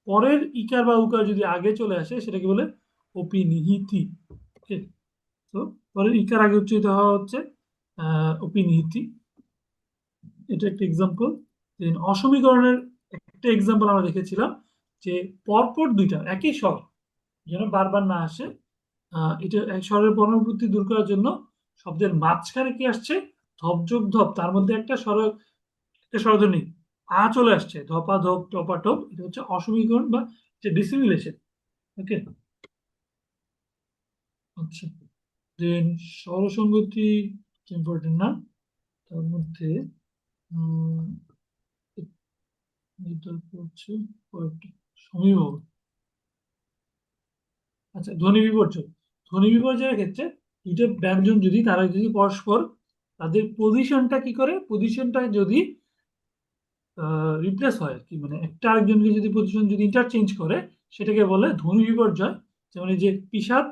পরের ইকার বা উকার যদি আগে চলে আসে, সেটাকে বলে অপিনিহিতি। ওকে, তো পরের ইকার আগে উচ্চারিত হওয়া হচ্ছে অপিনিহিতি। এটা একটা এক্সাম্পল। অসমীকরণের একটা এক্সাম্পল আমরা দেখেছিলাম, যে পরপর দুইটা একই স্বর যেন বারবার না আসে। এটা এক স্বরের পুনরাবৃত্তি দূর করার জন্য শব্দের মাঝখানে কি আসছে, ধপ যোগ ধপ, তার মধ্যে একটা স্বরধ্বনি আ চলে আসছে, ধপা ধপ টপা টপ, এটা হচ্ছে অসমীকরণ বা যে ডিসিমিলেশন। ওকে, আচ্ছা। দেন স্বরসঙ্গতি ইম্পর্টেন্ট না, তার মধ্যে উম, তারপর হচ্ছে কয়েকটি সমীকরণ। আচ্ছা, ধ্বনি বিপর্যয়। ধ্বনি বিপর্যয়ের ক্ষেত্রে দুইটা ব্যঞ্জন যদি তারা যদি পরস্পর তাদের পজিশনটা কি করে, পজিশনটা যদি রিপ্লেস হয় আর কি, মানে একটা আরেকজনকে যদি পজিশন যদি ইন্টারচেঞ্জ করে, সেটাকে বলে ধ্বনি বিপর্যয়। যেমন এই যে পিশাচ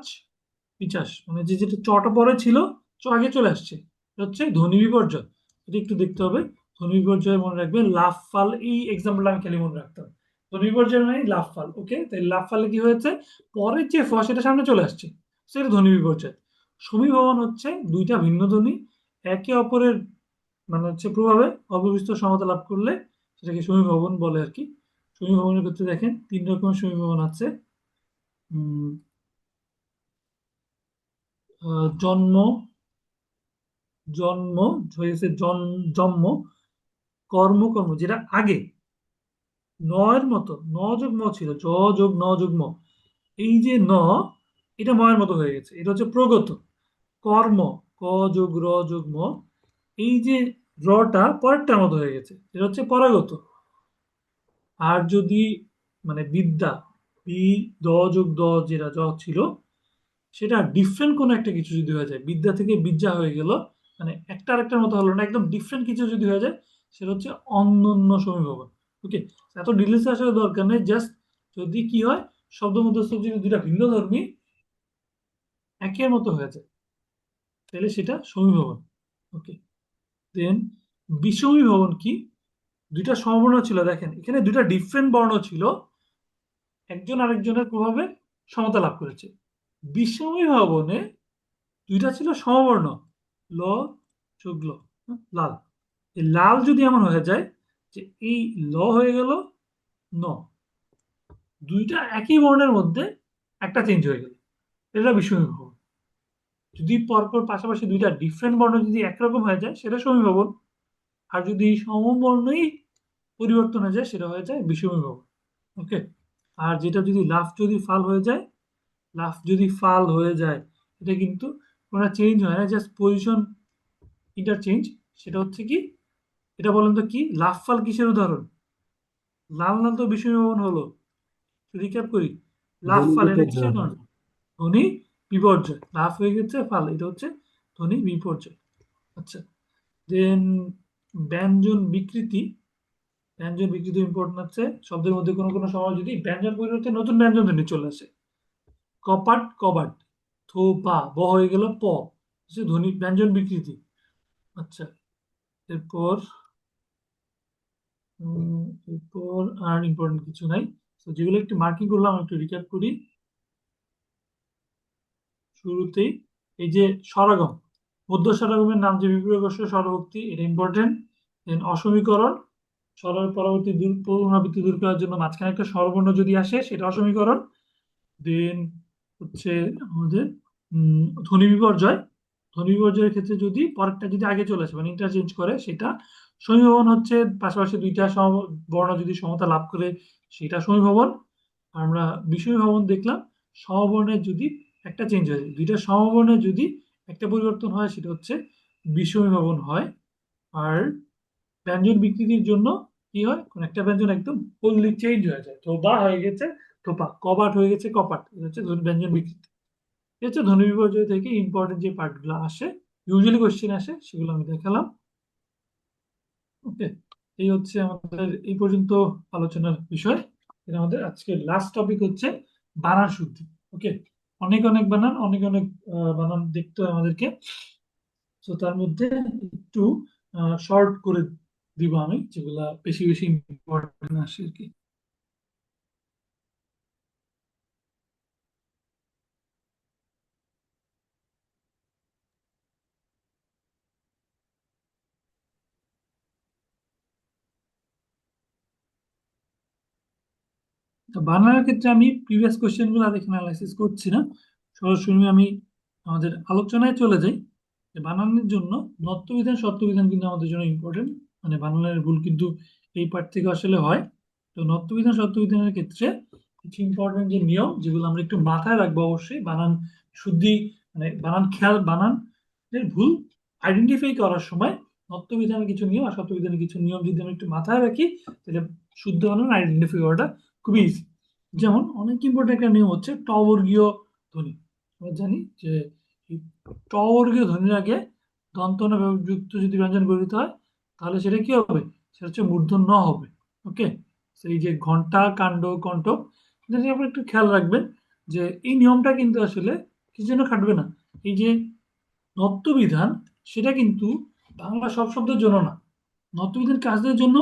পিচাস, মানে যে যেটা চটা পরে ছিল, চ আগে চলে আসছে, এটা হচ্ছে ধ্বনি বিপর্যয়। এটা একটু দেখতে হবে। ধ্বনি বিপর্যয় মনে রাখবে, লাফ ফাল, এই এক্সাম্পলটা আমি খালি মনে রাখতাম। ধ্বনি বিপর্যয় মানে লাফ ফাল। ওকে, তাই লাফ ফালে কি হয়েছে, পরের যে সেটা সামনে চলে আসছে, সেটা ধ্বনি বিপর্যয়। সমীভবন হচ্ছে দুইটা ভিন্ন ধ্বনি একে অপরের মানে হচ্ছে প্রভাবে অবশিষ্ট সমতা লাভ করলে সেটাকে সমীভবন বলে আর কি। সমীভবনের ক্ষেত্রে দেখেন 3 রকমের সমীভবন আছে। উম, জন্ম, জন্ম হয়েছে জন্ম, কর্ম, কর্ম যেটা আগে নয়ের মতো, ন যোগ ম ছিল, জ যোগ ন যোগ ম, এই যে ন, এটা ময়ের মতো হয়ে গেছে, এটা হচ্ছে প্রগত। কর্ম, ক যোগ র যোগ ম, এই যে রটা পরেরটার মতো হয়ে গেছে, এটা হচ্ছে পরাগত। আর যদি মানে বিদ্যা, বি দ যোগ দ, যেটা জ ছিল, সেটা ডিফারেন্ট কোনো একটা কিছু যদি হয়ে যায়, বিদ্যা থেকে বিদ্যা হয়ে গেল, মানে একটা আরেকটার মতো হলো না, একদম ডিফারেন্ট কিছু যদি হয়ে যায়, সেটা হচ্ছে অনন্য সমীভবন। ওকে, এত ডিটেলসে আসলে দরকার নেই, জাস্ট যদি কি হয়, শব্দ মধ্যস্থ যদি দুটা ভিন্ন ধর্মী একের মতো হয়ে যায়, তাহলে সেটা সমীভবন। ওকে, দেন বিষমীভবন কি, দুইটা সমবর্ণ ছিল, দেখেন এখানে দুইটা ডিফারেন্ট বর্ণ ছিল, একজন আরেকজনের প্রভাবে সমতা লাভ করেছে। বিষমীভবনে দুইটা ছিল সমবর্ণ, ল যোগ ল, লাল। এই লাল যদি এমন হয়ে যায় যে এই ল হয়ে গেল ন, দুইটা একই বর্ণের মধ্যে একটা চেঞ্জ হয়ে গেল, এটা বিষমীভবন। যদি পরপর পাশাপাশি দুইটা ডিফারেন্ট বর্ণ যদি একরকম হয়ে যায়, সেটা সমীভবন। আর যদি সমবর্ণই পরিবর্তন হয়ে যায়, সেটা হয়ে যায় বিষমীভবন। ওকে, আর যেটা যদি লাফ যদি ফাল হয়ে যায়, লাফ যদি ফাল হয়ে যায়, এটা কিন্তু কোনো চেঞ্জ হয় না, জাস্ট পজিশন ইন্টারচেঞ্জ। সেটা হচ্ছে কি, এটা বলেন তো কি, লাফ ফাল কিসের উদাহরণ? লাল লাল তো বিষমীভবন হলো, রিক্যাপ করি, লাফ ধ্বনি ফাল এটা কিসের বিপর্যয়। কারণ? ধ্বনি বিপর্যয়, লাফ হয়ে গেছে ফাল, এটা হচ্ছে ধ্বনি বিপর্যয়। আচ্ছা, দেন ব্যঞ্জন বিকৃতি। ব্যঞ্জন বিকৃতি ইম্পর্টেন্ট আছে, শব্দের মধ্যে কোনো কোনো সময় যদি ব্যঞ্জন পরিবর্তে নতুন ব্যঞ্জন ধ্বনি চলে আসে, কপাট কবাট, থো পা ব হয়ে গেল প, হচ্ছে ধ্বনি ব্যঞ্জন বিকৃতি। আচ্ছা, এরপর এরপর আর ইম্পর্টেন্ট কিছু নাই। তো যেগুলো একটু মার্কিং করলাম একটু রিক্যাপ করি। শুরুতেই এই যে স্বরাগম, মধ্য স্বরাগমের নাম যে বিপ্রয়োগস্য স্বরভক্তি, এটা ইম্পর্টেন্ট। দেন অসমীকরণ, স্বরের পরবর্তী পুনরাবৃত্তি দূর করার জন্য মাঝখানে একটা স্বরবর্ণ যদি আসে, সেটা অসমীকরণ। দেন হচ্ছে আমাদের ধ্বনি বিপর্যয়। ধ্বনি বিপর্যয়ের ক্ষেত্রে যদি পরেরটা যদি আগে চলে আসে, মানে ইন্টারচেঞ্জ করে, সেটা সমীভবন হচ্ছে। পাশাপাশি দুইটা বর্ণ যদি সমতা লাভ করে, সেটা সমীভবন। আর আমরা বিষমীভবন দেখলাম, সমবর্ণের যদি একটা চেঞ্জ হয়ে যায়, দুইটা সমবর্ণের যদি একটা পরিবর্তন হয়, সেটা হচ্ছে বিষমীভবন হয়। আর ব্যঞ্জন বিকৃতির জন্য কি হয়, কোন একটা ব্যঞ্জন একদম ফুললি চেঞ্জ হয়ে যায়, ধোবা হয়ে গেছে থোপা, কবাট হয়ে গেছে কপাট, এটা হচ্ছে ব্যঞ্জন বিকৃতি। এটা হচ্ছে ধ্বনি বিপর্যয় থেকে ইম্পর্টেন্ট যে পার্টগুলো আসে, ইউজুয়ালি কোশ্চেন আসে, সেগুলো আমি দেখালাম। ওকে, এই হচ্ছে আমাদের এই পর্যন্ত আলোচনার বিষয়। এটা আমাদের আজকের লাস্ট টপিক হচ্ছে বানান শুদ্ধি। ওকে, অনেক অনেক বানান, অনেক অনেক বানান দেখতে হয় আমাদেরকে। তো তার মধ্যে একটু শর্ট করে দিব আমি, যেগুলা বেশি বেশি ইম্পর্টেন্ট আসে আর কি। তো বাংলার ক্ষেত্রে আমি প্রিভিয়াস কোশ্চেন গুলো আর এখানে অ্যানালাইসিস করছি না, সরাসরি আমি আমাদের আলোচনায় চলে যাই। যে বানানের জন্য নত্যবিধান সত্যবিধান কিন্তু আমাদের জন্য ইম্পর্টেন্ট, মানে বানানের ভুল কিন্তু এই পার্ট থেকে আসলে হয়। তো নত্যবিধান সত্যবিধানের ক্ষেত্রে কিছু ইম্পর্টেন্ট যে নিয়ম যেগুলো আমরা একটু মাথায় রাখবো অবশ্যই, বানান শুদ্ধি মানে বানান খেয়াল, বানানের ভুল আইডেন্টিফাই করার সময় নত্যবিধানের কিছু নিয়ম আর সত্যবিধানের কিছু নিয়ম যদি আমরা একটু মাথায় রাখি, তাহলে শুদ্ধ বানান আইডেন্টিফাই করাটা খুবই ইজি। যেমন অনেক ইম্পর্টেন্ট একটা নিয়ম হচ্ছে ট বর্গীয় ধ্বনি। আমরা জানি যে এই ট বর্গীয় ধ্বনির আগে দন্ত ন যুক্ত যদি ব্যঞ্জন গঠিত হয়, তাহলে সেটা কি হবে? সেটা হচ্ছে মূর্ধন্য ণ হবে। ওকে, সেই যে ঘন্টা, কাণ্ড, কণ্টক, এটা নিয়ে আপনি একটু খেয়াল রাখবেন যে এই নিয়মটা কিন্তু আসলে কিছু জন্য খাটবে না। এই যে নত্যবিধান, সেটা কিন্তু বাংলা সব শব্দের জন্য না, নত্যবিধান কাজদের জন্য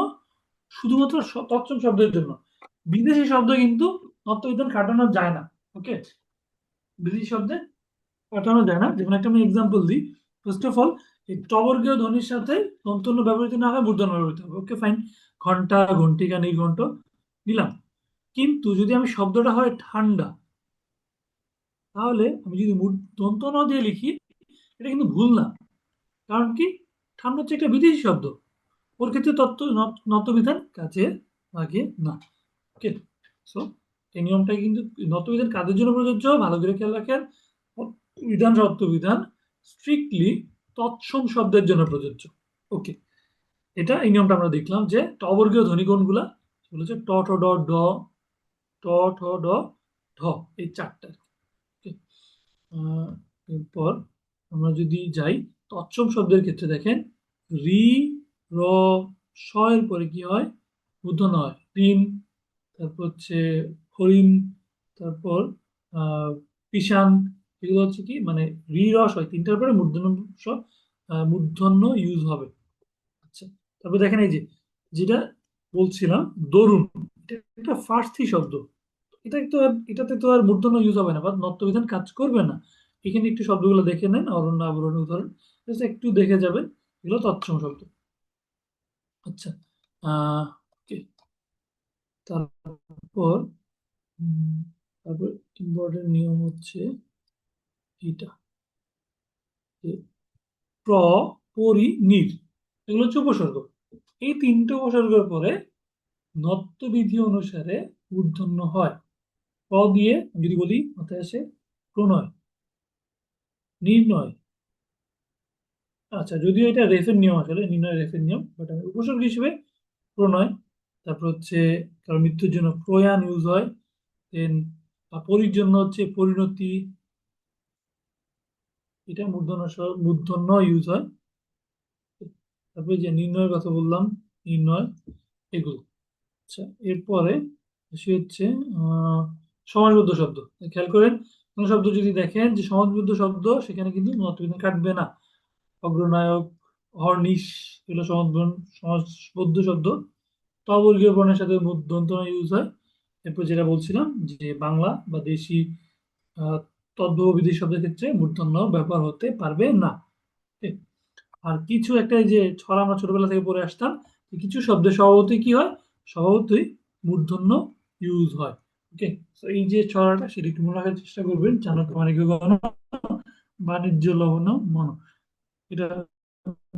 শুধুমাত্র তৎসম শব্দের জন্য। বিদেশি শব্দ কিন্তু নত্যবিধান খাটানো যায় না। ওকে, বিদেশি শব্দে পাঠানো যায় না। যেমন একটা আমি এক্সাম্পল দিই। ফার্স্ট অফ অল, এই টবর্গীয় ধ্বনির সাথে দন্তন্য ব্যবহৃত না হয় মূর্ধন্য ব্যবহৃত হবে। ওকে ফাইন, ঘন্টা, ঘন্টিকা, নির্ঘণ্ট দিলাম। কিন্তু যদি আমি শব্দটা হয় ঠান্ডা, তাহলে আমি যদি দন্ত ন দিয়ে লিখি, এটা কিন্তু ভুল না। কারণ কি, ঠান্ডা হচ্ছে একটা বিদেশি শব্দ, ওর ক্ষেত্রে নত্যবিধান কাজে লাগে না। ওকে, সো এই নিয়মটাই কিন্তু নত্যবিধান কাদের জন্য প্রযোজ্য, ভালো করে খেয়াল রাখেন। বিধান সত্যবিধান স্ট্রিক্টলি তৎসম শব্দের জন্য প্রযোজ্য। ওকে, এটা এই নিয়মটা আমরা দেখলাম যে টবর্গীয় ধ্বনি কোনগুলা, সেগুলো হচ্ছে ট, ঠ, ড, ড, ট, ঠ, ড, ঢ, এই চারটা। Okay, এরপর আমরা যদি যাই তৎসম শব্দের ক্ষেত্রে, দেখেন রি, র, স এর পরে কি হয়? মূর্ধন্য হয়। রিম, তারপর হচ্ছে হরিণ, তারপর পিশান, এগুলো হচ্ছে কি মানে রি, র, স, তিনটার পরে মূর্ধন্য মূর্ধন্য ইউজ হবে। আচ্ছা, তারপর দেখেন এই যে যেটা বলছিলাম দরুন, এটা একটা ফার্সি শব্দ। এটাতে তো আর মূর্ধন্য ইউজ হবে না বা নত্যবিধান কাজ করবে না। এখানে একটু শব্দগুলো দেখে নেন, অরণ্য, আবরণ, উদাহরণ একটু দেখে যাবেন, এগুলো তৎসম শব্দ। আচ্ছা, ওকে, তারপর তারপর ইম্পর্টেন্ট নিয়ম হচ্ছে এটা যে প্র, পরি, নির, এগুলো হচ্ছে উপসর্গ। এই তিনটে উপসর্গের পরে নত্যবিধি অনুসারে মূর্ধন্য হয়। প্র দিয়ে যদি বলি মাথায় আসে প্রণয়, নির্ণয়। আচ্ছা, যদিও এটা রেফের নিয়ম, আসলে নির্ণয় রেফের নিয়ম, বাট আমি উপসর্গ হিসেবে প্রণয়। তারপর হচ্ছে কারণ মৃত্যুর জন্য প্রয়াণ ইউজ হয়। দেন পরির জন্য হচ্ছে পরিণতি, এটা মূর্ধন্য ইউজ হয়। তারপরে যে নির্ণয়ের কথা বললাম, নির্ণয়, এগুলো। আচ্ছা, এরপরে সে হচ্ছে সমাসবদ্ধ শব্দ। খেয়াল করেন, কোন শব্দ যদি দেখেন যে সমাসবদ্ধ শব্দ, সেখানে কিন্তু নত্যবিধান কাটবে না। অগ্রনায়ক, হরনিশ, এগুলো সমাসবদ্ধ শব্দ। তবর্গীয় বর্ণের সাথে দন্ত ন ইউজ হয়। এরপর যেটা বলছিলাম যে বাংলা বা দেশি তদ্ভব বিদেশি শব্দের ক্ষেত্রে মূর্ধন্য ব্যবহার হতে পারবে না। ঠিক? আর কিছু একটা এই যে ছড়া আমরা ছোটবেলা থেকে পড়ে আসতাম, যে কিছু শব্দে স্বভাবতই কি হয়, স্বভাবতই মূর্ধন্য ইউজ হয়। ওকে, তো এই যে ছড়াটা সেটা একটু মনে রাখার চেষ্টা করবেন। চাণক্য মানিক্য গণ, বাণিজ্য লবণ মন, এটা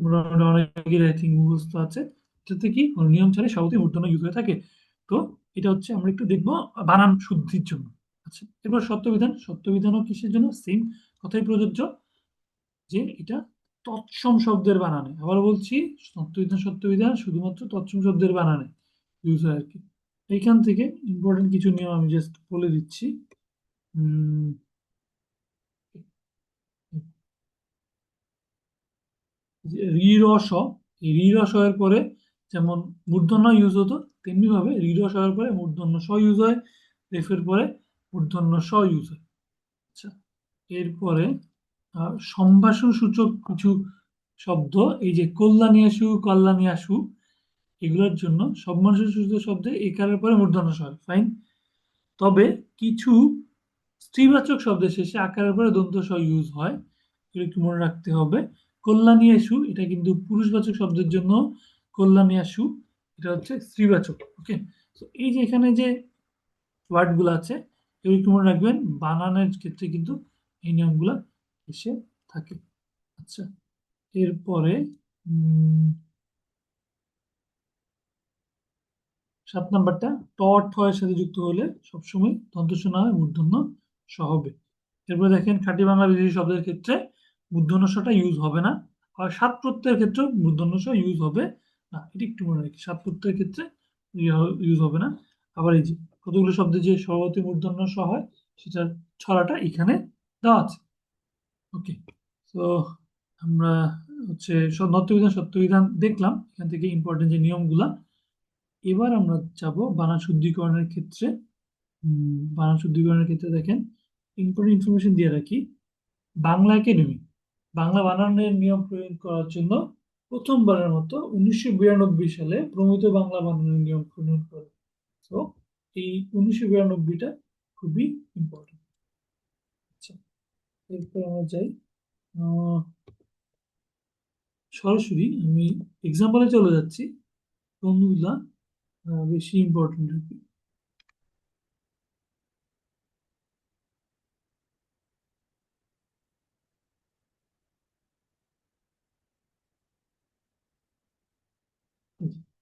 মোটামুটি অনেকের আই থিঙ্ক মুখস্থ আছে। এটাতে কি কোনো নিয়ম ছাড়াই স্বভাবতই মূর্ধন্য ইউজ হয়ে থাকে। তো এটা হচ্ছে আমরা একটু দেখবো বানান শুদ্ধির জন্য। আচ্ছা, এবার সত্যবিধান। সত্যবিধানও কিসের জন্য? সেম কথাই প্রযোজ্য, যে এটা তৎসম শব্দের বানানে। আবার বলছি, সত্যবিধান সত্যবিধান শুধুমাত্র তৎসম শব্দের বানানে ইউজ হয় আর কি। এইখান থেকে ইম্পর্টেন্ট কিছু নিয়ম আমি জাস্ট বলে দিচ্ছি। উম, যে রি, র, স, এই রি, র, স এর পরে যেমন মূর্ধন্য ইউজ হতো, তেমনি ভাবে রি, র, স এর পরে মূর্ধন্য স ইউজ হয়, রেফের পরে মূর্ধন্য স ইউজ হয়। আচ্ছা, এরপরে সম্ভাষণ সূচক কিছু শব্দ, এই যে কল্যাণী আসু, কল্যাণী আসু, এগুলোর জন্য সম্ভাষণ সূচক শব্দে একারের পরে মূর্ধন্য স হয়, ফাইন। তবে কিছু স্ত্রীবাচক শব্দের শেষে আকারের পরে দন্ত স ইউজ হয়, এগুলো একটু মনে রাখতে হবে। কল্যাণী আসু, এটা কিন্তু পুরুষবাচক শব্দের জন্য কল্যাণী আসু, এটা হচ্ছে স্ত্রীবাচক। ওকে, তো এই যে এখানে যে ওয়ার্ডগুলো আছে, এগুলো একটু মনে রাখবেন, বানানের ক্ষেত্রে কিন্তু এই নিয়মগুলো এসে থাকে। আচ্ছা। এরপরে 7 নাম্বারটা ট ঠ এর সাথে যুক্ত হলে সবসময় দন্তস্ব না হয় মূর্ধন্য স হবে। এরপরে দেখেন খাঁটি বাংলা বিদেশি শব্দের ক্ষেত্রে মূর্ধন্য ষটা ইউজ হবে না, আর সাত প্রত্যয়ের ক্ষেত্রে মূর্ধন্য ষ ইউজ হবে না। এটা একটু মনে রাখি, সাত প্রত্যয়ের ক্ষেত্রে ইউজ হবে না। আবার এই যে কতগুলো শব্দে যে স্বরবর্তী মূর্ধন্য ষ হয় সেটার ছড়াটা এখানে দেওয়া আছে। ওকে, তো আমরা হচ্ছে সব নত্যবিধান সত্যবিধান দেখলাম, এখান থেকে ইম্পর্টেন্ট যে নিয়মগুলা। এবার আমরা যাব বানান শুদ্ধিকরণের ক্ষেত্রে। বানান শুদ্ধিকরণের ক্ষেত্রে দেখেন ইম্পর্টেন্ট ইনফরমেশন দিয়ে রাখি। বাংলা একাডেমি বাংলা বানানের নিয়ম প্রয়োগ করার জন্য প্রথমবারের মতো 1992 সালে প্রমিত বাংলা বানানের নিয়ম প্রণয়ন করে। তো এই 1992টা খুবই ইম্পর্টেন্ট। আচ্ছা, এরপর আমরা যাই সরাসরি আমি এক্সাম্পলে চলে যাচ্ছি, কোনগুলা বেশি ইম্পর্টেন্ট আর কি।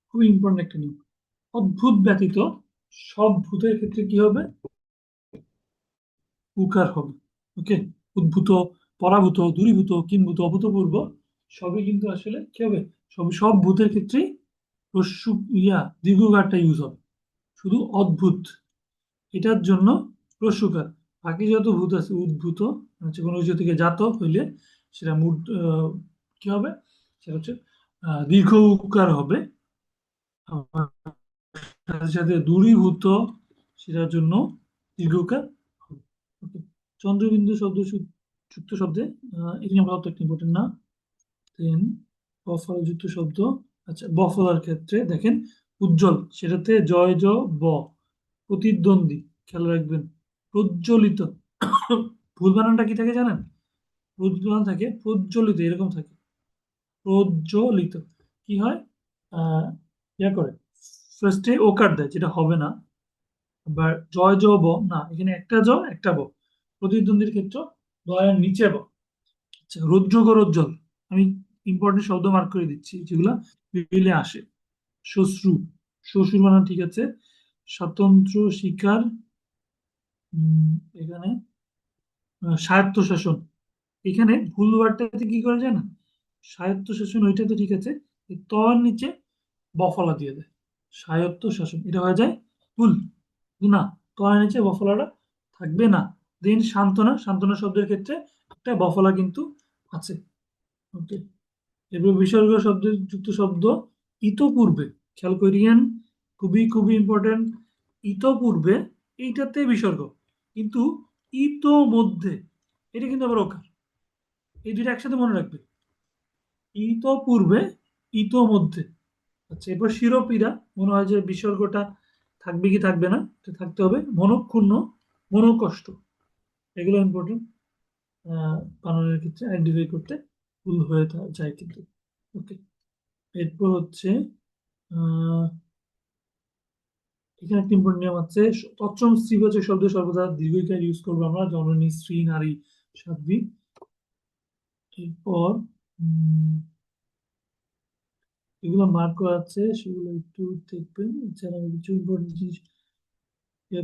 খুবই ইম্পর্টেন্ট একটা নিয়ম। অদ্ভুত ব্যতীত সব ভূতের ক্ষেত্রে কি হবে? উকার হবে। ওকে, উদ্ভূত, পরাভূত, দূরীভূত, কিম্ভূত, অভূতপূর্ব সবই কিন্তু আসলে কি হবে? সব ভূতের ক্ষেত্রেই হ্রস্ব দীর্ঘকারটা ইউজ হবে। শুধু অদ্ভুত এটার জন্য হ্রস্বকার। বাকি যত ভূত আছে উদ্ভূত হচ্ছে কোনো কিছু থেকে জাত হইলে সেটা কি হবে? সেটা হচ্ছে দীর্ঘ উকার হবে। সাথে সাথে দূরীভূত সেটার জন্য দীর্ঘকার হবে। ওকে, চন্দ্রবিন্দু শব্দ যুক্ত শব্দে এই নিয়মটা অত একটা ইম্পর্টেন্ট না। দেন বফলা যুক্ত শব্দ, আচ্ছা বফলার ক্ষেত্রে দেখেন উজ্জ্বল সেটাতে জয় জ ব, প্রতিদ্বন্দ্বী খেয়াল রাখবেন, প্রজ্বলিত ভুল বানানটা কি থাকে জানেন? প্রজ্বলন থাকে, প্রজ্বলিত এরকম থাকে, প্রজ্বলিত কি হয়? করে ফার্স্টে ওকার দেয়, যেটা হবে না। আবার জয় জ ব না, এখানে একটা জ একটা ব, প্রতিদ্বন্দ্বীর ক্ষেত্রে দয়ের নিচে ব। আচ্ছা, রৌদ্রগরোজ্জ্বল আমি ইম্পর্টেন্ট শব্দ মার্ক করে দিচ্ছি যেগুলা বিলে আসে। শ্বশ্রু, শ্বশুর বানান ঠিক আছে। স্বতন্ত্র শিকার, এখানে স্বায়ত্তশাসন, এখানে ভুল ওয়ার্ডটাতে কি করে জানেন? স্বায়ত্তশাসন ওইটাতে ঠিক আছে, তর নিচে বফলা দিয়ে দেয়, স্বায়ত্তশাসন এটা হয়ে যায় ভুল। না, তর নিচে বফলাটা থাকবে না। দেন সান্ত্বনা, সান্ত্বনা শব্দের ক্ষেত্রে একটা বফলা কিন্তু আছে। ওকে, এরপর বিসর্গ শব্দের যুক্ত শব্দ ইতপূর্বে, খেয়াল করিয়েন, খুবই খুবই ইম্পর্টেন্ট। ইতপূর্বে এইটাতে বিসর্গ, কিন্তু ইতোমধ্যে এটা কিন্তু আবার ওকার। এই দুইটা একসাথে মনে রাখবে, ইতপূর্বে ইতোমধ্যে। আচ্ছা, এরপর শিরোপীড়া, মনে হয় যে বিসর্গটা থাকবে কি থাকবে না, এটা থাকতে হবে। মনক্ষুণ্ণ, মনোকষ্ট, এগুলো ইম্পর্টেন্ট বানানের ক্ষেত্রে আইডেন্টিফাই করতে ভুল হয়ে যায় কিন্তু। ওকে, এরপর হচ্ছে এখানে একটা ইম্পর্টেন্ট নিয়ম আছে, তৎসম স্ত্রীবাচক শব্দ সর্বদা দীর্ঘইকার ইউজ করবো আমরা, জননী, স্ত্রী, নারী, সাধ্বী। এরপর এগুলো মার্ক করা আছে, সেগুলো একটু দেখবেন। এছাড়া আমি কিছু ইম্পর্টেন্ট জিনিস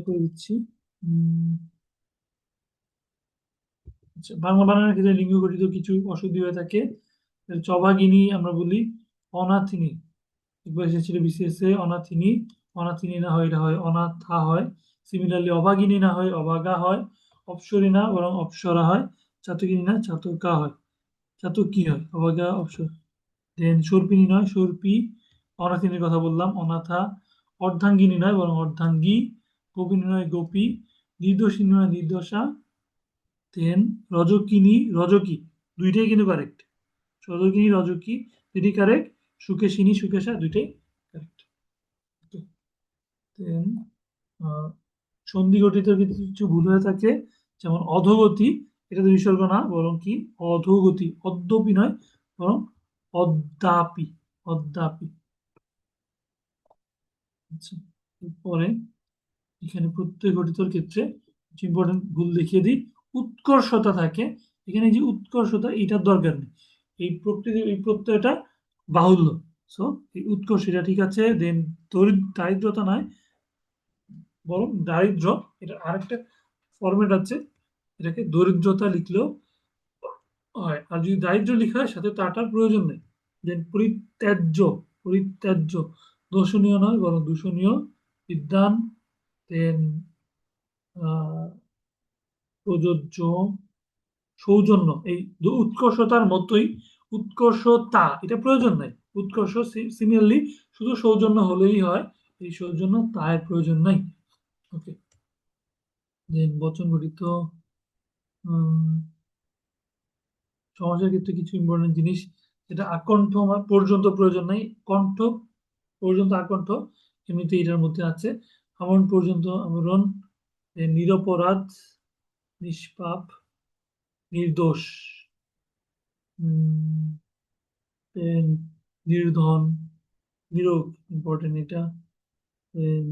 করে দিচ্ছি। আচ্ছা, বাংলা বানানের ক্ষেত্রে লিঙ্গ গঠিত কিছু অশুদ্ধি হয়ে থাকে। চবাগিনী আমরা বলি অনাথিনী, একবার এসেছিল বিসিএস এ, অনাথিনী, অনাথিনী না হয় এটা হয় অনাথা হয়। সিমিলারলি অভাগিনী না হয় অভাগা হয়, অপসরী না বরং অপসরা হয়, চাতকিনী না চাতকা হয়, চাতকি হয়, অভাগা অপসর। দেন সর্পিনী নয় সর্পি, অনাথিনীর কথা বললাম অনাথা, অর্ধাঙ্গিনী নয় বরং অর্ধাঙ্গী, গোপিনী নয় গোপী, নির্দোষিনী নয় নির্দোষা। দেন রজকিনী রজকি, দুইটাই কিন্তু কারেক্ট, রজকিনী রজকি দুইটাই কারেক্ট, সুকেশিনী সুকেশা দুইটাই কারেক্ট। দেন সন্ধি গঠিত কিছু ভুল হয়ে থাকে, যেমন অধোগতি, এটা তো বিসর্গ না বরং কি অধোগতি, অদ্যপি নয় বরং অদ্যাপি, অদ্যাপি। আচ্ছা, এরপরে এখানে প্রত্যয় গঠিতর ক্ষেত্রে ইম্পর্টেন্ট ভুল দেখিয়ে দিই, উৎকর্ষতা থাকে, এখানে যে উৎকর্ষতা এটার দরকার নেই, এই প্রত্যয়টা বাহুল্য। সো এই উৎকর্ষ এটা ঠিক আছে। দেন দারিদ্রতা নয়, বরং দারিদ্র, এটা আরেকটা ফরম্যাট আছে, এটাকে দরিদ্রতা লিখলেও হয়। আর যদি দারিদ্র লেখা হয় সাথে তাটার প্রয়োজন নেই। দেন পরিত্যাজ্য, পরিত্যাজ্য দোষণীয় নয় বরং দূষণীয়। বিদ্বান, দেন প্রযোজ্য, সৌজন্য, এই উৎকর্ষতার মতোই উৎকর্ষতা এটা প্রয়োজন নাই। উৎকর্ষ সিমিলারলি শুধু সৌজন্য হলেই হয়, এই সৌজন্য তার প্রয়োজন নাই। ওকে, দেন বচন গঠিত সমাজের ক্ষেত্রে কিছু ইম্পর্টেন্ট জিনিস, যেটা আকণ্ঠ আমার পর্যন্ত প্রয়োজন নাই, কণ্ঠ পর্যন্ত আকণ্ঠ এমনিতে এটার মধ্যে আছে। আমরণ পর্যন্ত আমরণ, নিরপরাধ, নিষ্পাপ, নির্দোষ, then নির্ধন, নিরোগ ইম্পর্টেন্ট এটা। then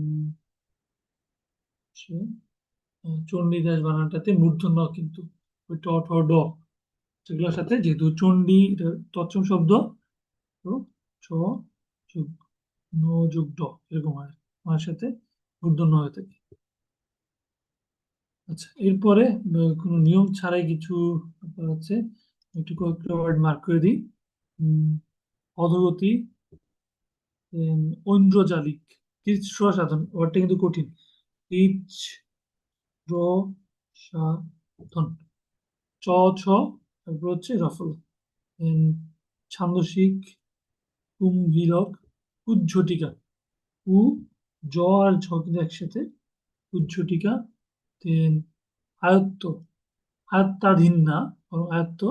চণ্ডীদাস বানানটাতে মূর্ধন্য কিন্তু ওই ট ঠ ড সেগুলোর সাথে, যেহেতু চণ্ডী এটা তৎসম শব্দ, তো ছ যোগ ন যোগ ড এরকম হয়, আমার সাথে মূর্ধন্য হয়ে থাকে। আচ্ছা, এরপরে কোনো নিয়ম ছাড়াই কিছু ব্যাপার আছে, একটু কয়েকটা ওয়ার্ড মার্ক করে দিই। অধোগতি, ঐন্দ্রজালিক, কৃচ্ছ সাধন, ওয়ার্ডটা কিন্তু কঠিন। সাধন, চ ছ, তারপর হচ্ছে রফল। ছান্দসিক, কুম্ভীরক, উজ্ঝটিকা, উ জ আর ঝ কিন্তু একসাথে, উজ্ঝটিকা। দেন আয়ত্ত, আয়ত্তাধীন না বরং আয়ত্ত।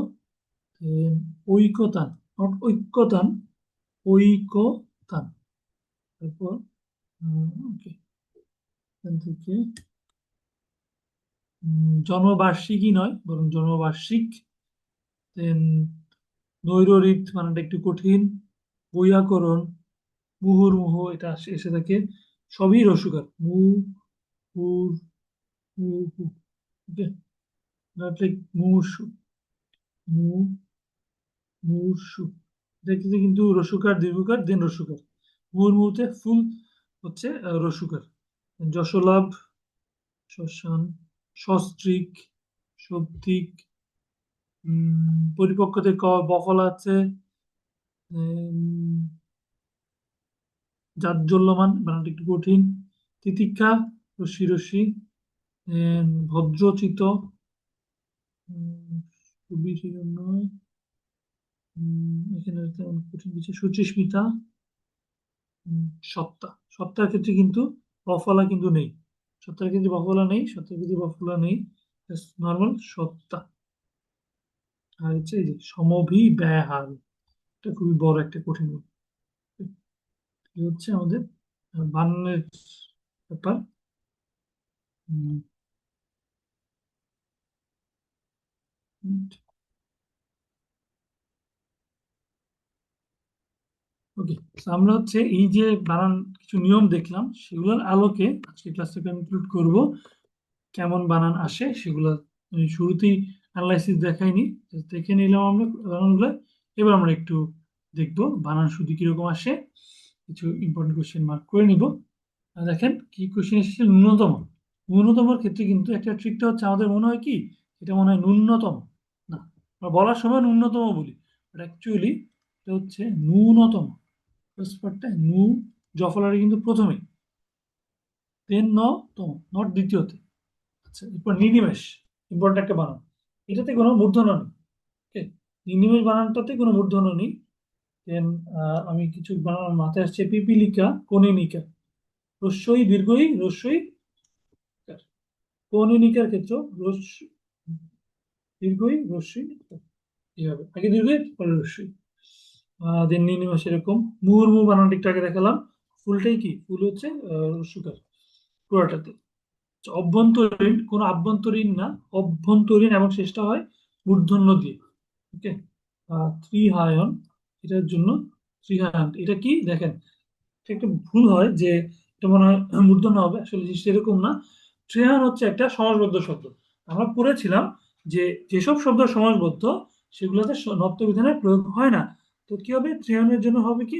দেন ঐকতান, নট ঐক্যতান, ঐকতান। তারপর ওকে, এখান থেকে জন্মবার্ষিকী নয় বরং জন্মবার্ষিক। দেন নৈররিত মানেটা একটু কঠিন। বৈয়াকরণ, মুহুর্মুহু এটা এসে থাকে, সবই রসুকার, মু হুর মু হু। ওকে, লাইক মুমূর্ষু, মু মূর্ষু, দেখতে কিন্তু রসুকার দীর্ঘকার দেন রসুকার। মুহুর্মুহুতে ফুল হচ্ছে রসুকার। যশোলাভ, শ্মশান, সস্ত্রীক, সৌপ্তিক, পরিপক্কতে ক বফলা আছে। জাজ্জল্যমান বানানটা একটু কঠিন। তিতিক্ষা, রশ্মি রশ্মি। ভদ্রচিত, সুবিধীর নয়, এখানে তেমন কঠিন কিছু। সুচিস্মিতা, সত্তা, সত্তার ক্ষেত্রে কিন্তু বফলা কিন্তু নেই, সত্তার ক্ষেত্রে বফলা নেই, সত্তার ক্ষেত্রে বফলা নেই, নর্মাল সত্তা। আর হচ্ছে এই যে সমভিব্যাহার, এটা খুবই বড় একটা কঠিন word। এই হচ্ছে আমাদের বানানের ব্যাপার। ওকে, আমরা হচ্ছে এই যে বানান কিছু নিয়ম দেখলাম, সেগুলোর আলোকে আজকে ক্লাসটাকে ইনক্লুড করব। কেমন বানান আসে সেগুলো আমি শুরুতেই অ্যানালাইসিস দেখাইনি, just দেখে নিলাম আমরা বানানগুলো। এবার আমরা একটু দেখব বানান শুধু কিরকম আসে, কিছু ইম্পর্টেন্ট কোশ্চেন মার্ক করে নিব। দেখেন কি কোশ্চেন এসেছে, ন্যূনতম। ন্যূনতমের ক্ষেত্রে কিন্তু একটা ট্রিকটা হচ্ছে, আমাদের মনে হয় কি এটা মনে হয় ন্যূনতম, না আমরা বলার সময় ন্যূনতম বলি, বাট অ্যাকচুয়ালি এটা হচ্ছে ন্যূনতম। ফার্স্ট পার্টটা নু, জফলারে কিন্তু প্রথমেই, দেন ন তম, নট দ্বিতীয়তে। আচ্ছা, এরপর নিনিমেষ, ইম্পর্টেন্ট একটা বানান, এটাতে কোনো মূর্ধন্য নেই। ওকে, নিনিমেষ বানানটাতে কোনো মূর্ধন্য নেই। দেন আমি কিছু বানান মাথায় আসছে, পিপিলিকা, কনিনিকা, রস্যই দীর্ঘই রস্যই, কনিনিকার ক্ষেত্রে দীর্ঘই রস্যই, এইভাবে আগে দীর্ঘই পরে রস্যই। দেন নিনিমেষ এরকম। মুহুর্মুহু বানানটা একটু আগে দেখালাম, ফুলটাই কি ফুল হচ্ছে রস্যকার পুরোটাতে। অভ্যন্তরীণ, কোন আভ্যন্তরীণ না, অভ্যন্তরীণ এবং শেষটা হয় মূর্ধন্য দিয়ে। ওকে, ত্রিহায়ন, এটার জন্য ত্রিহায়ন, এটা কি দেখেন, একটা ভুল হয় যে এটা মনে হয় মূর্ধন্য হবে, আসলে জিনিসটা এরকম না। ত্রিহায়ন হচ্ছে একটা সমাসবদ্ধ শব্দ। আমরা পড়েছিলাম যে যেসব শব্দ সমাসবদ্ধ সেগুলোতে নত্ব বিধানের প্রয়োগ হয় না। তো কি হবে, ত্রিয়নের জন্য হবে কি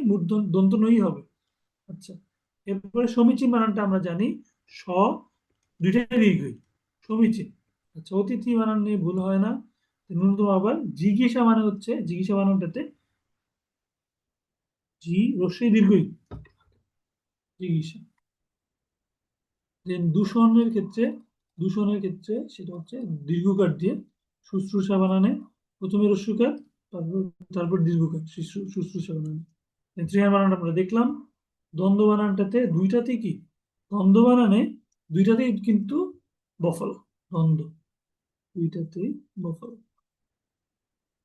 দন্ত নই হবে। আচ্ছা, এরপরে সমীচীন বানানটা আমরা জানি স দুইটাই দীর্ঘই, সমীচীন। আচ্ছা, অতিথি বানান নিয়ে ভুল হয় না। ন্যূনতম আবার জিজ্ঞাসা মানে হচ্ছে, জিজ্ঞাসা বানানটাতে জি রস্যই দীর্ঘই, জিজ্ঞাসা। দেন দূষণের ক্ষেত্রে সেটা হচ্ছে দীর্ঘকার দিয়ে, শুশ্রূষা বানানে প্রথমে রস্যকার, তারপর তারপর দীর্ঘকার শুশ্রূষা বানানে। ত্রিহার বানানটা আমরা দেখলাম। দ্বন্দ্ব বানানটাতে দুইটাতেই কি, দ্বন্দ্ব বানানে দুইটাতেই কিন্তু বফল, দ্বন্দ্ব দুইটাতেই বফল।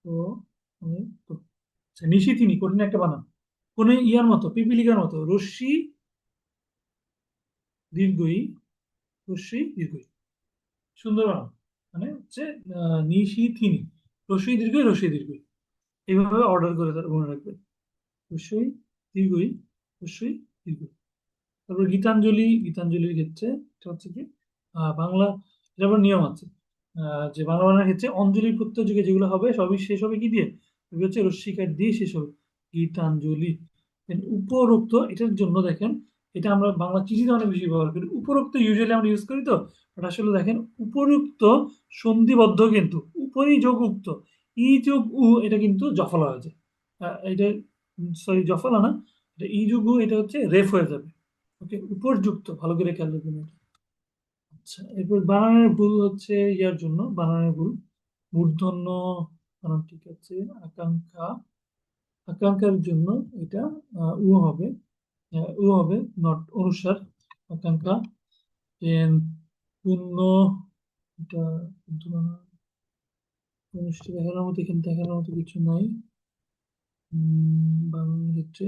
তো তো আচ্ছা, নিশিথিনী কঠিন একটা বানান, কোন ইয়ার মতো, পিপিলিকার মতো, রশ্মি দীর্ঘই, রশ্মি দীর্ঘই, সুন্দর বানান। মানে হচ্ছে নিশিথিনী, রশ্মি দীর্ঘই, এইভাবে অর্ডার করে তারা মনে রাখবেন। রশ্মি দীর্ঘই, রশ্মি দীর্ঘই। তারপর গীতাঞ্জলির ক্ষেত্রে এটা হচ্ছে কি, বাংলা, এটা আবার নিয়ম আছে, যে বাংলা বানানের ক্ষেত্রে অঞ্জলি প্রত্যয় যুগে যেগুলো হবে সবই শেষ হবে কি দিয়ে, এগুলো হচ্ছে রস্যিকার দিয়ে শেষ হবে, গীতাঞ্জলি। Then উপরোক্ত, এটার জন্য দেখেন, এটা আমরা বাংলা চিঠিতে অনেক বেশি ব্যবহার করি, উপরোক্ত ইউজুয়ালি আমরা ইউজ করি তো, বাট আসলে দেখেন উপরোক্ত সন্ধিবদ্ধ কিন্তু, উপরই যোগ উক্ত, ই যোগ উ, এটা কিন্তু জফলা হয়ে যায়। এটা সরি জফলা না, এটা ই যোগ উ, এটা হচ্ছে রেফ হয়ে যাবে। ওকে, উপরযুক্ত, ভালো করে খেয়াল রাখবেন এটা। আচ্ছা, এরপর বানানের ভুল হচ্ছে ইয়ার জন্য, বানানের ভুল মূর্ধন্য বানান ঠিক আছে, আকাঙ্ক্ষার জন্য এটা উ হবে, নট অনুসার, আকাঙ্ক্ষা। দেন পূর্ণ, এটা কিন্তু বানান, অনুষ্ঠিত দেখানোর মতো, এখানে দেখানোর মতো কিছু নাই। বানানোর ক্ষেত্রে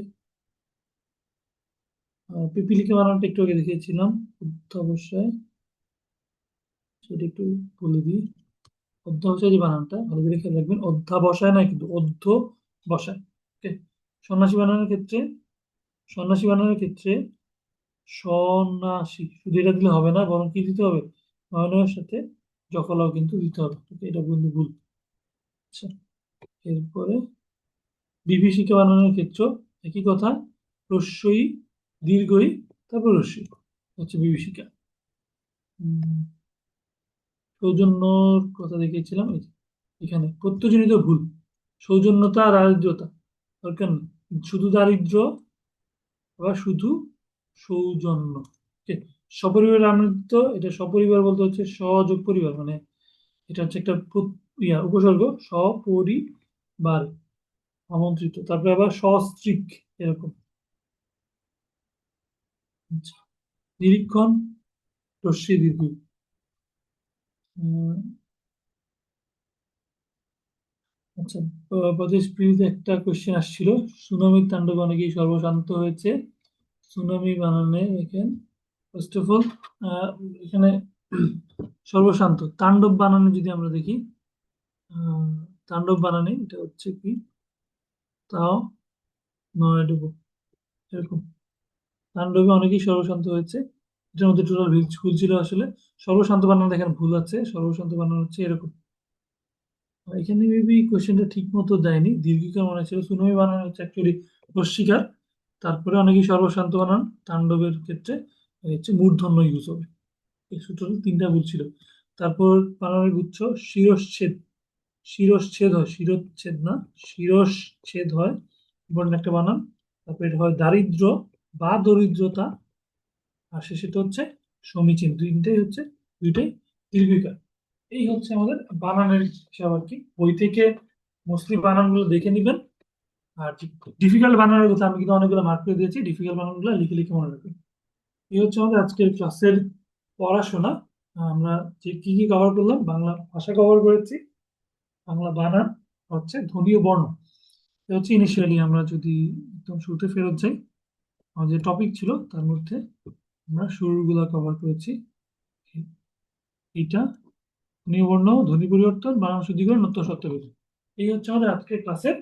পিপিলিকা বানানটা একটু আগে দেখিয়েছিলাম, অধ্যবসায়, সেটা একটু বলে দিই। অধ্যবসায় যে বানানটা ভালো করে খেয়াল রাখবেন, অধ্যাবসায় নয় কিন্তু অধ্য বসায়। ওকে, সন্ন্যাসী বানানোর ক্ষেত্রে, সন্ন্যাসী বানানোর ক্ষেত্রে সন্ন্যাসী শুধু এটা দিলে হবে না, বরং কি দিতে হবে, নয়নের সাথে জফলাও কিন্তু দিতে হবে। ওকে, এটা বললে ভুল। আচ্ছা, এরপরে বিভীষিকা বানানোর ক্ষেত্রে একই কথা, রস্যই দীর্ঘই, তারপর রস্যই হচ্ছে বিভীষিকা। সৌজন্যর কথা দেখিয়েছিলাম, এই যে এখানে প্রত্যয়জনিত ভুল, সৌজন্যতা, দারিদ্রতা দরকার নেই, শুধু দারিদ্র বা শুধু সৌজন্য। Okay, সপরিবার আমন্ত্রিত, এটা সপরিবার বলতে হচ্ছে সযোগ পরিবার, মানে এটা হচ্ছে একটা উপসর্গ, সপরিবার আমন্ত্রিত, তারপরে আবার সস্ত্রীক এরকম। আচ্ছা, নিরীক্ষণ, রস্যই দীর্ঘ। আচ্ছা, প্রদেশ প্রিয়তে একটা কোশ্চেন আসছিল, সুনামির তাণ্ডবে অনেকেই সর্বশান্ত হয়েছে, সুনামি বানানে দেখেন, ফার্স্ট অফ অল এখানে সর্বশান্ত, তাণ্ডব বানানে যদি আমরা দেখি, তাণ্ডব বানানে এটা হচ্ছে কি, তাও নয় ডুবো, এরকম। তাণ্ডবে অনেকেই সর্বশান্ত হয়েছে, এটার মধ্যে টোটাল ভুল ছিল আসলে। সর্বশান্ত বানান দেখেন ভুল আছে, সর্বশান্ত বানান হচ্ছে এরকম। এখানে মেবি কোশ্চেনটা ঠিক মতো দেয়নি, দীর্ঘিকার মনে ছিল, সুনামি বানান হচ্ছে অ্যাকচুয়ালি রস্যিকার, তারপরে অনেকেই সর্বশান্ত বানান, তাণ্ডবের ক্ষেত্রে হচ্ছে মূর্ধন্য ইউজ হবে। টোটাল তিনটা ভুল ছিল। তারপর বানানের গুচ্ছ, শিরশ্ছেদ, শিরশ্ছেদ হয়, শিরচ্ছেদ না, শিরশ্ছেদ হয়, ইম্পর্টেন্ট একটা বানান। তারপর এটা হয় দারিদ্র বা দরিদ্রতা, আর শেষেটা হচ্ছে সমীচীন, দুইটাই দীর্ঘিকার। এই হচ্ছে আমাদের বানানের হিসাব আর কি। বই থেকে মোস্টলি বানানগুলো দেখে নিবেন, আর ডিফিকাল্ট বানানের কথা আমি কিন্তু অনেকগুলো মার্ক করে দিয়েছি, ডিফিকাল্ট বানানগুলো লিখে লিখে মনে রাখবেন। এই হচ্ছে আমাদের আজকের ক্লাসের পড়াশোনা। আমরা যে কি কি কভার করলাম, বাংলা ভাষা কভার করেছি, বাংলা বানান, হচ্ছে ধ্বনি ও বর্ণ। এটা হচ্ছে ইনিশিয়ালি, আমরা যদি একদম শুরুতে ফেরত যাই, আমাদের যে টপিক ছিল তার মধ্যে আমরা শুরুগুলা কভার করেছি। এইটা ধ্বনি ও বর্ণ, ধ্বনি পরিবর্তন, বানান শুদ্ধিকরণ, নত্য সত্ত্ববিধি। এই হচ্ছে আমাদের আজকের ক্লাসের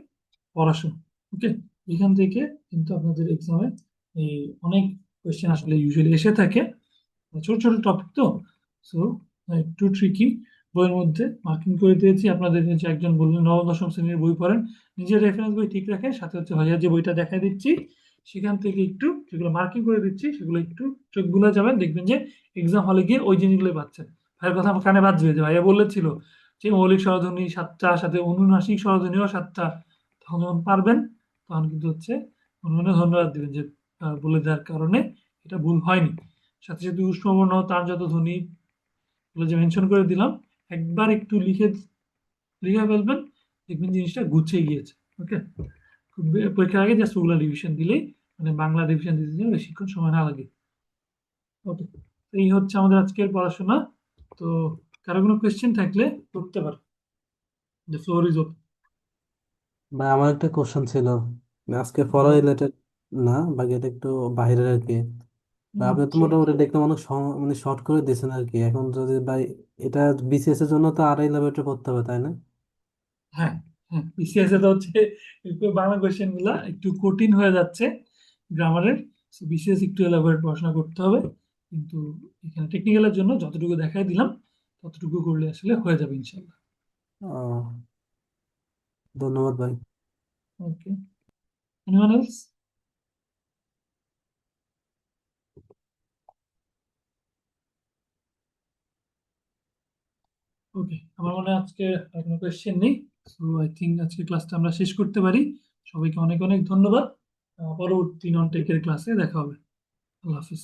পড়াশোনা। ওকে, এখান থেকে কিন্তু আপনাদের এক্সামে এই অনেক কোয়েশ্চেন আসলে ইউজুয়ালি এসে থাকে, ছোট ছোট টপিক তো, সো একটু ট্রিকি, বইয়ের মধ্যে মার্কিং করে দিয়েছি। আপনাদের যে একজন বললেন নবম দশম শ্রেণীর বই পড়েন, নিজের রেফারেন্স বই ঠিক রাখেন, সাথে হচ্ছে ভাইয়া যে বইটা দেখাই দিচ্ছি সেখান থেকে একটু যেগুলো মার্কিং করে দিচ্ছি সেগুলো একটু চোখ বুলে যাবেন, দেখবেন যে এক্সাম হলে গিয়ে ওই জিনিসগুলোই পাচ্ছেন। ভাইয়ের কথা আমার কানে বাজবে যে ভাইয়া বলেছিল যে মৌলিক স্বরধ্বনি 7টা, সাথে অনুনাসিক স্বরধ্বনিও 7টা। তখন যখন পারবেন তখন কিন্তু হচ্ছে মনে মনে ধন্যবাদ দিবেন যে বলে দেওয়ার কারণে এটা ভুল হয়নি। সাথে সাথে উষ্ণবর্ণ তারজাত ধ্বনি গুলো যে মেনশন করে দিলাম, একবার একটু লিখে ফেলবেন, দেখবেন জিনিসটা গুছিয়ে গিয়েছে। ওকে, পরীক্ষার আগে জাস্ট ওগুলো রিভিশন দিলেই, মানে বাংলা রিভিশন দিতে গেলে বেশিক্ষণ সময় না লাগে। ওকে, এই হচ্ছে আমাদের আজকের পড়াশোনা। তো কারো কোনো কোয়েশ্চেন থাকলে করতে পারো, দ্য ফ্লোর ইজ ওপেন। ভাই আমার একটা কোশ্চেন ছিল, আজকে পড়া বলো। রিলেটেড না, বাকি এটা একটু বাইরের আর কি। ভাই আপনি তো sure. মোটামুটি দেখলাম অনেক মানে শর্ট করে দিয়েছেন আর কি। এখন যদি ভাই এটা বিসিএস এর জন্য তো আড়াই লেভেলটা করতে হবে তাই না? হ্যাঁ, হ্যাঁ, বিসিএস এ তো হচ্ছে একটু বাংলা কোয়েশ্চেন গুলা একটু কঠিন হয়ে যাচ্ছে গ্রামারের। বিসিএস একটু এলাবোরেট পড়াশোনা করতে হবে, কিন্তু এখানে টেকনিক্যালের জন্য যতটুকু দেখাই দিলাম ততটুকু করলে আসলে হয়ে যাবে ইনশাল্লাহ। ও, ধন্যবাদ ভাই। ওকে, এনিওয়ান এলস? ওকে, আমার মনে হয় আজকে আর কোনো কোয়েশ্চেন নেই। সো আই থিঙ্ক আজকে ক্লাসটা আমরা শেষ করতে পারি। সবাইকে অনেক অনেক ধন্যবাদ। পরবর্তী নন টেকের ক্লাসে দেখা হবে। আল্লাহ হাফিজ।